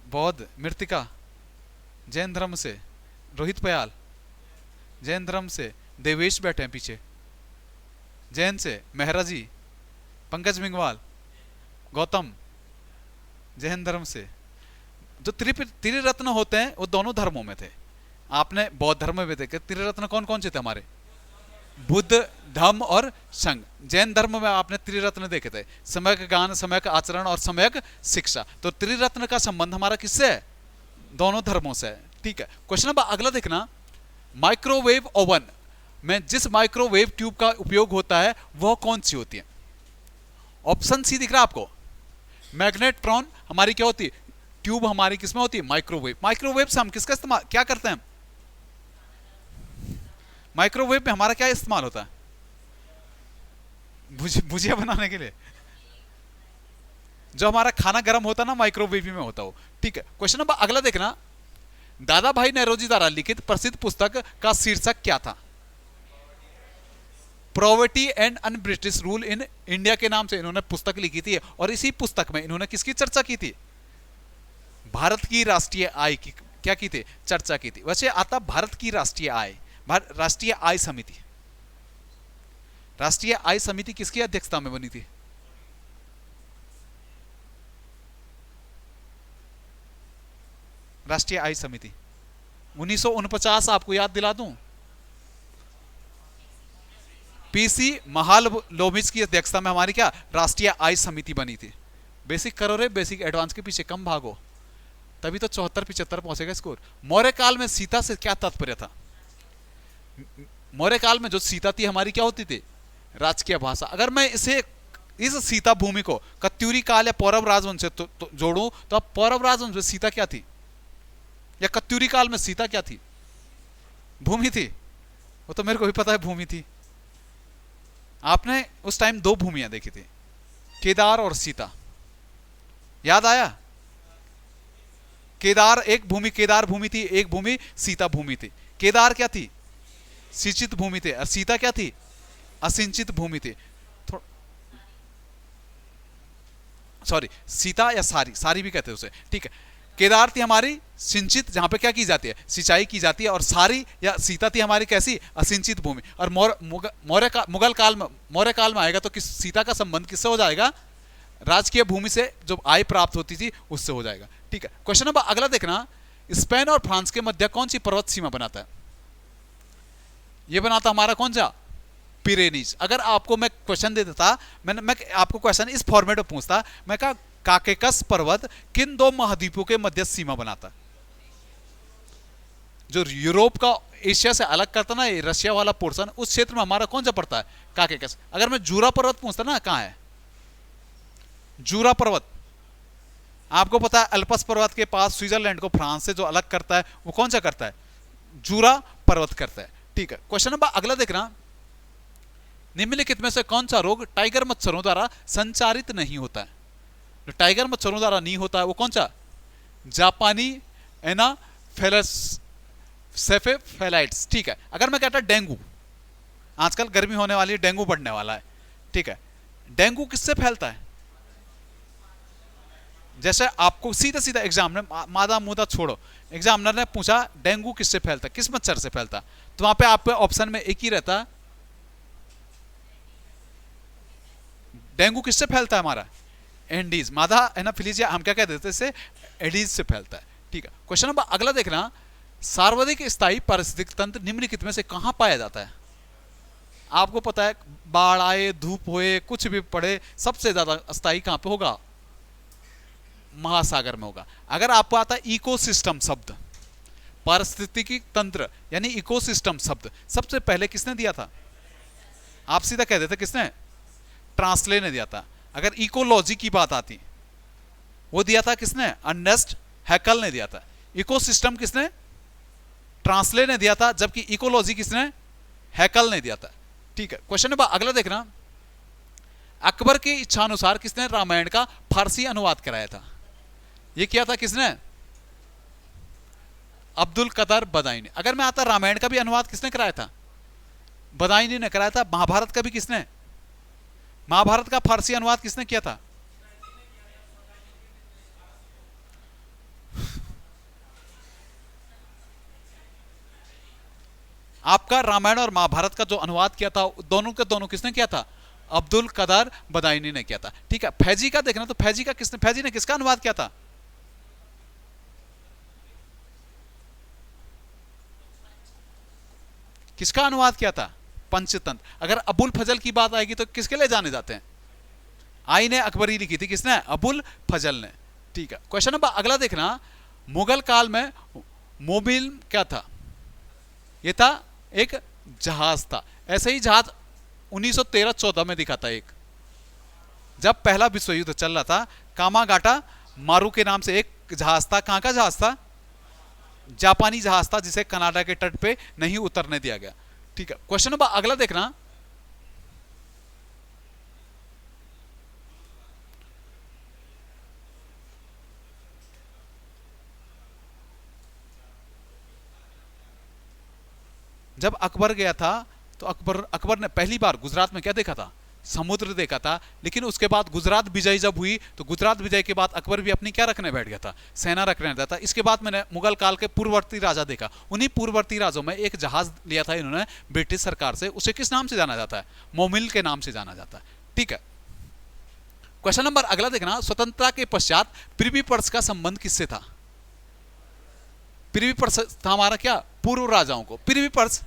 बौद्ध मृतिका जैन धर्म से, रोहित पयाल जैन धर्म से, देवेश बैठे हैं पीछे जैन से, मेहरा जी, पंकज मिंगवाल, गौतम जैन धर्म से। जो त्रिरत्न होते हैं वो दोनों धर्मों में थे। आपने बौद्ध धर्म में देखे त्रिरत्न कौन कौन से थे हमारे? बुद्ध, धम्म और संघ। जैन धर्म में आपने त्रिरत्न देखे थे, सम्यक ज्ञान, सम्यक आचरण और सम्यक शिक्षा। तो त्रिरत्न का संबंध हमारा किससे है? दोनों धर्मों से है। ठीक है, क्वेश्चन नंबर अगला देखना, माइक्रोवेव ओवन में जिस माइक्रोवेव ट्यूब का उपयोग होता है वह कौन सी होती है? ऑप्शन सी दिख रहा है आपको, मैग्नेट्रॉन हमारी क्या होती है? ट्यूब हमारी किसमें होती है? माइक्रोवेव। माइक्रोवेव से हम किसका इस्तेमाल क्या करते हैं? माइक्रोवेव में हमारा क्या इस्तेमाल होता है? भुजिया बनाने के लिए। जो हमारा खाना गर्म होता है ना, माइक्रोवेव में होता हो। ठीक है, क्वेश्चन नंबर अगला देखना, दादा भाई नौरोजी द्वारा लिखित प्रसिद्ध पुस्तक का शीर्षक क्या था? Poverty and un British rule in India के नाम से इन्होंने पुस्तक लिखी थी, और इसी पुस्तक में इन्होंने किसकी चर्चा की थी? भारत की राष्ट्रीय आय की क्या की थी? चर्चा की थी। वैसे आता भारत की राष्ट्रीय आय, राष्ट्रीय आय समिति। राष्ट्रीय आय समिति किसकी अध्यक्षता में बनी थी? राष्ट्रीय आय समिति 1949, आपको याद दिला दूं, पीसी महालनोबिस की अध्यक्षता में हमारी क्या राष्ट्रीय आय समिति बनी थी। बेसिक करो रे, बेसिक एडवांस के पीछे कम भागो, तभी तो 74-75 पहुंचेगा स्कोर। मौर्य काल में सीता से क्या तात्पर्य था? मौर्य काल में जो सीता थी हमारी क्या होती थी? राजकीय भाषा। अगर मैं इसे इस सीता भूमि को कत्यूरी काल या पौरव राजवंश से तो जोड़ूं, तो अब पौरव राजवंश में सीता क्या थी? या कत्यूरी काल में सीता क्या थी? भूमि थी। वो तो मेरे को भी पता है, भूमि थी। आपने उस टाइम दो भूमियां देखी थी, केदार और सीता। याद आया? केदार एक भूमि, केदार भूमि थी, एक भूमि सीता भूमि थी। केदार क्या थी? सिंचित भूमि थी, और सीता क्या थी? असिंचित भूमि थी। सॉरी, सीता या सारी, सारी भी कहते हैं उसे। ठीक है, केदार थी हमारी सिंचित, जहां पे क्या की जाती है? सिंचाई की जाती है। और सारी या सीता थी हमारी कैसी? असिंचित भूमि। और मुगल काल में, मौर्य काल में आएगा तो किस सीता का संबंध किससे हो जाएगा? राजकीय भूमि से जो आय प्राप्त होती थी उससे हो जाएगा। ठीक है, क्वेश्चन नंबर अगला देखना, स्पेन और फ्रांस के मध्य कौन सी पर्वत सीमा बनाता है? यह बनाता हमारा कौन सा? पिरेनीज। अगर आपको मैं क्वेश्चन दे देता, मैं आपको क्वेश्चन इस फॉर्मेट में पूछता, मैं कहा काकेकस पर्वत किन दो महाद्वीपों के मध्य सीमा बनाता? जो यूरोप का एशिया से अलग करता ना, ये रशिया वाला पोर्शन, उस क्षेत्र में हमारा कौन सा पड़ता है? काकेकस। अगर मैं जूरा पर्वत पूछता ना, कहां है जूरा पर्वत? आपको पता है अल्पस पर्वत के पास स्विट्जरलैंड को फ्रांस से जो अलग करता है वो कौन सा करता है? जूरा पर्वत करता है। ठीक है, क्वेश्चन नंबर अगला देखना, निम्नलिखित में से कौन सा रोग टाइगर मच्छरों द्वारा संचारित नहीं होता है? जो टाइगर मच्छरों द्वारा नहीं होता है वो कौन सा? जापानी एनाफेलेसेफेलाइट्स। ठीक है, अगर मैं कहता डेंगू, आजकल गर्मी होने वाली है, डेंगू बढ़ने वाला है। ठीक है, डेंगू किससे फैलता है? जैसे आपको सीधा सीधा एग्जाम में मादा मुदा छोड़ो, एग्जामिनर ने पूछा डेंगू किससे फैलता, किस मच्छर से फैलता, तो वहां पे आपके ऑप्शन में एक ही रहता, डेंगू किससे फैलता है हमारा? एंडीज, मादा एनाफिलीजिया हम क्या कहते हैं इसे? एडीज से फैलता है। ठीक है, क्वेश्चन नंबर अगला देखना, सार्वधिक स्थायी पारिस्थितिक तंत्र निम्नलिखित में से कहां पाया जाता है? आपको पता है, बाढ़ आए, धूप होए, कुछ भी पड़े, सबसे ज्यादा स्थायी कहां पे होगा? महासागर में होगा। अगर आपको आता है इकोसिस्टम शब्द, पारिस्थितिकी तंत्र यानी इकोसिस्टम शब्द सबसे पहले किसने दिया था? आप सीधा कह देते किसने? ट्रांसले ने दिया था। अगर इकोलॉजी की बात आती, वो दिया था किसने? अर्नेस्ट हैकल ने दिया था। इकोसिस्टम किसने? ट्रांसले ने दिया था, जबकि इकोलॉजी किसने? हैकल ने दिया था। ठीक है, क्वेश्चन नंबर अगला देखना, अकबर की इच्छानुसार किसने रामायण का फारसी अनुवाद कराया था? ये किया था किसने? अब्दुल कदर बदायूनी। अगर मैं आता, रामायण का भी अनुवाद किसने कराया था? बदायूनी ने कराया था। महाभारत का भी किसने? महाभारत का फारसी अनुवाद किसने किया था? आपका रामायण और महाभारत का जो अनुवाद किया था, दोनों के दोनों किसने किया था? अब्दुल कदर बदायूनी ने किया था। ठीक है, फैजी का देखना, तो फैजी का किसने, फैजी ने किसका अनुवाद किया था? किसका अनुवाद किया था? पंचतंत्र। अगर अबुल फजल की बात आएगी तो किसके लिए जाने जाते हैं? आईन अकबरी लिखी थी किसने? अबुल फजल ने। ठीक है, क्वेश्चन नंबर अगला देखना, मुगल काल में मोबिल क्या था? ये था एक जहाज था। ऐसे ही जहाज 1913-14 में दिखा था एक, जब पहला विश्व युद्ध चल रहा था। कामागाटा मारू के नाम से एक जहाज था। कहां का जहाज था? जापानी जहाज था, जिसे कनाडा के तट पे नहीं उतरने दिया गया। ठीक है, क्वेश्चन नंबर अगला देखना, जब अकबर गया था तो अकबर ने पहली बार गुजरात में क्या देखा था? समुद्र देखा था। लेकिन उसके बाद गुजरात विजय जब हुई तो गुजरात विजय के बाद अकबर भी अपनी क्या रखने बैठ गया था? सेना रखने बैठा था। इसके बाद मैंने मुगल काल के पूर्ववर्ती राजा देखा। उन्हीं पूर्ववर्ती राजों में एक जहाज लिया था इन्होंने ब्रिटिश सरकार से। उसे किस नाम से जाना जाता है? मोमिल के नाम से जाना जाता है। ठीक है, क्वेश्चन नंबर अगला देखना, स्वतंत्रता के पश्चात पृथ्वी पर्स का संबंध किससे था? पृथ्वी पर्स था हमारा क्या? पूर्व राजाओं को। पृथ्वी पर्स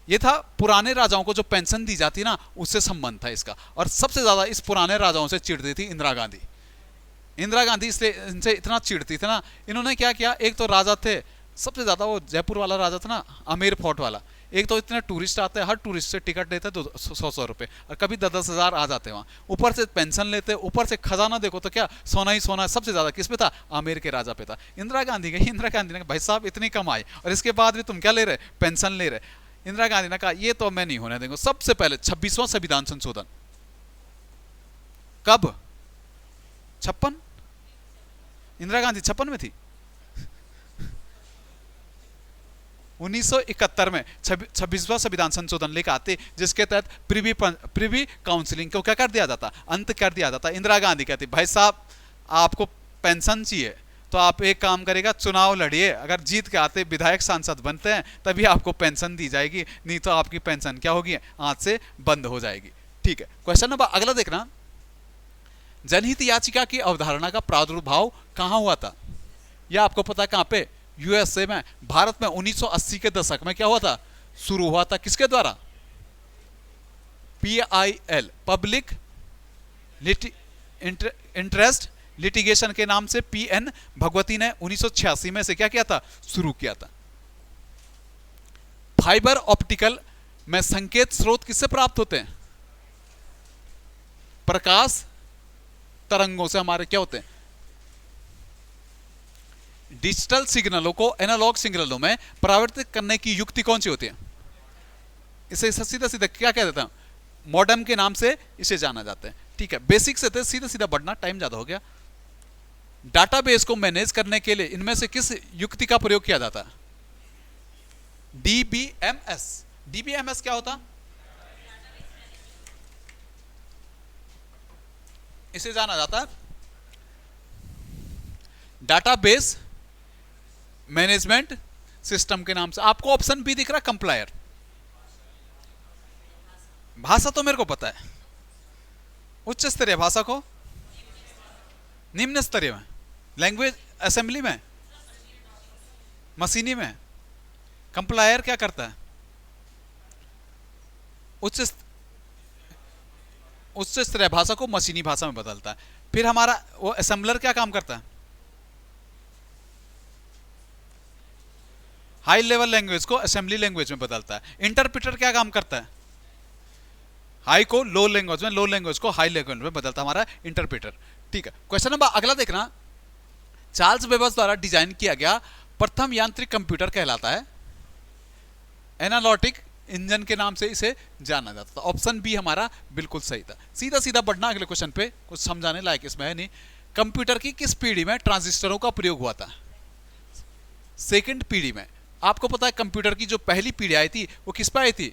ये था पुराने राजाओं को जो पेंशन दी जाती ना, उससे संबंध था इसका। और सबसे ज्यादा इस पुराने राजाओं से चिढ़ती थी इंदिरा गांधी। इंदिरा गांधी इसलिए इनसे इतना चिढ़ती थी ना, इन्होंने क्या किया, एक तो राजा थे सबसे ज्यादा, वो जयपुर वाला राजा था ना, आमेर फोर्ट वाला। एक तो इतने टूरिस्ट आते हैं, हर टूरिस्ट से टिकट लेते 100 रुपए, और कभी 10-10 हज़ार आ जाते हैं वहाँ। ऊपर से पेंशन लेते, ऊपर से खजाना देखो तो क्या सोना ही सोना। सबसे ज्यादा किस पे था? आमेर के राजा पे था। इंदिरा गांधी गई, इंदिरा गांधी ने कहा भाई साहब इतनी कमाई और इसके बाद भी तुम क्या ले रहे? पेंशन ले रहे। इंदिरा गांधी ने कहा ये तो मैं नहीं होने देंगे। सबसे पहले 26वां संविधान संशोधन, कब? 56। इंदिरा गांधी 56 में थी। 1971 में 26वां संविधान संशोधन लेकर आते, जिसके तहत प्रिवी काउंसिलिंग को क्या कर दिया जाता? अंत कर दिया जाता। इंदिरा गांधी कहती भाई साहब आपको पेंशन चाहिए तो आप एक काम करेगा, चुनाव लड़िए, अगर जीत के आते विधायक सांसद बनते हैं तभी आपको पेंशन दी जाएगी, नहीं तो आपकी पेंशन क्या होगी? आज से बंद हो जाएगी। ठीक है, क्वेश्चन नंबर अगला देखना, जनहित याचिका की अवधारणा का प्रादुर्भाव कहां हुआ था? यह आपको पता है कहां पे? यूएसए में। भारत में 1980 के दशक में क्या हुआ था? शुरू हुआ था। किसके द्वारा? PIL, पब्लिक इंटरेस्ट लिटिगेशन के नाम से PN भगवती ने 1986 में से क्या किया था? शुरू किया था। फाइबर ऑप्टिकल में संकेत स्रोत किससे प्राप्त होते हैं? प्रकाश तरंगों से हमारे क्या होते हैं? डिजिटल सिग्नलों को एनालॉग सिग्नलों में परिवर्तित करने की युक्ति कौन सी होती है? इसे सीधा सीधा क्या कह देते हैं? मॉडेम के नाम से इसे जाना जाता है। ठीक है, बेसिक से सीधा सीधा बढ़ना, टाइम ज्यादा हो गया। डाटाबेस को मैनेज करने के लिए इनमें से किस युक्ति का प्रयोग किया जाता है? DBMS। DBMS क्या होता? इसे जाना जाता है डाटाबेस मैनेजमेंट सिस्टम के नाम से। आपको ऑप्शन बी दिख रहा है, कंप्लायर। भाषा तो मेरे को पता है, उच्च स्तरीय भाषा को निम्न स्तरीय में, लैंग्वेज असेंबली में, मशीनी में। कंप्लायर क्या करता है? उच्च स्तरीय भाषा को मशीनी भाषा में बदलता है। फिर हमारा वो असेंबलर क्या काम करता है? हाई लेवल लैंग्वेज को असेंबली लैंग्वेज में बदलता है। इंटरप्रेटर क्या काम करता है? हाई को लो लैंग्वेज में, लो लैंग्वेज को हाई लैंग्वेज में बदलता हमारा इंटरप्रेटर। ठीक है, क्वेश्चन नंबर अगला देखना, चार्ल्स बेबेज द्वारा डिजाइन किया गया प्रथम यांत्रिक कंप्यूटर कहलाता है? एनालिटिक इंजन के नाम से इसे जाना जाता था। ऑप्शन बी हमारा बिल्कुल सही था। सीधा सीधा बढ़ना अगले क्वेश्चन पे, कुछ समझाने लायक इसमें है नहीं। कंप्यूटर की किस पीढ़ी में ट्रांजिस्टरों का प्रयोग हुआ था? सेकंड पीढ़ी में। आपको पता है कंप्यूटर की जो पहली पीढ़ी आई थी वो किस पे आई थी?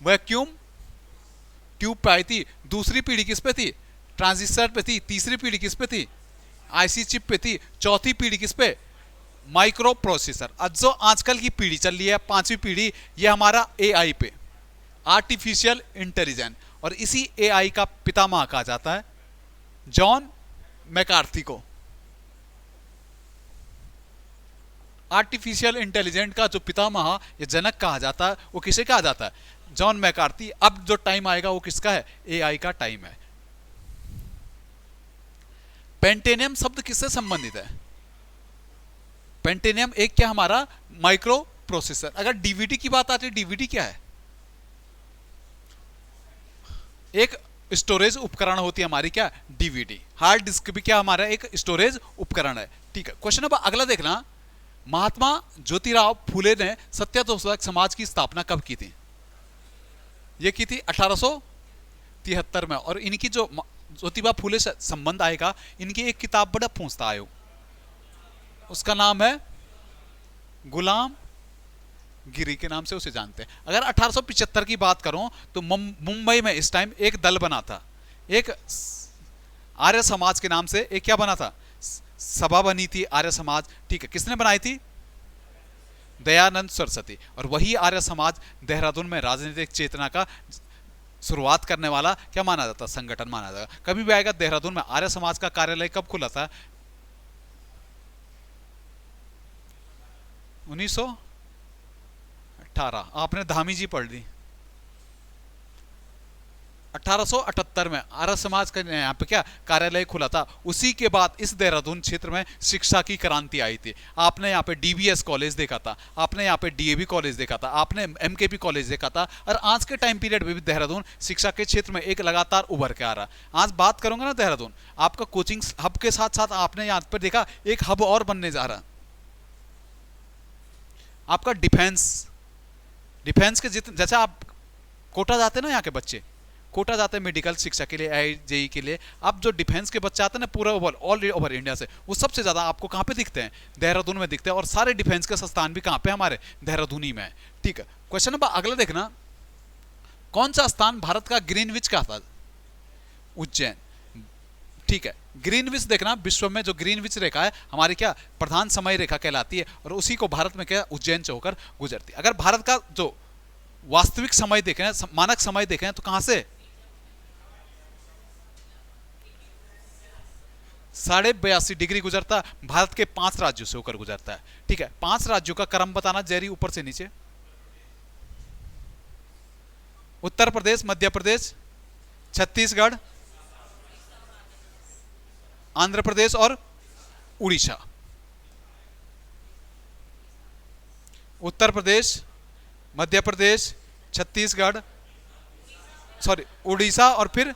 वैक्यूम ट्यूब पे आई थी। दूसरी पीढ़ी किस पे थी? ट्रांजिस्टर पे थी। तीसरी पीढ़ी किस पे थी? आईसी चिप पे थी। चौथी पीढ़ी किस पे? Micro processor. अब जो आजकल की पीढ़ी चल रही है, पांचवी पीढ़ी, ये हमारा एआई पे, आर्टिफिशियल इंटेलिजेंस। और इसी एआई का पितामह कहा जाता है जॉन मैकार्थी को। आर्टिफिशियल इंटेलिजेंट का जो पितामह या जनक कहा जाता है वो किसे कहा जाता है? John McCarthy. अब जो टाइम आएगा वो किसका है? एआई का टाइम है। पेंटेनियम शब्द किससे संबंधित है? पेंटेनियम एक क्या हमारा माइक्रो प्रोसेसर। अगर डीवीडी की बात आती है, डीवीडी क्या है? एक स्टोरेज उपकरण होती है हमारी, क्या? डीवीडी। हार्ड डिस्क भी क्या हमारा एक स्टोरेज उपकरण है। ठीक है, क्वेश्चन नंबर अगला देखना। महात्मा ज्योतिराव फूले ने सत्यशोधक समाज की स्थापना कब की थी? ये की थी 1873 में। और इनकी जो ज्योतिबा फूले से संबंध आएगा, इनकी एक किताब बड़ा पूछता आयो, उसका नाम है गुलाम गिरी के नाम से उसे जानते हैं। अगर 1875 की बात करूं तो मुंबई में इस टाइम एक दल बना था, एक आर्य समाज के नाम से एक क्या बना था? सभा बनी थी आर्य समाज। ठीक है, किसने बनाई थी? दयानंद सरस्वती। और वही आर्य समाज देहरादून में राजनीतिक चेतना का शुरुआत करने वाला क्या माना जाता? संगठन माना जाता। कभी भी आएगा देहरादून में आर्य समाज का कार्यालय कब खुला था? 1918। आपने धामी जी पढ़ ली। 1878 में आर्य समाज का यहाँ पे क्या कार्यालय खुला था। उसी के बाद इस देहरादून क्षेत्र में शिक्षा की क्रांति आई थी। आपने यहाँ पे डीबीएस कॉलेज देखा था, आपने यहाँ पे डीएवी कॉलेज देखा था, आपने एमकेपी कॉलेज देखा था। और आज के टाइम पीरियड में भी देहरादून शिक्षा के क्षेत्र में एक लगातार उभर के आ रहा है। आज बात करूंगा ना देहरादून, आपका कोचिंग हब के साथ साथ आपने यहाँ पर देखा एक हब और बनने जा रहा, आपका डिफेंस के जैसे आप कोटा जाते हैं ना, यहाँ के बच्चे कोटा जाते हैं मेडिकल शिक्षा के लिए, आईजेई के लिए। अब जो डिफेंस के बच्चे आते हैं ना पूरा ऑल ओवर इंडिया से, वो सबसे ज्यादा आपको कहाँ पे दिखते हैं? देहरादून में दिखते हैं। और सारे डिफेंस के संस्थान भी कहाँ पे? हमारे देहरादून ही में है। ठीक है, क्वेश्चन नंबर अगला देखना। कौन सा स्थान भारत का ग्रीनविच का था? उज्जैन। ठीक है, ग्रीनविच देखना, विश्व में जो ग्रीनविच रेखा है हमारी क्या प्रधान समय रेखा कहलाती है, और उसी को भारत में क्या उज्जैन से होकर गुजरती है। अगर भारत का जो वास्तविक समय देखें, मानक समय देखें, तो कहां से? 82.5 डिग्री गुजरता है। भारत के 5 राज्यों से होकर गुजरता है। ठीक है, 5 राज्यों का क्रम बताना जेरी, ऊपर से नीचे। उत्तर प्रदेश, मध्य प्रदेश, छत्तीसगढ़, आंध्र प्रदेश और उड़ीसा। उत्तर प्रदेश, मध्य प्रदेश, छत्तीसगढ़, उड़ीसा और फिर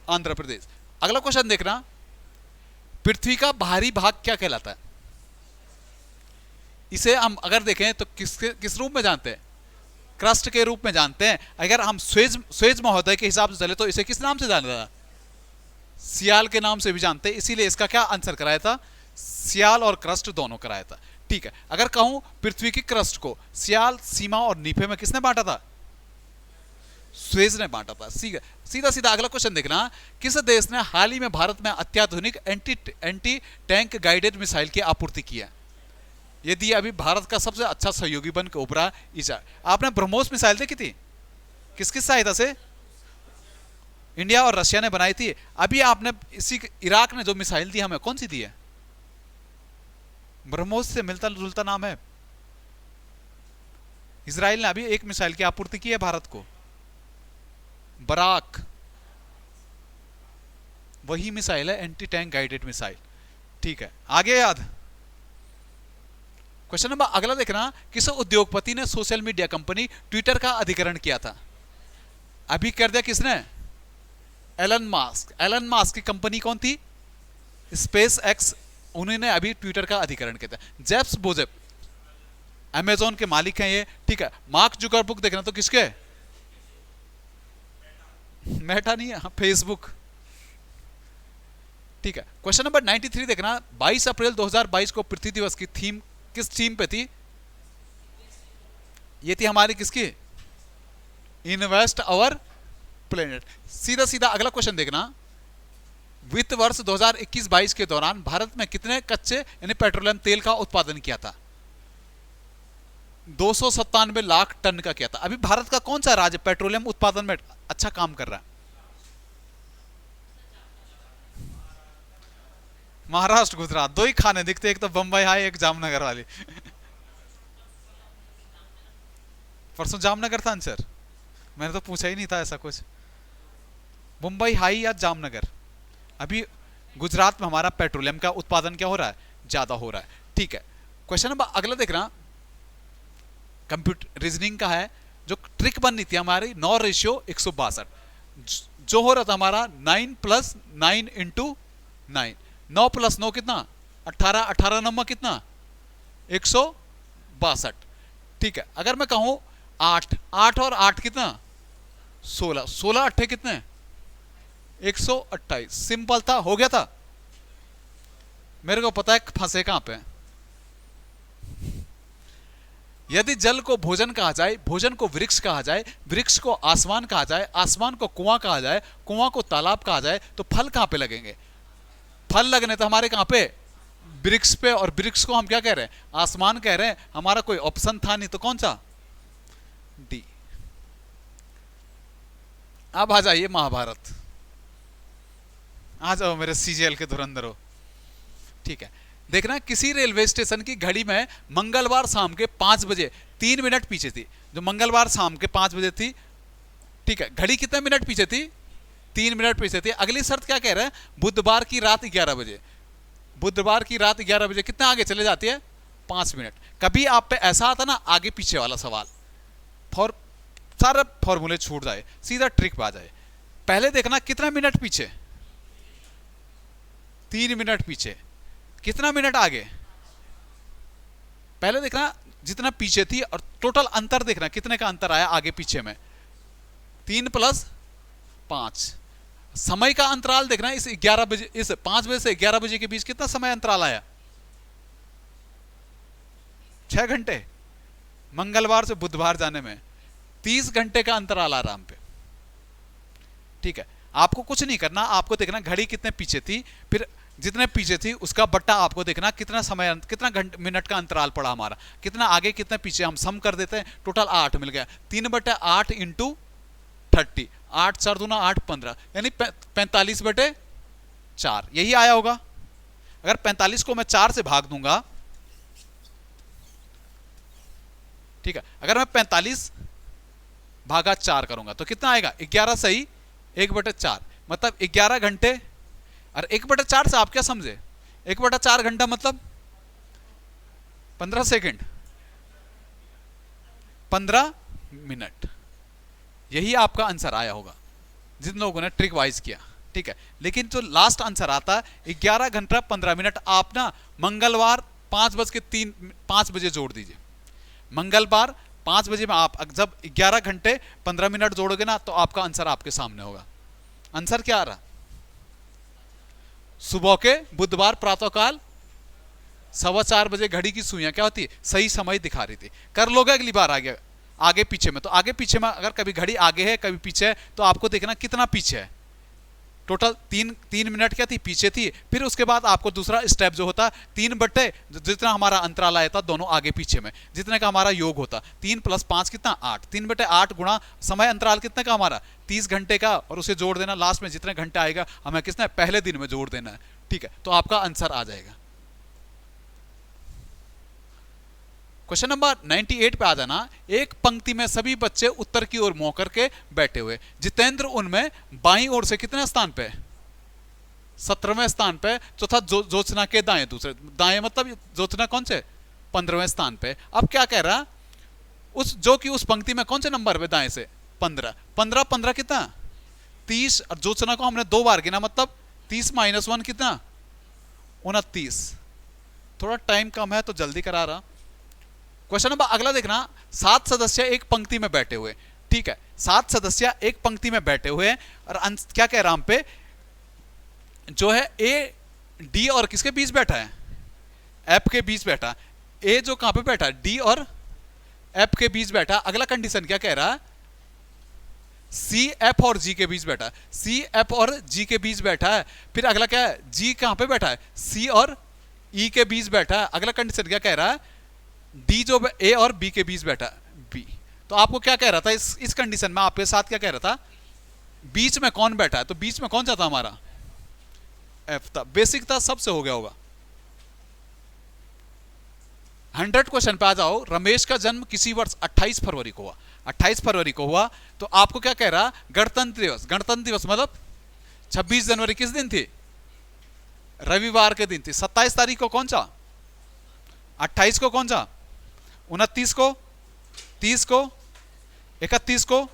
आंध्र प्रदेश। अगला क्वेश्चन देखना। पृथ्वी का बाहरी भाग क्या कहलाता है? इसे हम अगर देखें तो किस रूप में जानते हैं? क्रस्ट के रूप में जानते हैं। अगर हम स्वेज महोदय के हिसाब से चले तो इसे किस नाम से जाना जाता? सियाल के नाम से भी जानते हैं। इसीलिए इसका क्या आंसर कराया था? सियाल और क्रस्ट दोनों कराया था। ठीक है, अगर कहूं पृथ्वी की क्रस्ट को सियाल, सीमा और नीफे में किसने बांटा था? स्वेज ने बांटा था। सीधा सीधा अगला क्वेश्चन देखना। किस देश ने हाल ही में भारत में अत्याधुनिक एंटी टैंक गाइडेड मिसाइल की आपूर्ति की है? यदि अभी भारत का सबसे अच्छा सहयोगी बन के उभरा इसराइल। आपने ब्रह्मोस मिसाइल देखी थी? किसकी सहायता से? इंडिया और रशिया ने बनाई थी। अभी आपने इसी इराक ने जो मिसाइल दी हमें, कौन सी दी है? ब्रह्मोस से मिलता जुलता नाम है। इसराइल ने अभी एक मिसाइल की आपूर्ति की है भारत को, बराक। वही मिसाइल है, एंटी टैंक गाइडेड मिसाइल। ठीक है, आगे याद। क्वेश्चन नंबर अगला देखना। किस उद्योगपति ने सोशल मीडिया कंपनी ट्विटर का अधिग्रहण किया था? अभी कर दिया किसने? Elon Musk. एलन मास्क की कंपनी कौन थी? SpaceX. उन्होंने अभी ट्विटर का अधिग्रहण किया था। जेफ्स बोजेप अमेजोन के मालिक हैं ये। ठीक है, मार्क जुकरबर्ग देखना तो किसके? मेटा नहीं है, फेसबुक। ठीक है, क्वेश्चन नंबर 93 देखना। 22 अप्रैल 2022 को पृथ्वी दिवस की थीम किस थीम पे थी? ये थी हमारी किसकी? Invest our planet. सीधा सीधा अगला क्वेश्चन देखना। वित्त वर्ष 2021-22 के दौरान भारत में कितने कच्चे यानी पेट्रोलियम तेल का उत्पादन किया था? 297 लाख टन का किया था। अभी भारत का कौन सा राज्य पेट्रोलियम उत्पादन में अच्छा काम कर रहा है? महाराष्ट्र, गुजरात। दो ही खाने दिखते, एक तो बंबई हाई, एक जामनगर वाली। परसों जामनगर था आंसर, मैंने तो पूछा ही नहीं था ऐसा कुछ। मुंबई हाई या जामनगर। अभी गुजरात में हमारा पेट्रोलियम का उत्पादन क्या हो रहा है, ज्यादा हो रहा है। ठीक है, क्वेश्चन नंबर अगला देखना, कंप्यूटर रीजनिंग का है। जो ट्रिक बननी थी हमारी 9:162, जो हो रहा था हमारा 9 + 9 × 9, 9 + 9 कितना 18, 18 नंबर कितना 162। ठीक है, अगर मैं कहूं 8, 8 और 8 कितना 16, 16 8 कितने 128। सिंपल था, हो गया था। मेरे को पता है फंसे कहां पे। यदि जल को भोजन कहा जाए, भोजन को वृक्ष कहा जाए, वृक्ष को आसमान कहा जाए, आसमान को कुआं कहा जाए, कुआं को तालाब कहा जाए, तो फल कहां पे लगेंगे? फल लगने तो हमारे कहां पे, वृक्ष पे। और वृक्ष को हम क्या कह रहे हैं, आसमान कह रहे हैं। हमारा कोई ऑप्शन था नहीं, तो कौन सा, डी। अब आ जाइए महाभारत, आ जाओ मेरे सीजीएल के धुरंधरों। ठीक है, देखना किसी रेलवे स्टेशन की घड़ी में मंगलवार शाम के 5 बजे 3 मिनट पीछे थी। जो मंगलवार शाम के 5 बजे थी, ठीक है, घड़ी कितने मिनट पीछे थी, 3 मिनट पीछे थी। अगली शर्त क्या कह रहे हैं, बुधवार की रात 11 बजे, बुधवार की रात 11 बजे कितना आगे चले जाती है, 5 मिनट। कभी आप पे ऐसा आता ना आगे पीछे वाला सवाल, सारे फॉर्मूले छूट जाए, सीधा ट्रिक पे आ जाए। पहले देखना कितना मिनट पीछे, 3 मिनट पीछे, कितना मिनट आगे। पहले देखना जितना पीछे थी और टोटल अंतर देखना कितने का अंतर आया आगे पीछे में, 3 + 5। समय का अंतराल देखना, इस 11 बजे, इस 5 बजे से 11 बजे के बीच कितना समय अंतराल आया, 6 घंटे। मंगलवार से बुधवार जाने में 30 घंटे का अंतराल आराम पे। ठीक है, आपको कुछ नहीं करना, आपको देखना घड़ी कितने पीछे थी, फिर जितने पीछे थी उसका बट्टा आपको देखना कितना समय, कितना मिनट का अंतराल पड़ा हमारा, कितना आगे कितने पीछे, हम सम कर देते हैं, टोटल 8 मिल गया। 3/8 × 30, 8 4 दूना 8 15, यानी 45/4, यही आया होगा। अगर 45 को मैं 4 से भाग दूंगा, ठीक है, अगर मैं 45 भागा 4 करूंगा तो कितना आएगा, 11 सही 1/4, मतलब 11 घंटे। और 1/4 से आप क्या समझे, 1/4 घंटा मतलब 15 सेकंड, 15 मिनट। यही आपका आंसर आया होगा जिन लोगों ने ट्रिक वाइज किया। ठीक है, लेकिन जो लास्ट आंसर आता है 11 घंटा 15 मिनट, आप ना मंगलवार 5 बजे जोड़ दीजिए। मंगलवार 5 बजे में आप जब 11 घंटे 15 मिनट जोड़ोगे ना, तो आपका आंसर आपके सामने होगा। आंसर क्या आ रहा, सुबह के बुधवार प्रातःकाल 4:15 बजे घड़ी की सुइयां क्या होती है, सही समय दिखा रही थी। कर लोगे अगली बार आगे आगे पीछे में, तो आगे पीछे में अगर कभी घड़ी आगे है कभी पीछे है, तो आपको देखना कितना पीछे है। टोटल 3 मिनट क्या थी, पीछे थी। फिर उसके बाद आपको दूसरा स्टेप जो होता 3 बट्टे जितना हमारा अंतराल आया था दोनों आगे पीछे में, जितने का हमारा योग होता 3 + 5 कितना 8, 3/8 गुणा समय अंतराल कितने का हमारा 30 घंटे का, और उसे जोड़ देना लास्ट में जितने घंटे आएगा हमें किसने पहले दिन में जोड़ देना है। ठीक है, तो आपका आंसर आ जाएगा। क्वेश्चन नंबर 98 पे आ जाना। एक पंक्ति में सभी बच्चे उत्तर की ओर मुंह करके बैठे हुए, जितेंद्र उनमें बाईं ओर से कितने स्थान पे, 17वें स्थान पे। चौथा ज्योत्सना के दाएं, दूसरे दाएं मतलब ज्योत्सना कौन से 15वें स्थान पे। अब क्या कह रहा, उस जो कि उस पंक्ति में कौन से नंबर पे, दाएं से 15, 15 15 कितना 30, और ज्योत्सना को हमने 2 बार गिना, मतलब 30 - 1 कितना 29। थोड़ा टाइम कम है तो जल्दी करा रहा। क्वेश्चन नंबर अगला देखना, 7 सदस्य एक पंक्ति में बैठे हुए। ठीक है, 7 सदस्य एक पंक्ति में बैठे हुए हैं, और क्या कह रहा हम पे, जो है ए डी और किसके बीच बैठा है, एफ के बीच बैठा। ए जो कहां पे बैठा है, डी और एफ के बीच बैठा। अगला कंडीशन क्या कह रहा है, सी एफ और जी के बीच बैठा है, सी एफ और जी के बीच बैठा है। फिर अगला क्या है, जी कहां पे बैठा है, सी और ई के बीच बैठा है। अगला कंडीशन क्या कह रहा है, डी जो ए और बी के बीच बैठा बी। तो आपको क्या कह रहा था इस कंडीशन में, आपके साथ क्या कह रहा था, बीच में कौन बैठा है, तो बीच में कौन सा था हमारा, एफ था। बेसिक था, सबसे हो गया होगा। 100 क्वेश्चन पे आ जाओ। रमेश का जन्म किसी वर्ष 28 फरवरी को हुआ, 28 फरवरी को हुआ, तो आपको क्या कह रहा, गणतंत्र दिवस। गणतंत्र दिवस मतलब 26 जनवरी किस दिन थी, रविवार के दिन थी। 27 तारीख को कौन सा, 28 को कौन सा, 29 को, 30 को, 31 को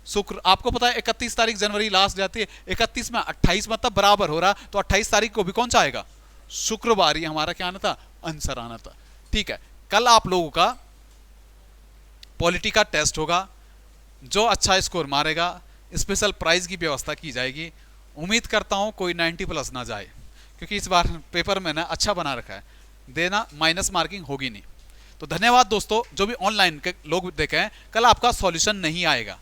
शुक्र। आपको पता है 31 तारीख जनवरी लास्ट जाती है, 31 में 28 मतलब बराबर हो रहा, तो 28 तारीख को भी कौन सा आएगा, शुक्रवार। ही हमारा क्या आना था, आंसर आना था। ठीक है, कल आप लोगों का पॉलिटी का टेस्ट होगा। जो अच्छा स्कोर मारेगा स्पेशल प्राइज की व्यवस्था की जाएगी। उम्मीद करता हूं कोई 90 प्लस ना जाए, क्योंकि इस बार पेपर में ना अच्छा बना रखा है, देना माइनस मार्किंग होगी नहीं। तो धन्यवाद दोस्तों, जो भी ऑनलाइन के लोग देखें, कल आपका सॉल्यूशन नहीं आएगा।